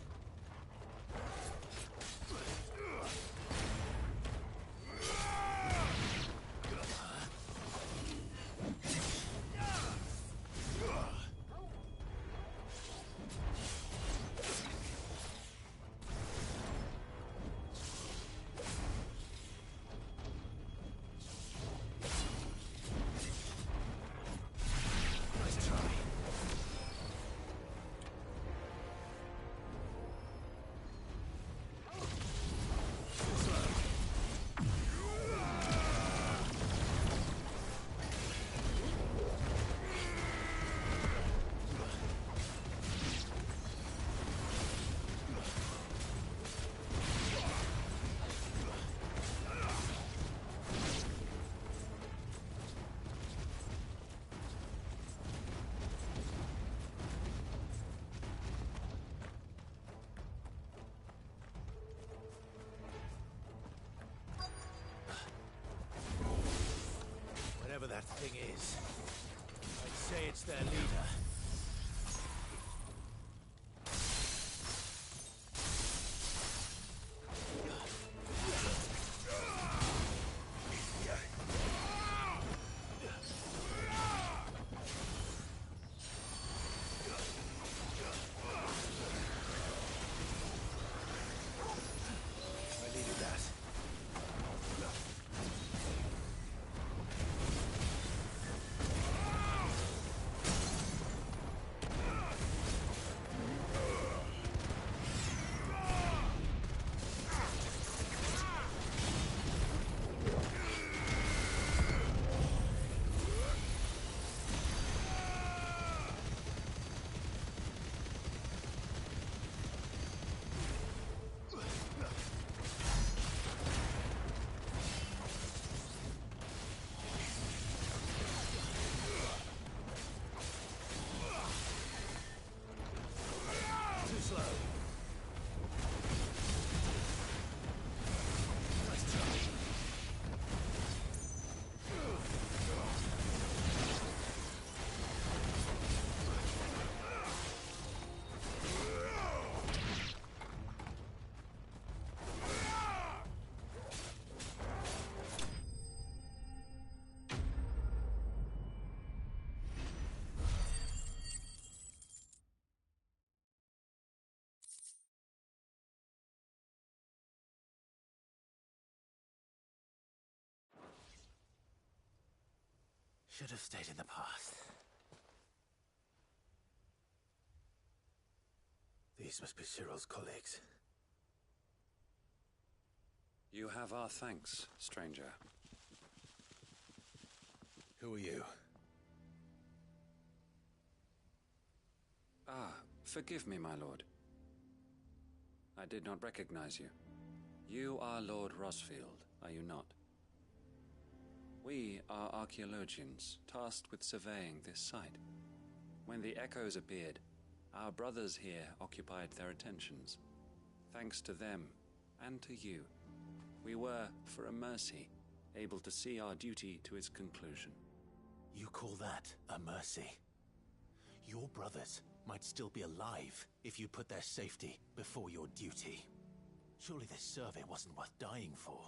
S3: Whatever that thing is, I'd say it's their leader. I needed that. Too slow. Nice try. Should have stayed in the past. These must be Cyril's colleagues.
S4: You have our thanks, stranger.
S13: Who are you?
S4: Ah, forgive me, my lord. I did not recognize you. You are Lord Rosfield, are you not? We are archaeologians, tasked with surveying this site. When the echoes appeared, our brothers here occupied their attentions. Thanks to them, and to you, we were, for a mercy, able to see our duty to its conclusion.
S3: You call that a mercy? Your brothers might still be alive if you put their safety before your duty. Surely this survey wasn't worth dying for.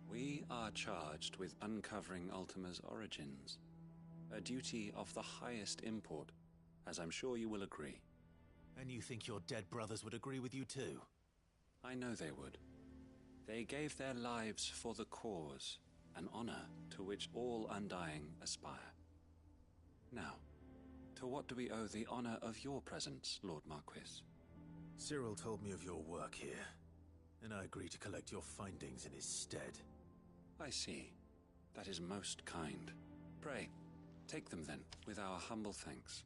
S4: We are charged with uncovering Ultima's origins, a duty of the highest import, as I'm sure you will agree.
S3: And you think your dead brothers would agree with you too?
S4: I know they would. They gave their lives for the cause, an honor to which all Undying aspire. Now, to what do we owe the honor of your presence, Lord Marquis?
S3: Cyril told me of your work here, and I agreed to collect your findings in his stead.
S4: I see. That is most kind. Pray,
S11: Take them then, with our humble thanks.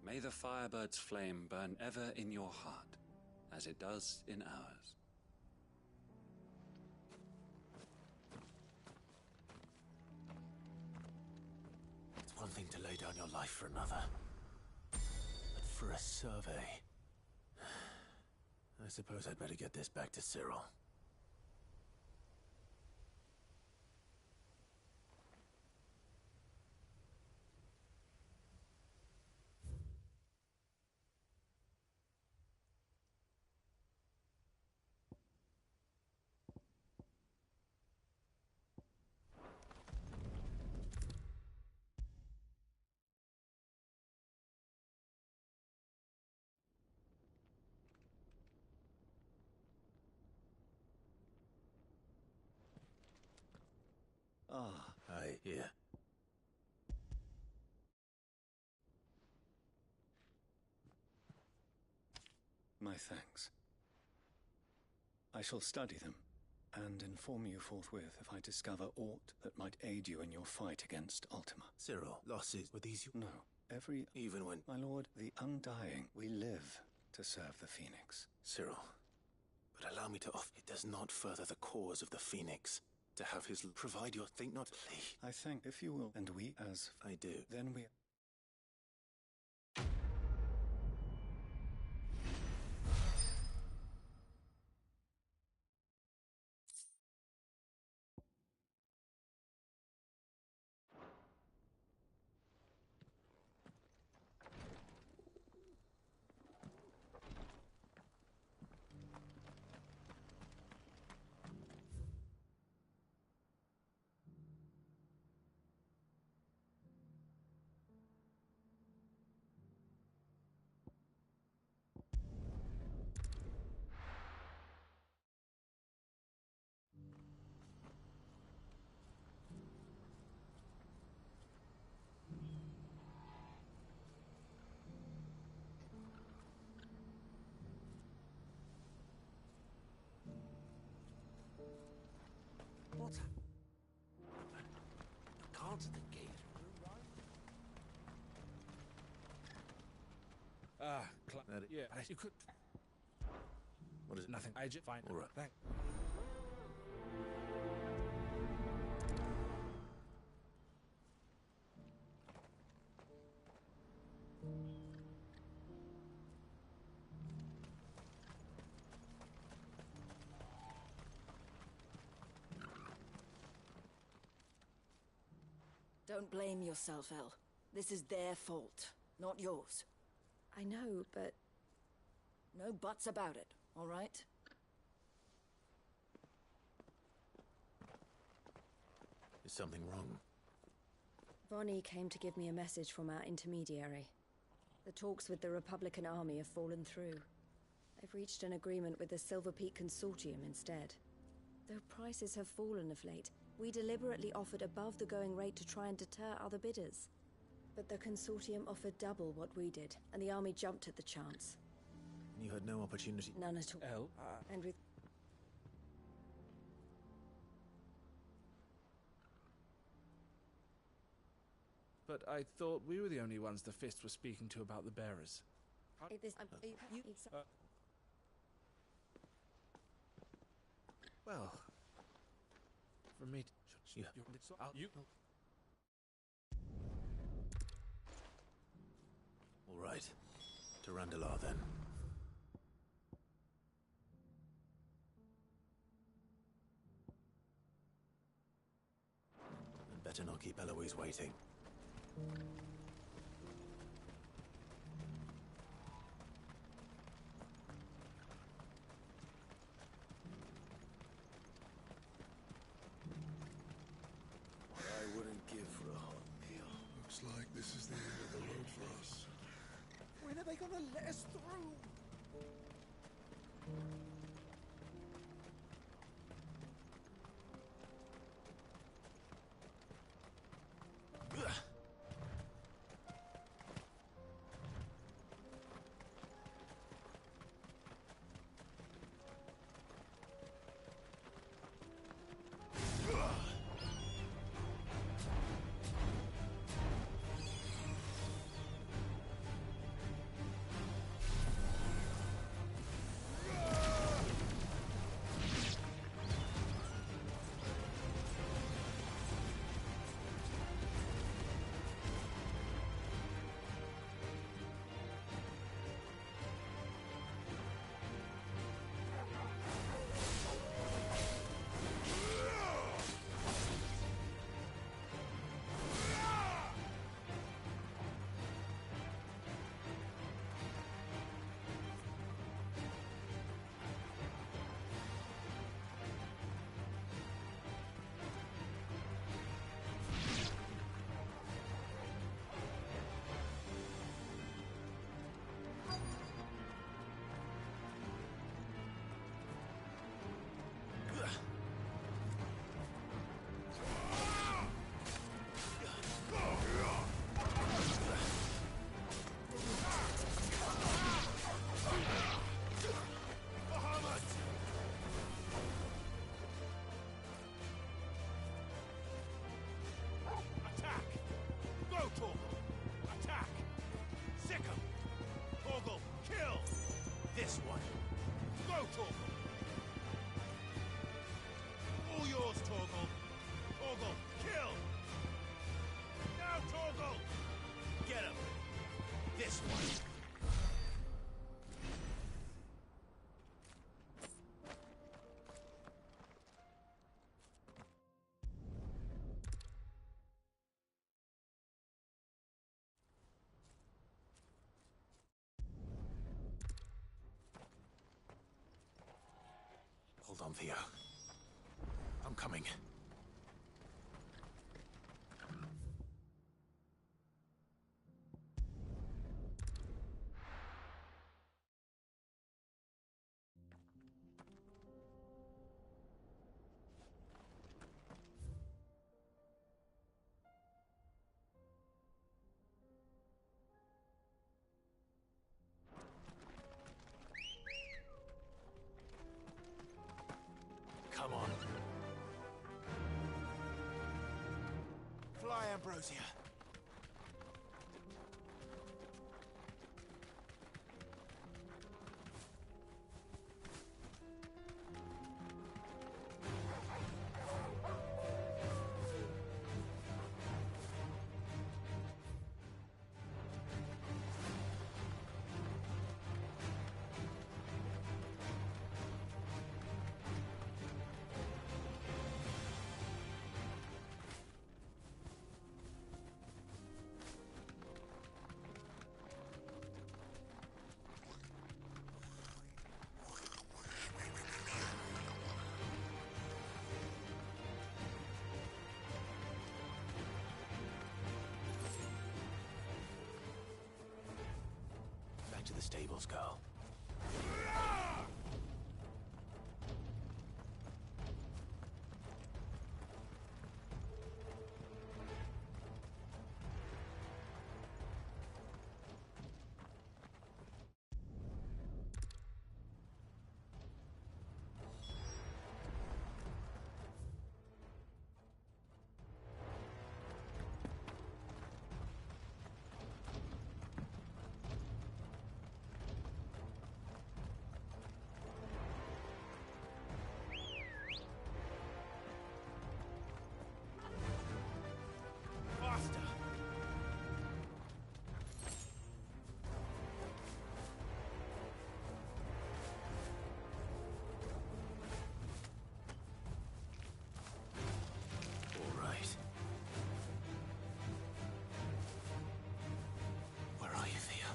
S11: May the Firebird's flame burn ever in your heart, as it does in ours.
S3: It's one thing to lay down your life for another, but for a survey... I suppose I'd better get this back to Cyril.
S2: Ah,
S3: I hear.
S2: My thanks. I shall study them, and inform you forthwith if I discover aught that might aid you in your fight against Ultima.
S3: Cyril, losses, were these you?
S2: No.
S3: Even when...
S2: My lord, the Undying, we live to serve the Phoenix.
S3: Cyril, but allow me to offer... It does not further the cause of the Phoenix to have his... Provide your... Think not... Please.
S2: I think, if you will, and we as...
S3: I do.
S2: Then we...
S22: What? Can't the gate.
S14: Yeah, you could.
S3: What is it?
S14: Nothing. I just fine.
S3: All right.
S14: Thank.
S20: Don't blame yourself, Elle. This is their fault, not yours.
S9: I know, but...
S20: No buts about it, all right?
S3: Is something wrong?
S9: Vonnie came to give me a message from our intermediary. The talks with the Republican army have fallen through. They've reached an agreement with the Silver Peak Consortium instead. Though prices have fallen of late, we deliberately offered above the going rate to try and deter other bidders. But the Consortium offered double what we did, and the army jumped at the chance.
S3: And you had no opportunity...
S9: None at all.
S14: Elle?
S9: And with...
S14: But I thought we were the only ones the Fist was speaking to about the bearers. Well, for me,
S3: All right. To Randalar, then. I'd better not keep Eloise waiting.
S17: What I wouldn't give for a hot meal. Looks like this is the end of the road for us.
S14: when are they gonna let us through?
S3: Torgal. All yours, Torgal. Torgal, kill! Now, Torgal! Get him! This one. Hold on, Theo. I'm coming. Come on. Fly, Ambrosia. Back to the stables, girl. Faster! All right. Where are you, Theo?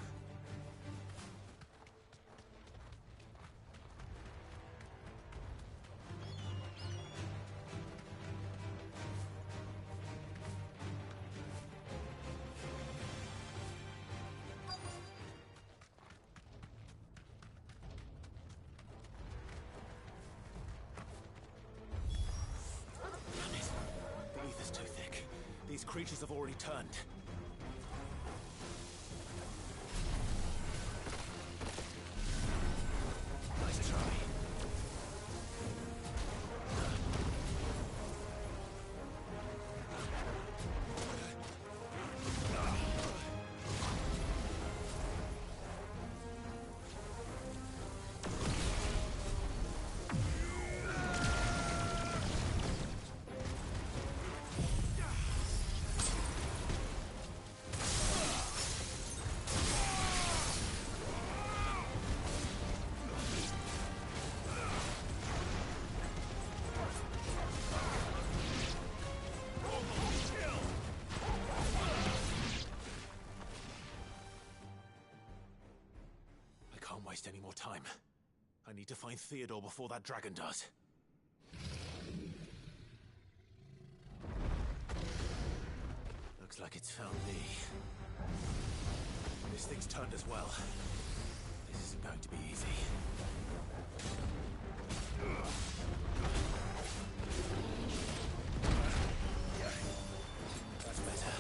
S3: Damn it. The ether's too thick. These creatures have already turned. Nice try. I can't waste any more time. I need to find Theodore before that dragon does. Looks like it's found me. This thing's turned as well. This isn't going to be easy. That's better.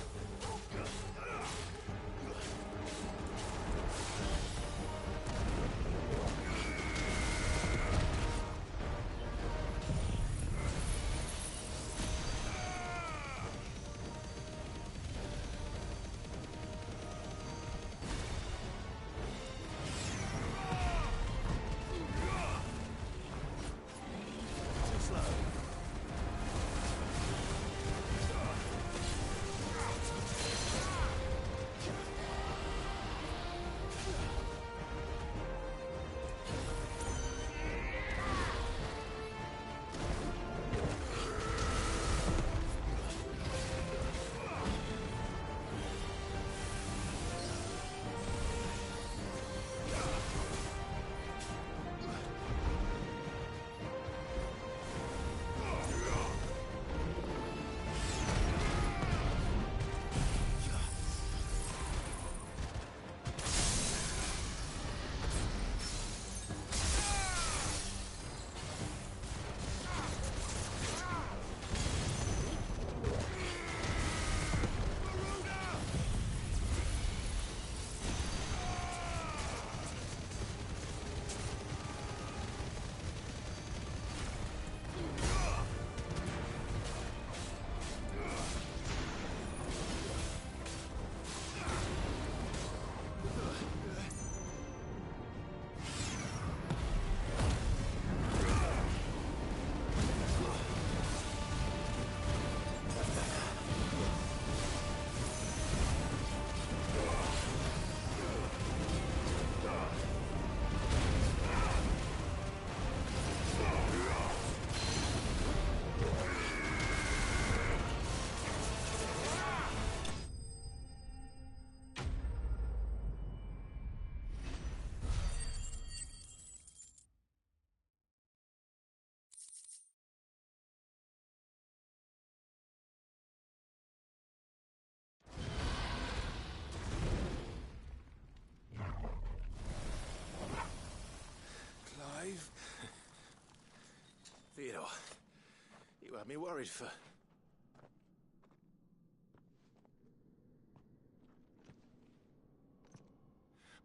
S3: had me worried for...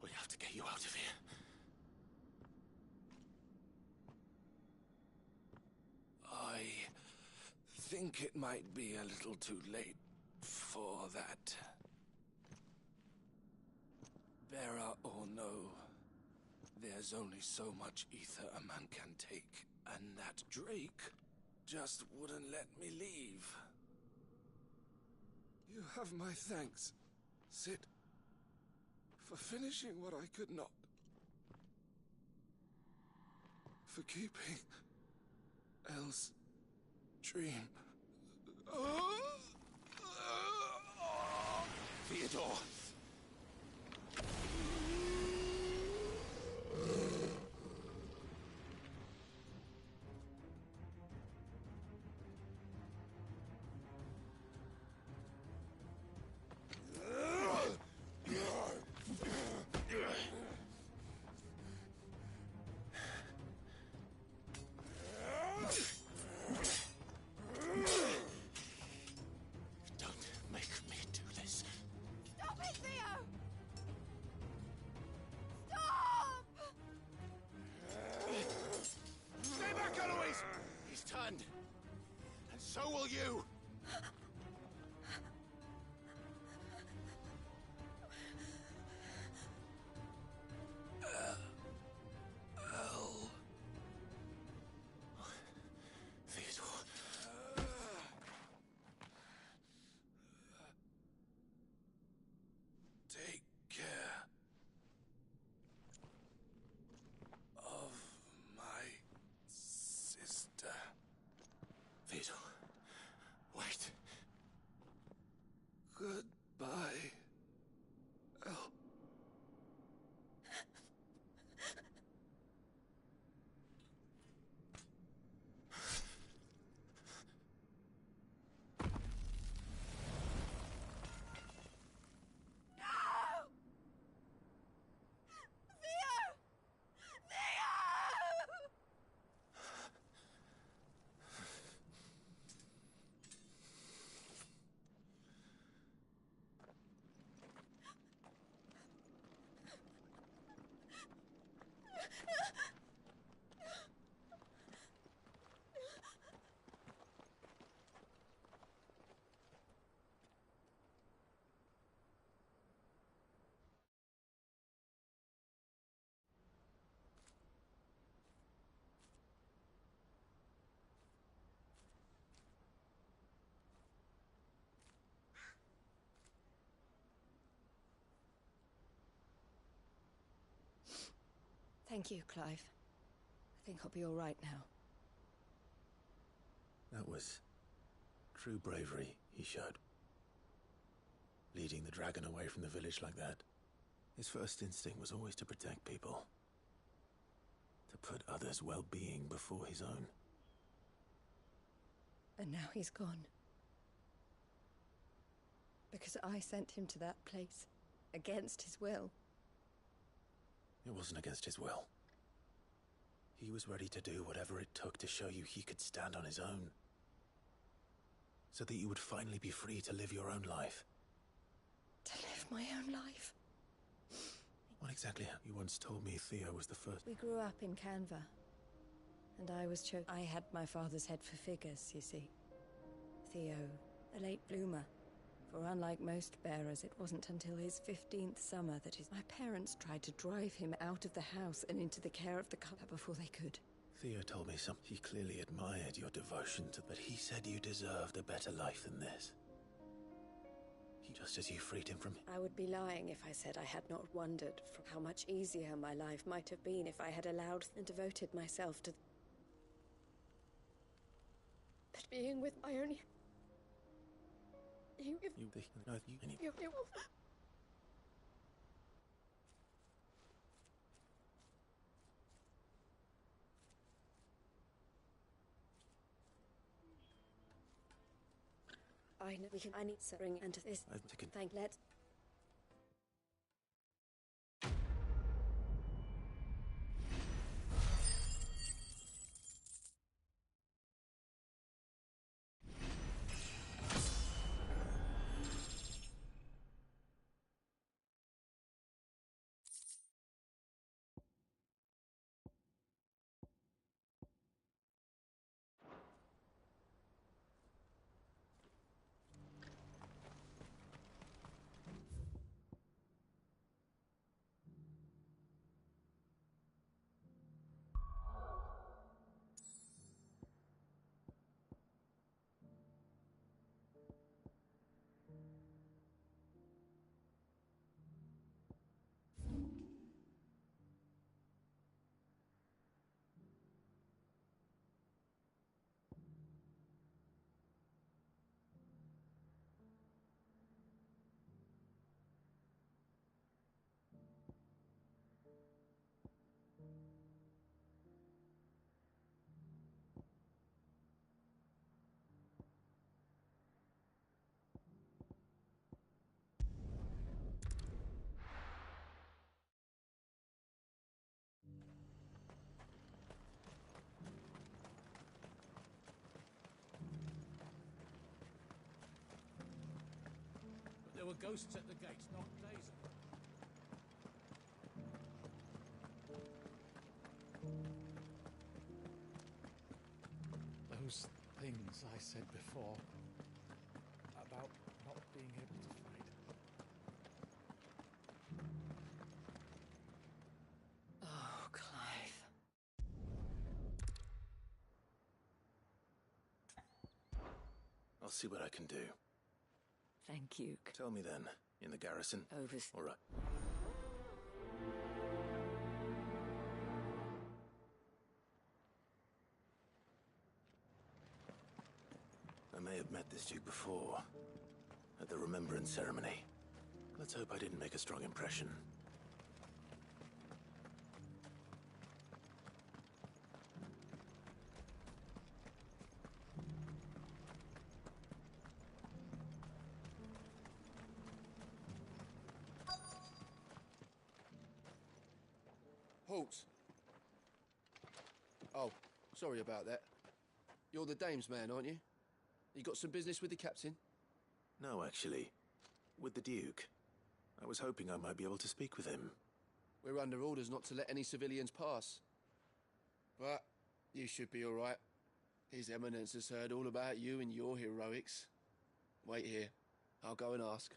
S3: We have to get you out of here.
S8: I think it might be a little too late for that. Bearer or no, there's only so much ether a man can take, and that Drake just wouldn't let me leave. You have my thanks, Sid, for finishing what I could not. For keeping Elle's dream.
S3: Theodore! And so will you!
S8: Elle.
S3: Theodore.
S8: Take care of my sister.
S3: Theodore, wait.
S8: Goodbye, Elle.
S9: Thank you, Clive. I think I'll be all right now.
S13: That was true bravery he showed. Leading the dragon away from the village like that. His first instinct was always to protect people. To put others' well-being before his own.
S9: And now he's gone. Because I sent him to that place, against his will.
S13: It wasn't against his will. He was ready to do whatever it took to show you he could stand on his own. So that you would finally be free to live your own life.
S9: To live my own life?
S13: What exactly? You once told me Theo was the first...
S9: We grew up in Canva. And I was I had my father's head for figures, you see. Theo, a late bloomer. For unlike most bearers, it wasn't until his 15th summer that my parents tried to drive him out of the house and into the care of the cupboard before they could.
S13: Theo told me something. He clearly admired your devotion to... But he said you deserved a better life than this. Just as you freed him from...
S9: I would be lying if I said I had not wondered from how much easier my life might have been if I had allowed and devoted myself to... But being with my only... You I know I need to bring into this. Let's
S8: There were ghosts at the gate not days ago. Those things I said before about not being able to fight.
S20: Oh, Clive.
S13: I'll see what I can do.
S20: Thank you.
S13: Tell me then, in the garrison? All right. I may have met this duke before, at the Remembrance Ceremony. Let's hope I didn't make a strong impression.
S7: Halt! Oh, sorry about that. You're the dame's man, aren't you? You got some business with the captain?
S13: No, actually. With the duke. I was hoping I might be able to speak with him.
S7: We're under orders not to let any civilians pass. But you should be all right. His Eminence has heard all about you and your heroics. Wait here. I'll go and ask.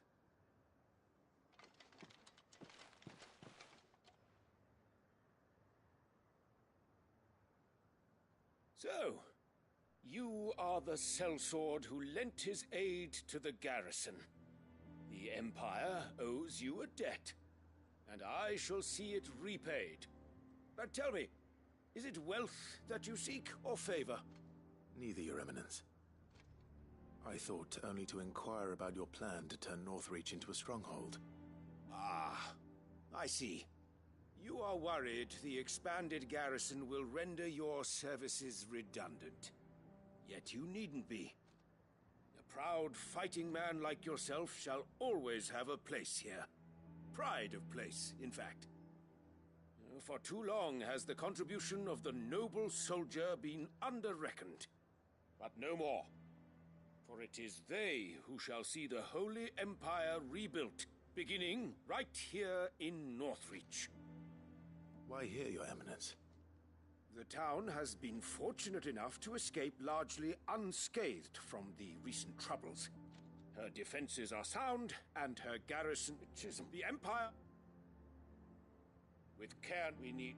S3: So, you are the sellsword who lent his aid to the garrison. The Empire owes you a debt, and I shall see it repaid. But tell me, is it wealth that you seek, or favor?
S13: Neither, Your Eminence. I thought only to inquire about your plan to turn Northreach into a stronghold.
S3: Ah, I see. You are worried the expanded garrison will render your services redundant. Yet you needn't be. A proud fighting man like yourself shall always have a place here. Pride of place, in fact. For too long has the contribution of the noble soldier been under-reckoned. But no more. For it is they who shall see the Holy Empire rebuilt, beginning right here in Northreach.
S13: Why here, Your Eminence?
S3: The town has been fortunate enough to escape largely unscathed from the recent troubles. Her defenses are sound, and her garrison is the Empire. With care we need.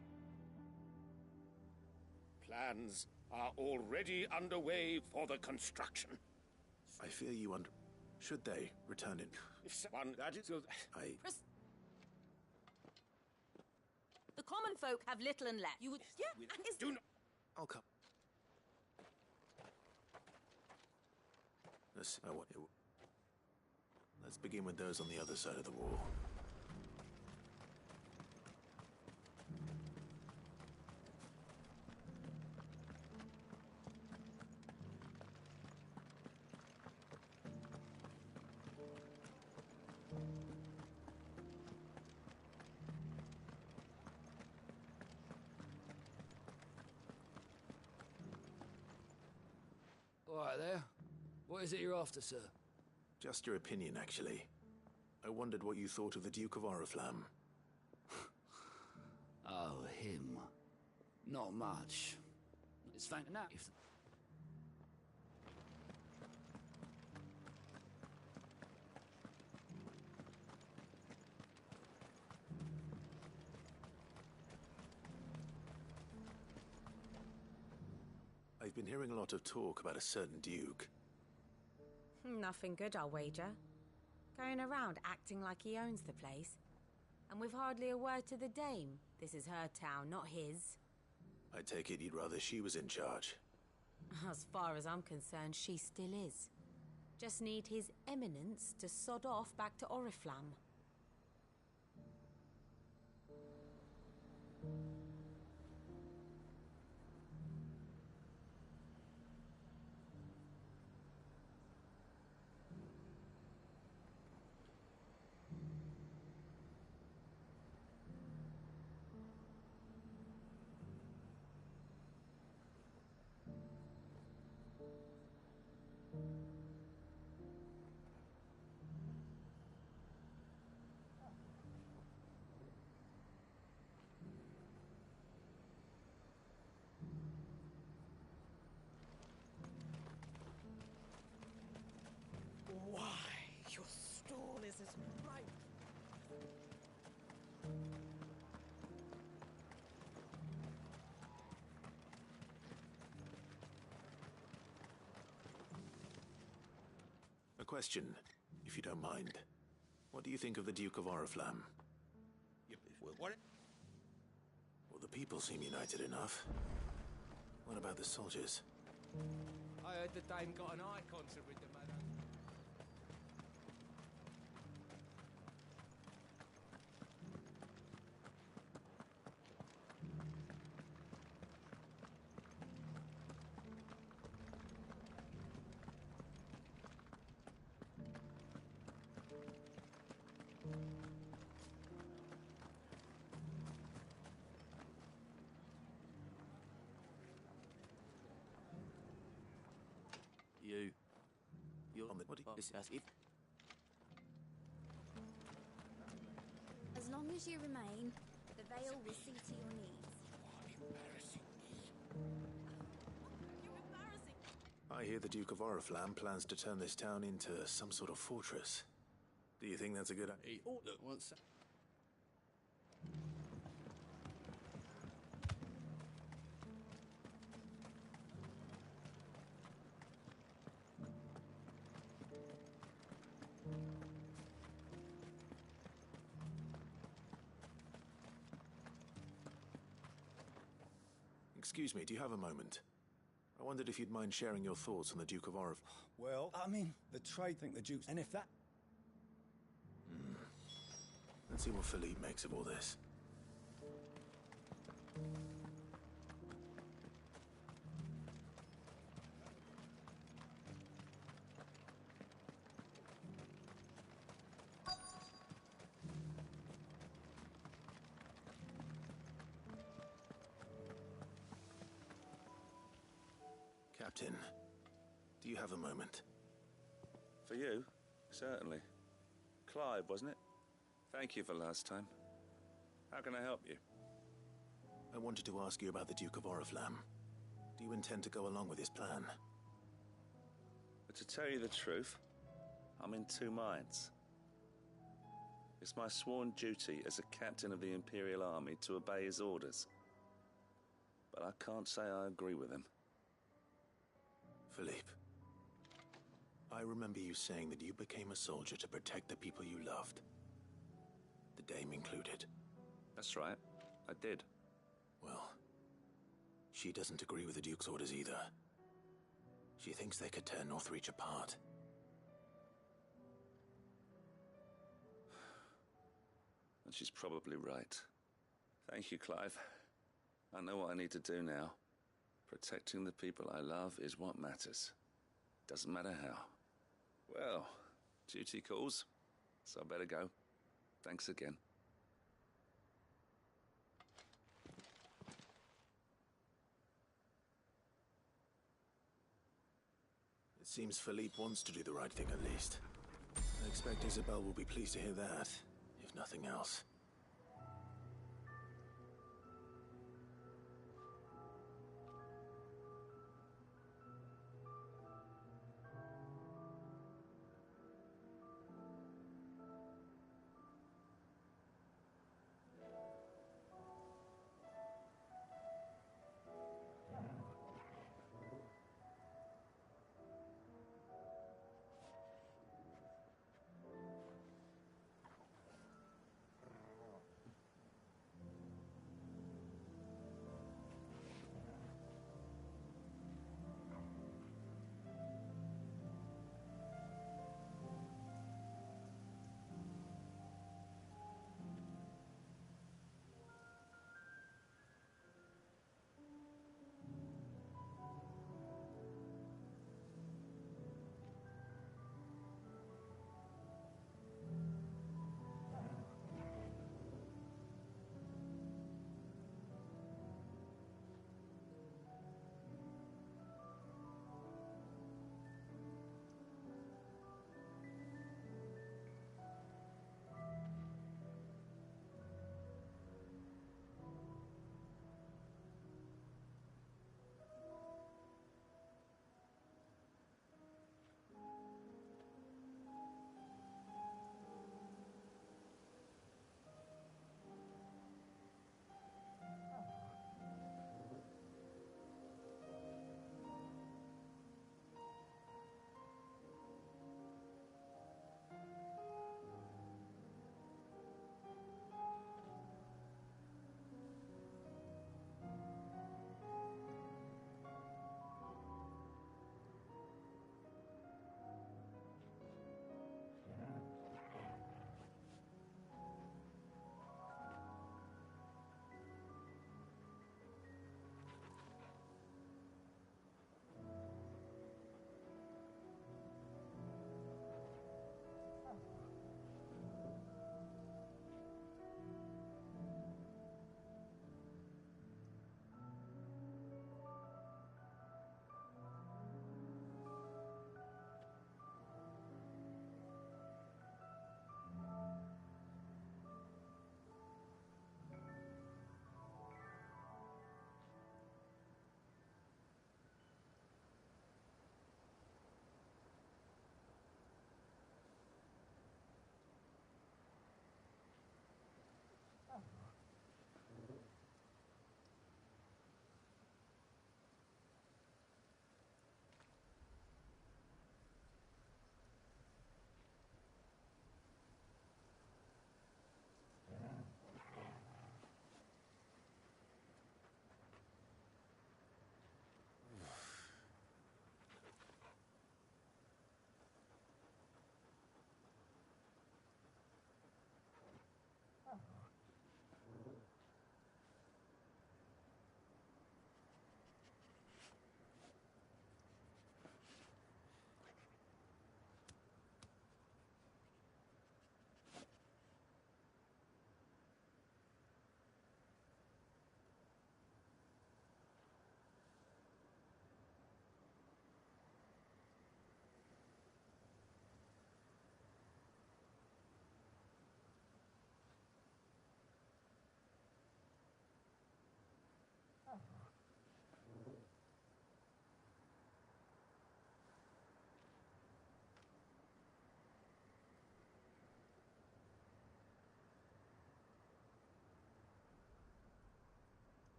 S3: Plans are already underway for the construction.
S13: I fear you under... Should they return it?
S3: If someone that is...
S13: I...
S23: The common folk have little and less. You would... Yeah, and is...
S3: Do not...
S13: I'll come. Let's begin with those on the other side of the wall.
S18: All right there. What is it you're after, sir?
S13: Just your opinion, actually. I wondered what you thought of the Duke of Oriflamme.
S18: Oh, him. Not much. It's faint enough. If...
S13: I've been hearing a lot of talk about a certain duke.
S19: Nothing good, I'll wager. Going around acting like he owns the place. And with hardly a word to the dame. This is her town, not his.
S13: I take it you'd rather she was in charge.
S19: As far as I'm concerned, she still is. Just need his eminence to sod off back to Oriflamme.
S15: Jesus, right.
S13: A question, if you don't mind. What do you think of the Duke of Oriflamme?
S3: What?
S13: Well, the people seem united enough. What about the soldiers?
S15: I heard the Dame got an eye concert with the man.
S13: You're on the... What do you...
S10: As long as you remain, the veil will see to your needs.
S13: I hear the Duke of Oriflamme plans to turn this town into some sort of fortress. Do you think that's a good idea?
S18: Look, once...
S13: Excuse me, do you have a moment? I wondered if you'd mind sharing your thoughts on the Duke of Oriflamme.
S12: Well, I mean, the trade think the Duke's... And if that...
S13: Let's see what Philippe makes of all this. Captain, do you have a moment?
S16: For you? Certainly. Clive, wasn't it? Thank you for last time. How can I help you?
S13: I wanted to ask you about the Duke of Oriflamme. Do you intend to go along with his plan?
S16: But to tell you the truth, I'm in two minds. It's my sworn duty as a captain of the Imperial Army to obey his orders. But I can't say I agree with him.
S13: Philippe, I remember you saying that you became a soldier to protect the people you loved. The Dame included.
S16: That's right, I did.
S13: Well, she doesn't agree with the Duke's orders either. She thinks they could tear Northreach apart.
S16: And she's probably right. Thank you, Clive. I know what I need to do now. Protecting the people I love is what matters. Doesn't matter how. Well, duty calls, so I better go. Thanks again.
S13: It seems Philippe wants to do the right thing at least. I expect Isabel will be pleased to hear that, if nothing else.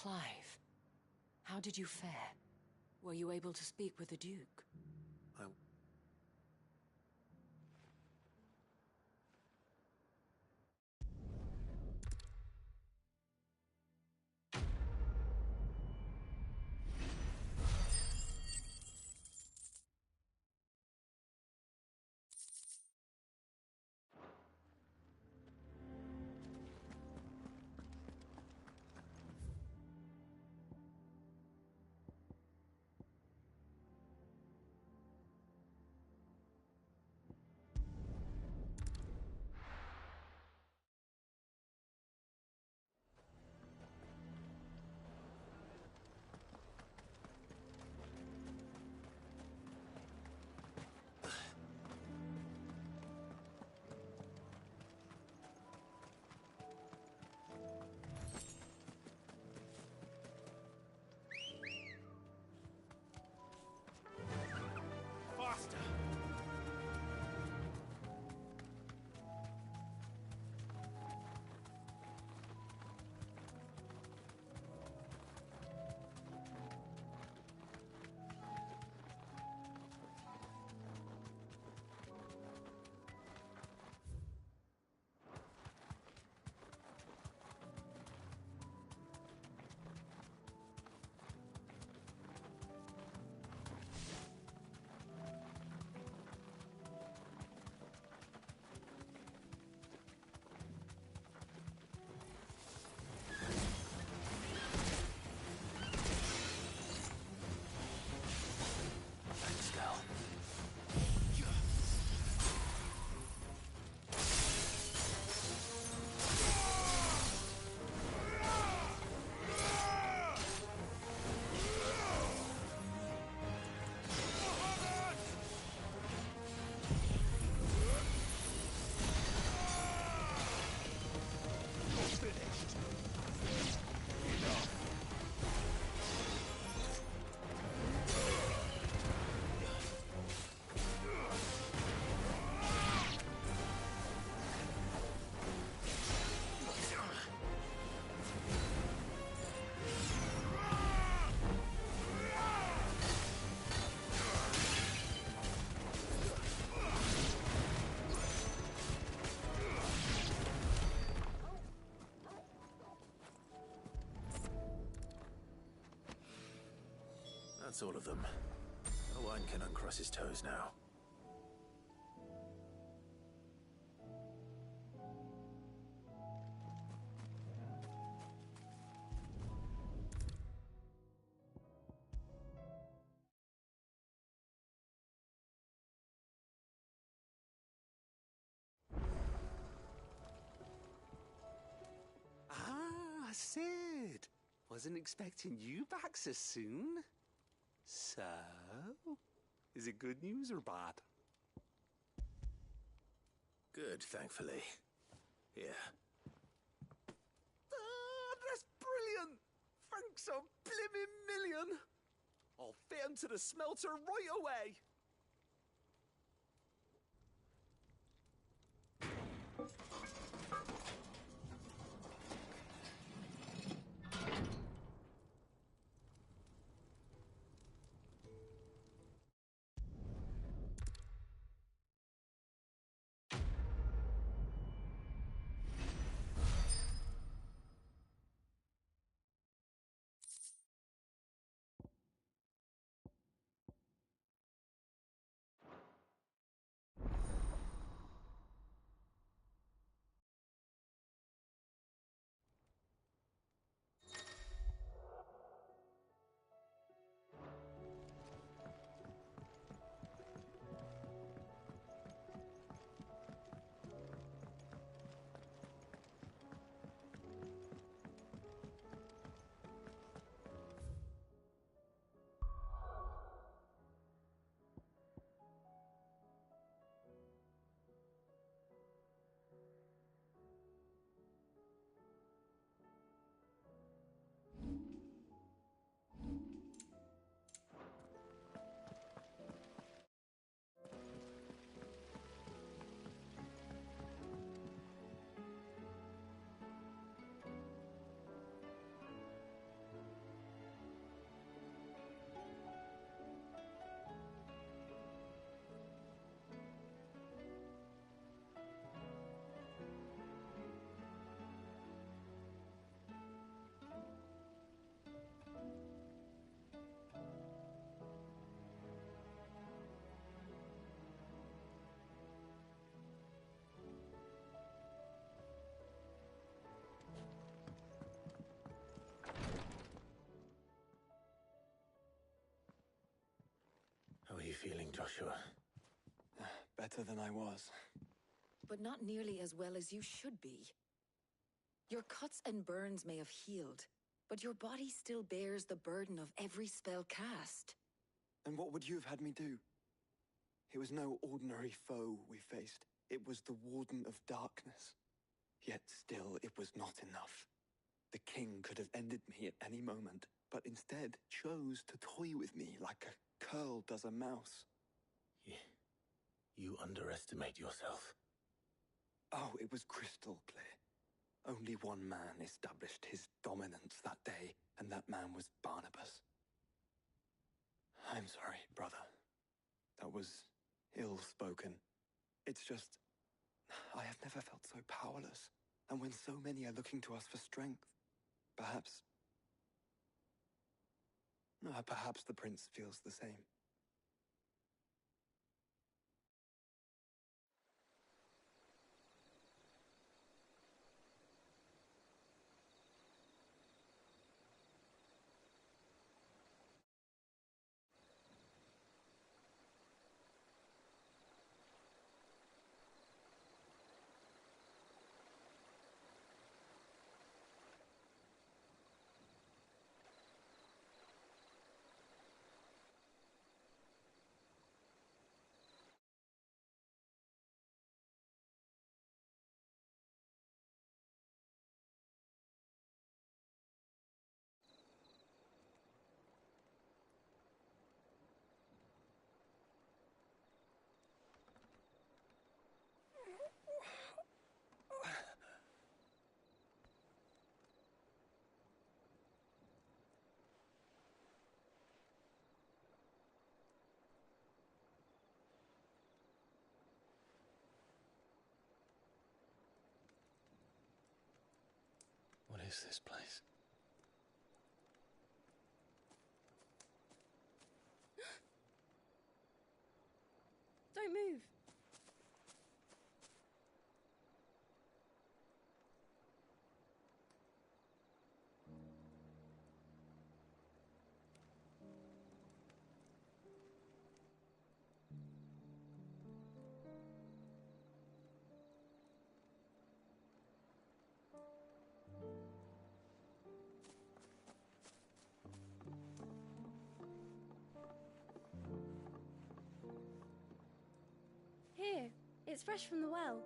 S20: Clive, how did you fare? Were you able to speak with the Duke?
S13: That's all of them. Owain can uncross his toes now.
S5: Ah, Sid! Wasn't expecting you back so soon. So, is it good news or bad?
S13: Good, thankfully. Here.
S5: Ah, that's brilliant! Thanks a blimmin' million! I'll fit 'em to the smelter right away!
S13: feeling, Joshua?
S1: Better than I was.
S6: But not nearly as well as you should be. Your cuts and burns may have healed, but your body still bears the burden of every spell cast.
S1: And what would you have had me do? It was no ordinary foe we faced. It was the Warden of Darkness. Yet still, it was not enough. The king could have ended me at any moment, but instead chose to toy with me like a curl does a mouse.
S13: You underestimate yourself.
S1: Oh, it was crystal clear. Only one man established his dominance that day, and that man was Barnabas. I'm sorry, brother. That was ill-spoken. It's just, I have never felt so powerless. And when so many are looking to us for strength, perhaps the prince feels the same.
S2: What is this place?
S10: Don't move. Here, it's fresh from the well.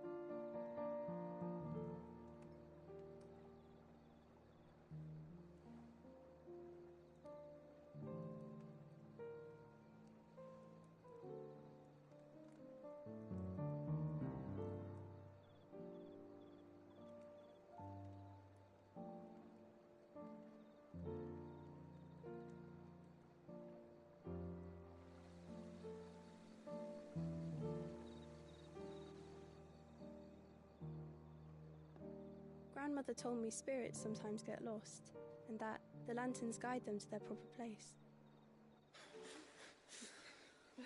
S10: Grandmother told me spirits sometimes get lost, and that the lanterns guide them to their proper place.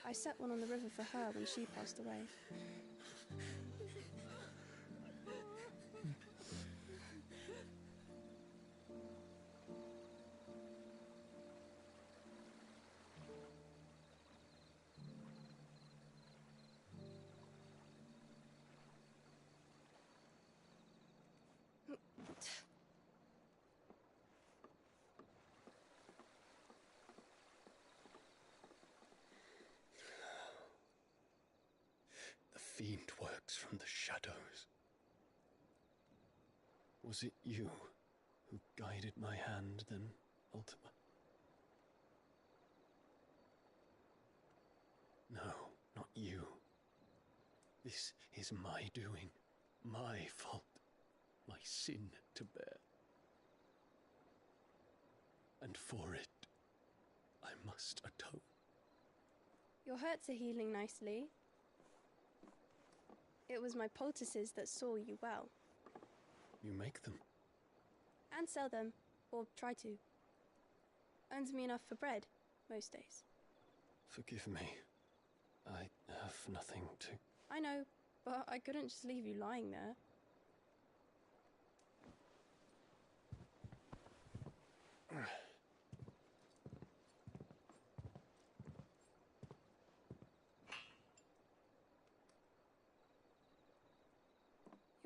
S10: I set one on the river for her when she passed away.
S2: The fiend works from the shadows. Was it you who guided my hand, then, Ultima? No, not you. This is my doing, my fault, my sin to bear. And for it, I must atone.
S10: Your hurts are healing nicely. It was my poultices that saw you well.
S2: You make them?
S10: And sell them, or try to. Earns me enough for bread, most days.
S2: Forgive me. I have nothing to...
S10: I know, but I couldn't just leave you lying there.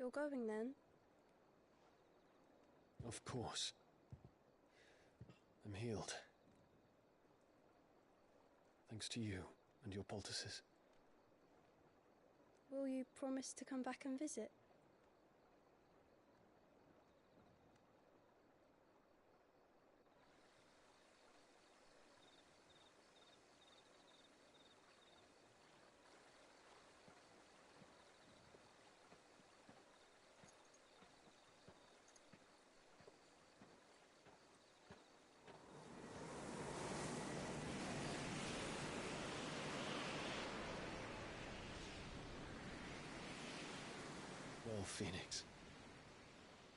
S10: You're going then?
S4: Of course. I'm healed. Thanks to you and your poultices.
S10: Will you promise to come back and visit?
S4: Well, Phoenix,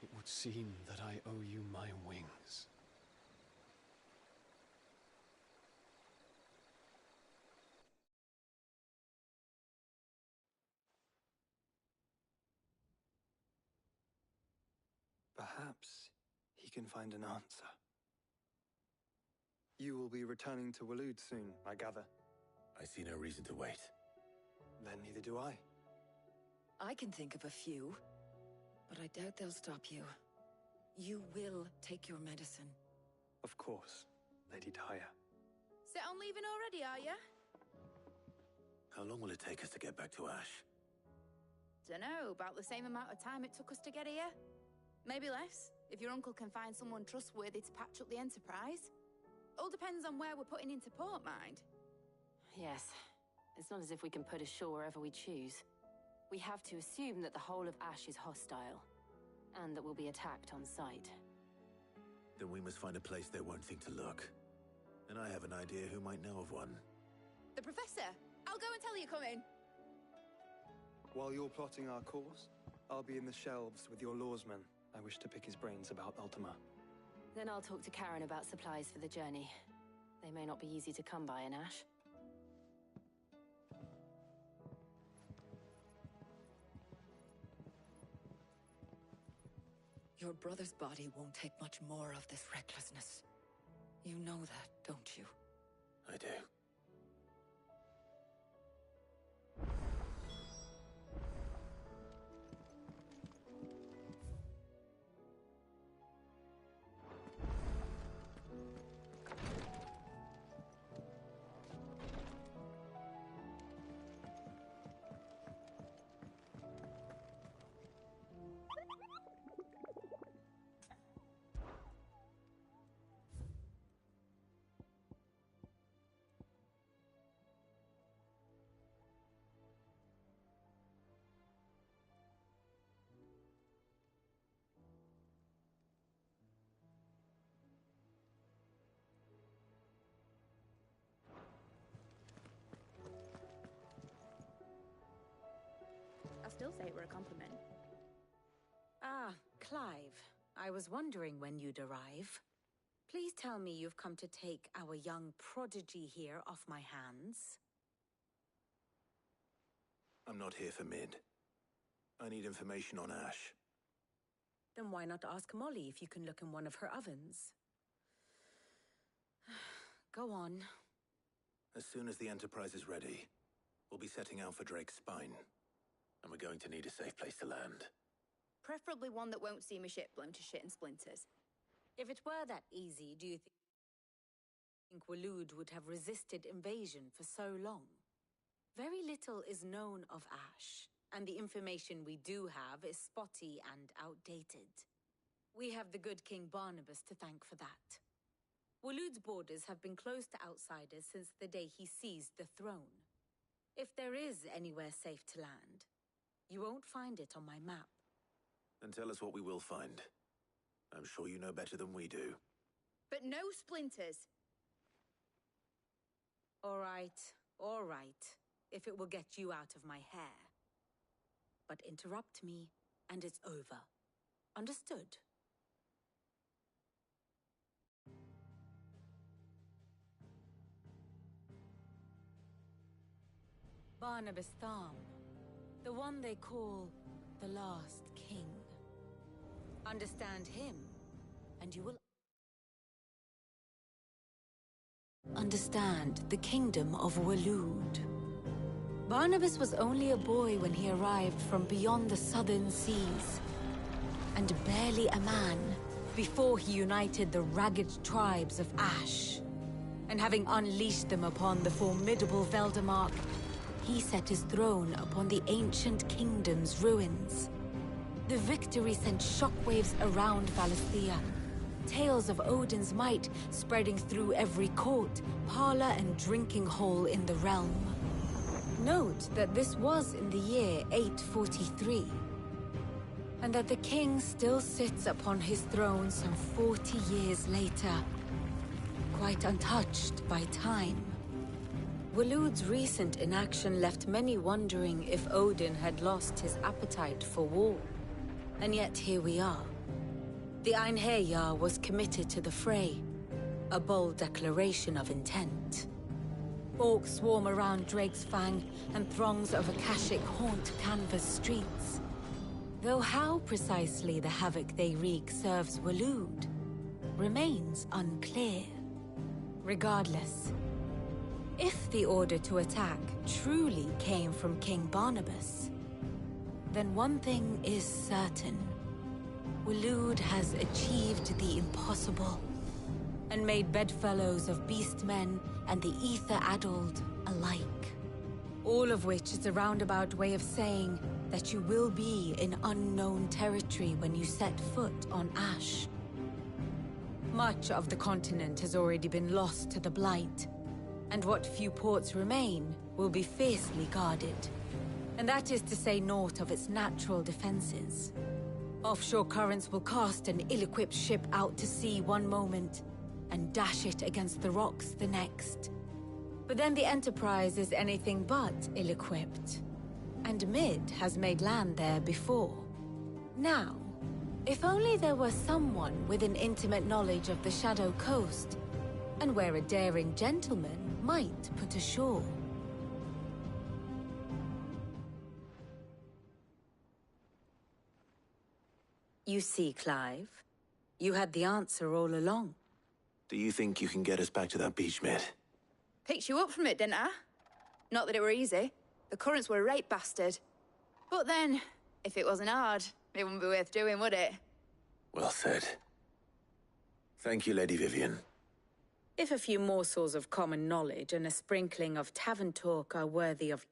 S4: it would seem that I owe you my wings.
S1: Perhaps he can find an answer. You will be returning to Waloed soon, I gather.
S13: I see no reason to wait.
S1: Then neither do I.
S6: I can think of a few, but I doubt they'll stop you. You will take your medicine.
S1: Of course, Lady Daya.
S11: Set on leaving already, are you?
S13: How long will it take us to get back to Ash?
S11: Dunno, about the same amount of time it took us to get here. Maybe less, if your uncle can find someone trustworthy to patch up the Enterprise. All depends on where we're putting into port, mind.
S21: Yes. It's not as if we can put ashore wherever we choose. We have to assume that the whole of Ash is hostile, and that we'll be attacked on sight.
S13: Then we must find a place they won't think to look. And I have an idea who might know of one.
S11: The Professor! I'll go and tell you coming!
S1: While you're plotting our course, I'll be in the shelves with your lawsman. I wish to pick his brains about Ultima.
S21: Then I'll talk to Karen about supplies for the journey. They may not be easy to come by in Ash.
S6: Your brother's body won't take much more of this recklessness. You know that, don't you?
S13: I do.
S11: I'll still say it were a compliment.
S19: Ah, Clive. I was wondering when you'd arrive. Please tell me you've come to take our young prodigy here off my hands.
S13: I'm not here for Mid. I need information on Ash.
S19: Then why not ask Molly if you can look in one of her ovens? Go on.
S13: As soon as the Enterprise is ready, we'll be setting out for Drake's Spine. And we're going to need a safe place to land.
S11: Preferably one that won't see my ship blown to shit and splinters.
S19: If it were that easy, do you think Waloed would have resisted invasion for so long? Very little is known of Ash, and the information we do have is spotty and outdated. We have the good King Barnabas to thank for that. Waloed's borders have been closed to outsiders since the day he seized the throne. If there is anywhere safe to land, you won't find it on my map.
S13: Then tell us what we will find. I'm sure you know better than we do.
S11: But no splinters!
S19: All right, if it will get you out of my hair. But interrupt me, and it's over. Understood? Barnabas Tham, the one they call the Last King. Understand him, and you will understand the kingdom of Waloed.
S6: Barnabas was only a boy when he arrived from beyond the southern seas, and barely a man before he united the ragged tribes of Ash. And having unleashed them upon the formidable Veldemark, he set his throne upon the ancient kingdom's ruins. The victory sent shockwaves around Valisthea, tales of Odin's might spreading through every court, parlor, and drinking hole in the realm. Note that this was in the year 843, and that the king still sits upon his throne some 40 years later, quite untouched by time. Waloed's recent inaction left many wondering if Odin had lost his appetite for war. And yet here we are. The Einherjar was committed to the fray, a bold declaration of intent. Orcs swarm around Drake's Fang, and throngs of Akashic haunt Canva's streets. Though how precisely the havoc they wreak serves Waloed remains unclear. Regardless, if the order to attack truly came from King Barnabas, then one thing is certain. Waloed has achieved the impossible, and made bedfellows of beastmen and the ether-addled alike. All of which is a roundabout way of saying that you will be in unknown territory when you set foot on Ash. Much of the continent has already been lost to the Blight, and what few ports remain will be fiercely guarded. And that is to say naught of its natural defenses. Offshore currents will cast an ill-equipped ship out to sea one moment, and dash it against the rocks the next. But then the Enterprise is anything but ill-equipped, and Mid has made land there before. Now, if only there were someone with an intimate knowledge of the Shadow Coast, and where a daring gentleman might put ashore. You see, Clive, you had the answer all along.
S13: Do you think you can get us back to that beach, Mid?
S11: Picked you up from it, didn't I? Not that it were easy. The currents were a right bastard. But then, if it wasn't hard, it wouldn't be worth doing, would it?
S13: Well said. Thank you, Lady Vivian.
S6: If a few morsels of common knowledge and a sprinkling of tavern talk are worthy of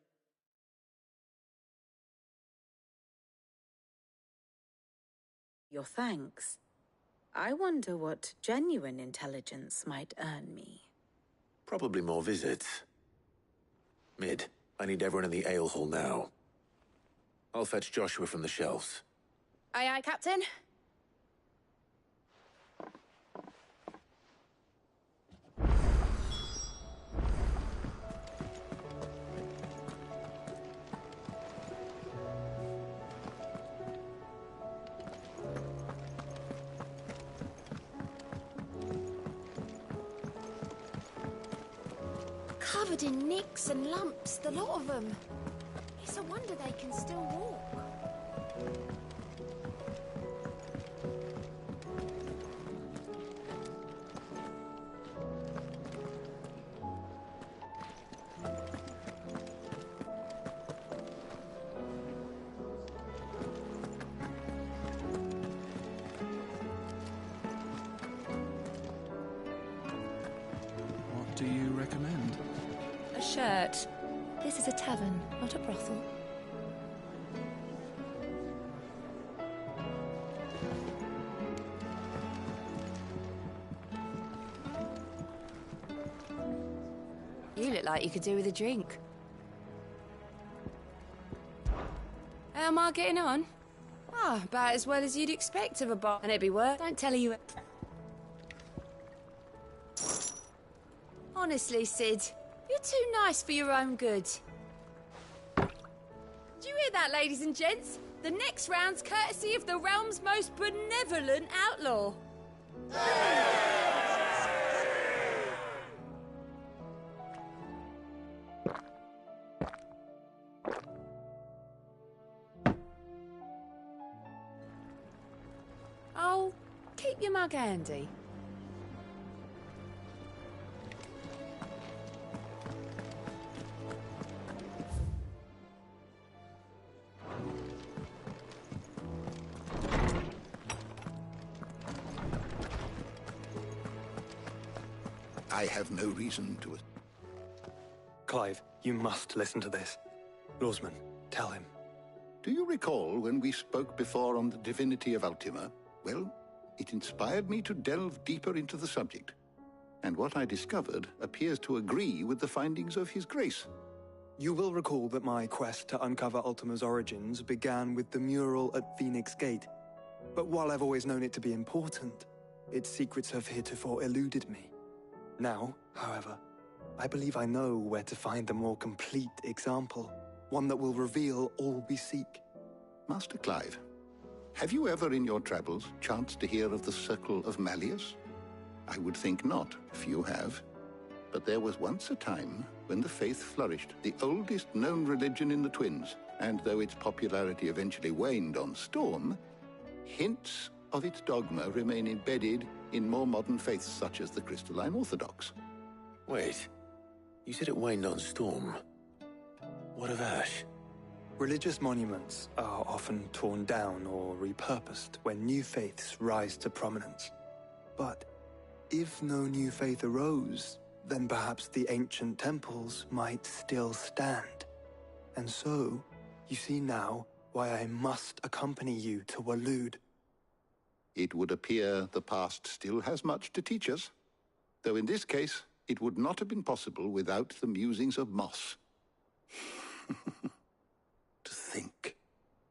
S6: your thanks, I wonder what genuine intelligence might earn me.
S13: Probably more visits. Mid, I need everyone in the ale hall now. I'll fetch Joshua from the shelves.
S11: Aye, aye, Captain.
S10: Covered in nicks and lumps, the lot of them. It's a wonder they can still walk.
S4: What do you recommend?
S20: A shirt.
S10: This is a tavern, not a brothel.
S20: You look like you could do with a drink. How am I getting on? Ah, about as well as you'd expect of a bar. And it'd be worth. Don't tell her you. Honestly, Sid, you're too nice for your own good. Do you hear that, ladies and gents? The next round's courtesy of the realm's most benevolent outlaw. Oh, keep your mug handy.
S14: I have no reason to...
S1: Clive, you must listen to this. Lawsman, tell him.
S14: Do you recall when we spoke before on the divinity of Ultima? Well, it inspired me to delve deeper into the subject. And what I discovered appears to agree with the findings of His Grace.
S1: You will recall that my quest to uncover Ultima's origins began with the mural at Phoenix Gate. But while I've always known it to be important, its secrets have heretofore eluded me. Now, however, I believe I know where to find the more complete example, one that will reveal all we seek.
S14: Master Clive, have you ever in your travels chanced to hear of the Circle of Malleus? I would think not, if you have. But there was once a time when the faith flourished, the oldest known religion in the Twins, and though its popularity eventually waned on Storm, hints of its dogma remain embedded in more modern faiths such as the Crystalline Orthodox.
S13: Wait, you said it waned on Storm. What of Ash?
S1: Religious monuments are often torn down or repurposed when new faiths rise to prominence. But if no new faith arose, then perhaps the ancient temples might still stand. And so, you see now why I must accompany you to Waloed.
S14: It would appear the past still has much to teach us, though in this case, it would not have been possible without the musings of Moss. To think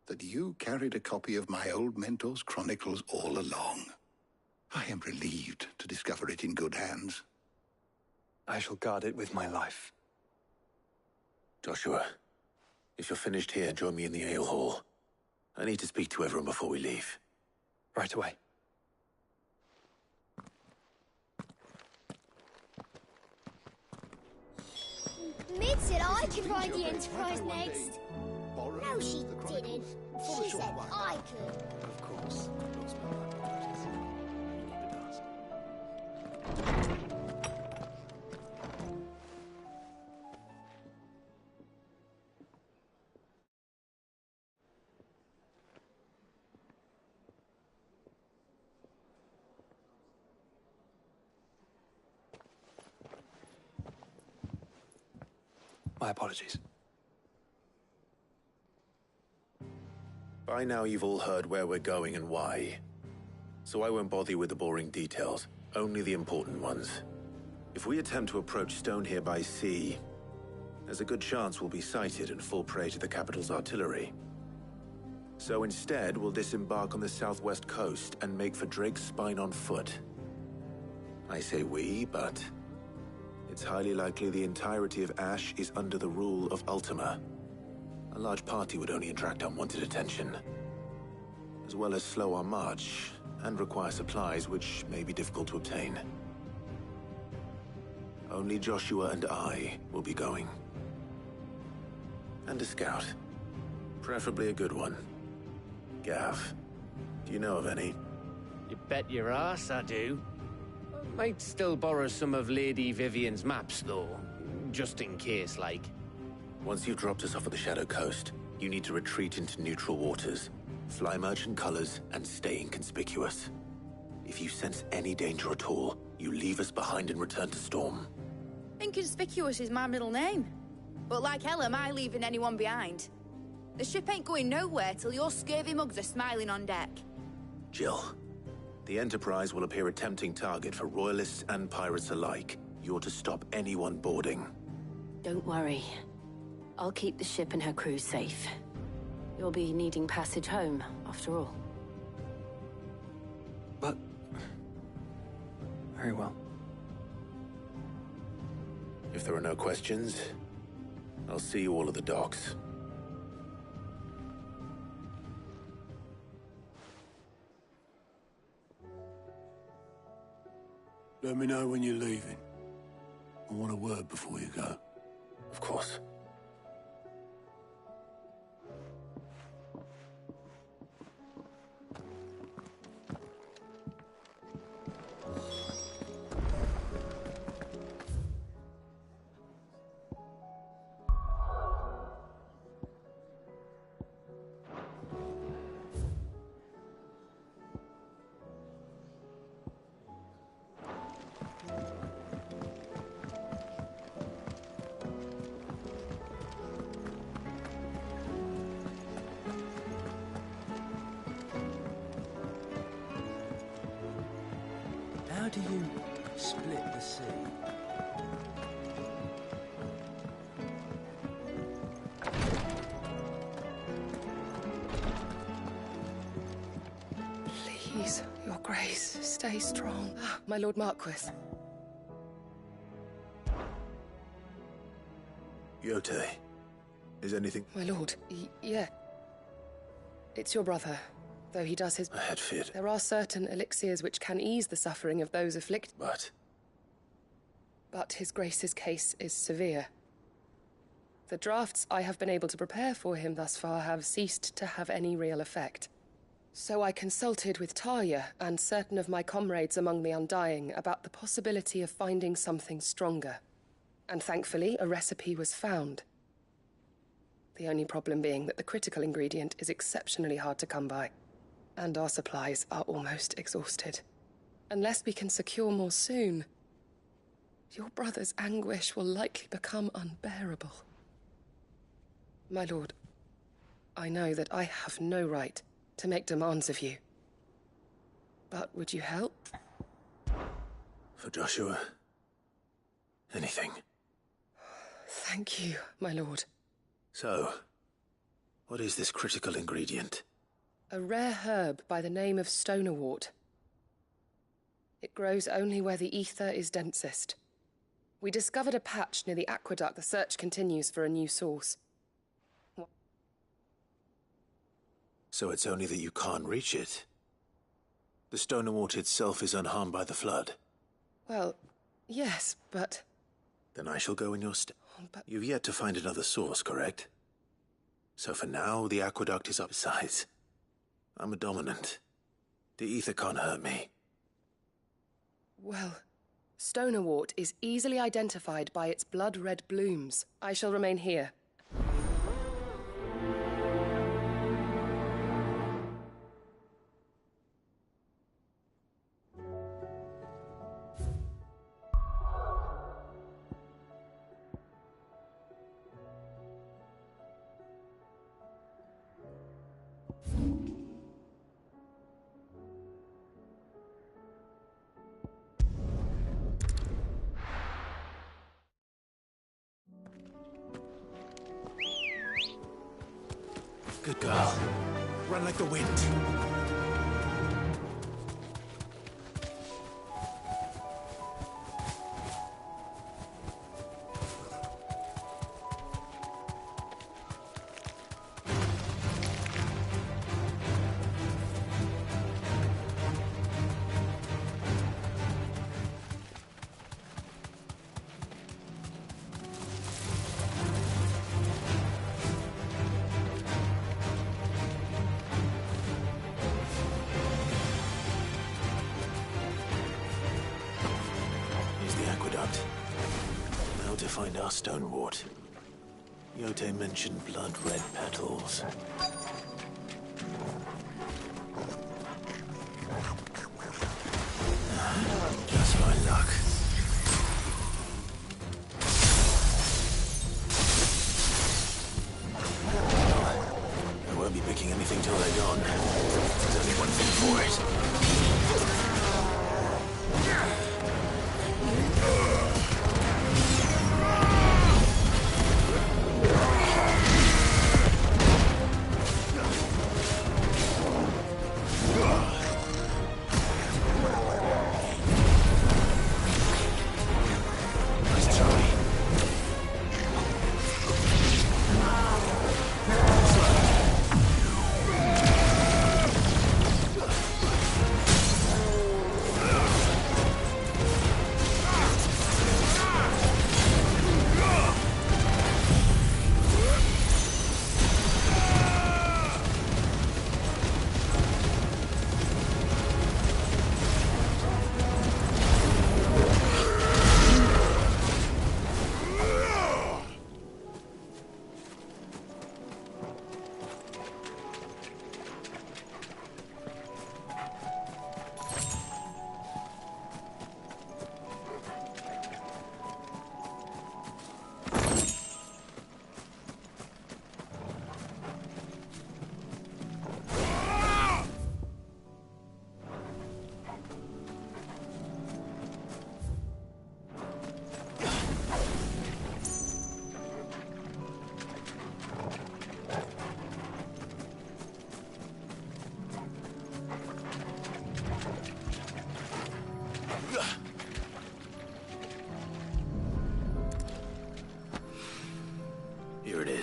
S14: that you carried a copy of my old mentor's chronicles all along. I am relieved to discover it in good hands.
S1: I shall guard it with my life.
S13: Joshua, if you're finished here, join me in the ale hall. I need to speak to everyone before we leave.
S1: Right away.
S17: Mid said I could ride the Enterprise next. No, she didn't. She said I could.
S13: Of course.
S1: My apologies.
S13: By now you've all heard where we're going and why. So I won't bother you with the boring details, only the important ones. If we attempt to approach Stone here by sea, there's a good chance we'll be sighted and fall prey to the capital's artillery. So instead, we'll disembark on the southwest coast and make for Drake's Spine on foot. I say we, but it's highly likely the entirety of Ash is under the rule of Ultima. A large party would only attract unwanted attention, as well as slow our march and require supplies which may be difficult to obtain. Only Joshua and I will be going. And a scout. Preferably a good one. Gav, do you know of any?
S22: You bet your ass I do. Might still borrow some of Lady Vivian's maps, though. Just in case, like.
S13: Once you've dropped us off at the Shadow Coast, you need to retreat into neutral waters, fly merchant colors, and stay inconspicuous. If you sense any danger at all, you leave us behind and return to Storm.
S11: Inconspicuous is my middle name. But like hell am I leaving anyone behind. The ship ain't going nowhere till your scurvy mugs are smiling on deck.
S13: Jill, the Enterprise will appear a tempting target for royalists and pirates alike. You're to stop anyone boarding.
S21: Don't worry. I'll keep the ship and her crew safe. You'll be needing passage home, after all.
S1: But... very well.
S13: If there are no questions, I'll see you all at the docks.
S14: Let me know when you're leaving. I want a word before you go.
S13: Of course.
S7: do you split the sea?
S20: Please, Your Grace, stay strong. Ah, my Lord Marquis.
S13: Yote, is anything...
S20: My lord, yeah. It's your brother, though he does his...
S13: I had feared.
S20: There are certain elixirs which can ease the suffering of those afflicted. But his Grace's case is severe. The drafts I have been able to prepare for him thus far have ceased to have any real effect. So I consulted with Tarja and certain of my comrades among the Undying about the possibility of finding something stronger. And thankfully, a recipe was found. The only problem being that the critical ingredient is exceptionally hard to come by, and our supplies are almost exhausted. Unless we can secure more soon, your brother's anguish will likely become unbearable. My lord, I know that I have no right to make demands of you. But would you help?
S13: For Joshua, anything.
S20: Thank you, my lord.
S13: So, what is this critical ingredient?
S20: A rare herb by the name of stonerwort. It grows only where the ether is densest. We discovered a patch near the aqueduct. The search continues for a new source.
S13: So it's only that you can't reach it? The stonerwort itself is unharmed by the flood?
S20: Well, yes, but...
S13: Then I shall go in your stead. You've yet to find another source, correct? So for now, the aqueduct is up. Besides, I'm a dominant. The ether can't hurt me.
S20: Well, stonerwort is easily identified by its blood-red blooms. I shall remain here.
S3: Good girl. Run like the wind.
S13: Now to find our stonewort. Yote mentioned blood-red petals. Just my luck. I won't be picking anything till they're gone. There's only one thing for it.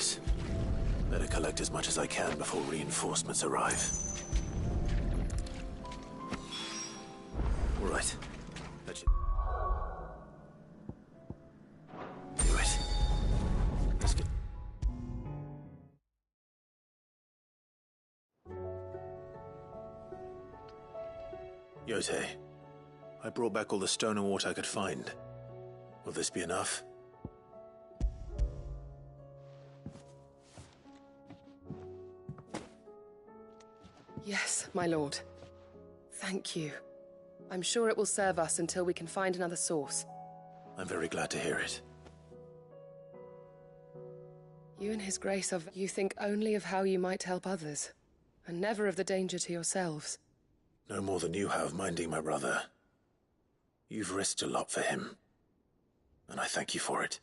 S13: is. Better collect as much as I can before reinforcements arrive. All right. That should do it. Let's get... Yotei, I brought back all the stone and water I could find. Will this be enough?
S8: Yes, my lord. Thank you. I'm sure it will serve us until we can find another source.
S13: I'm very glad to hear it.
S8: You and His Grace you think only of how you might help others, and never of the danger to yourselves.
S13: No more than you have minding my brother. You've risked a lot for him, and I thank you for it.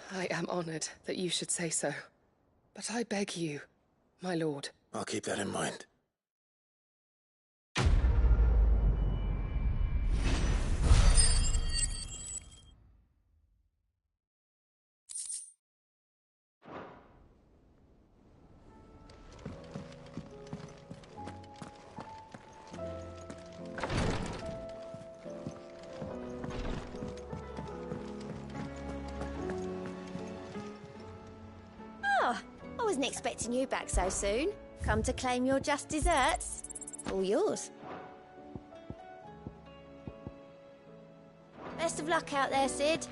S8: I am honored that you should say so. But I beg you, my lord.
S13: I'll keep that in mind.
S17: I wasn't expecting you back so soon. Come to claim your just desserts? All yours. Best of luck out there, Sid.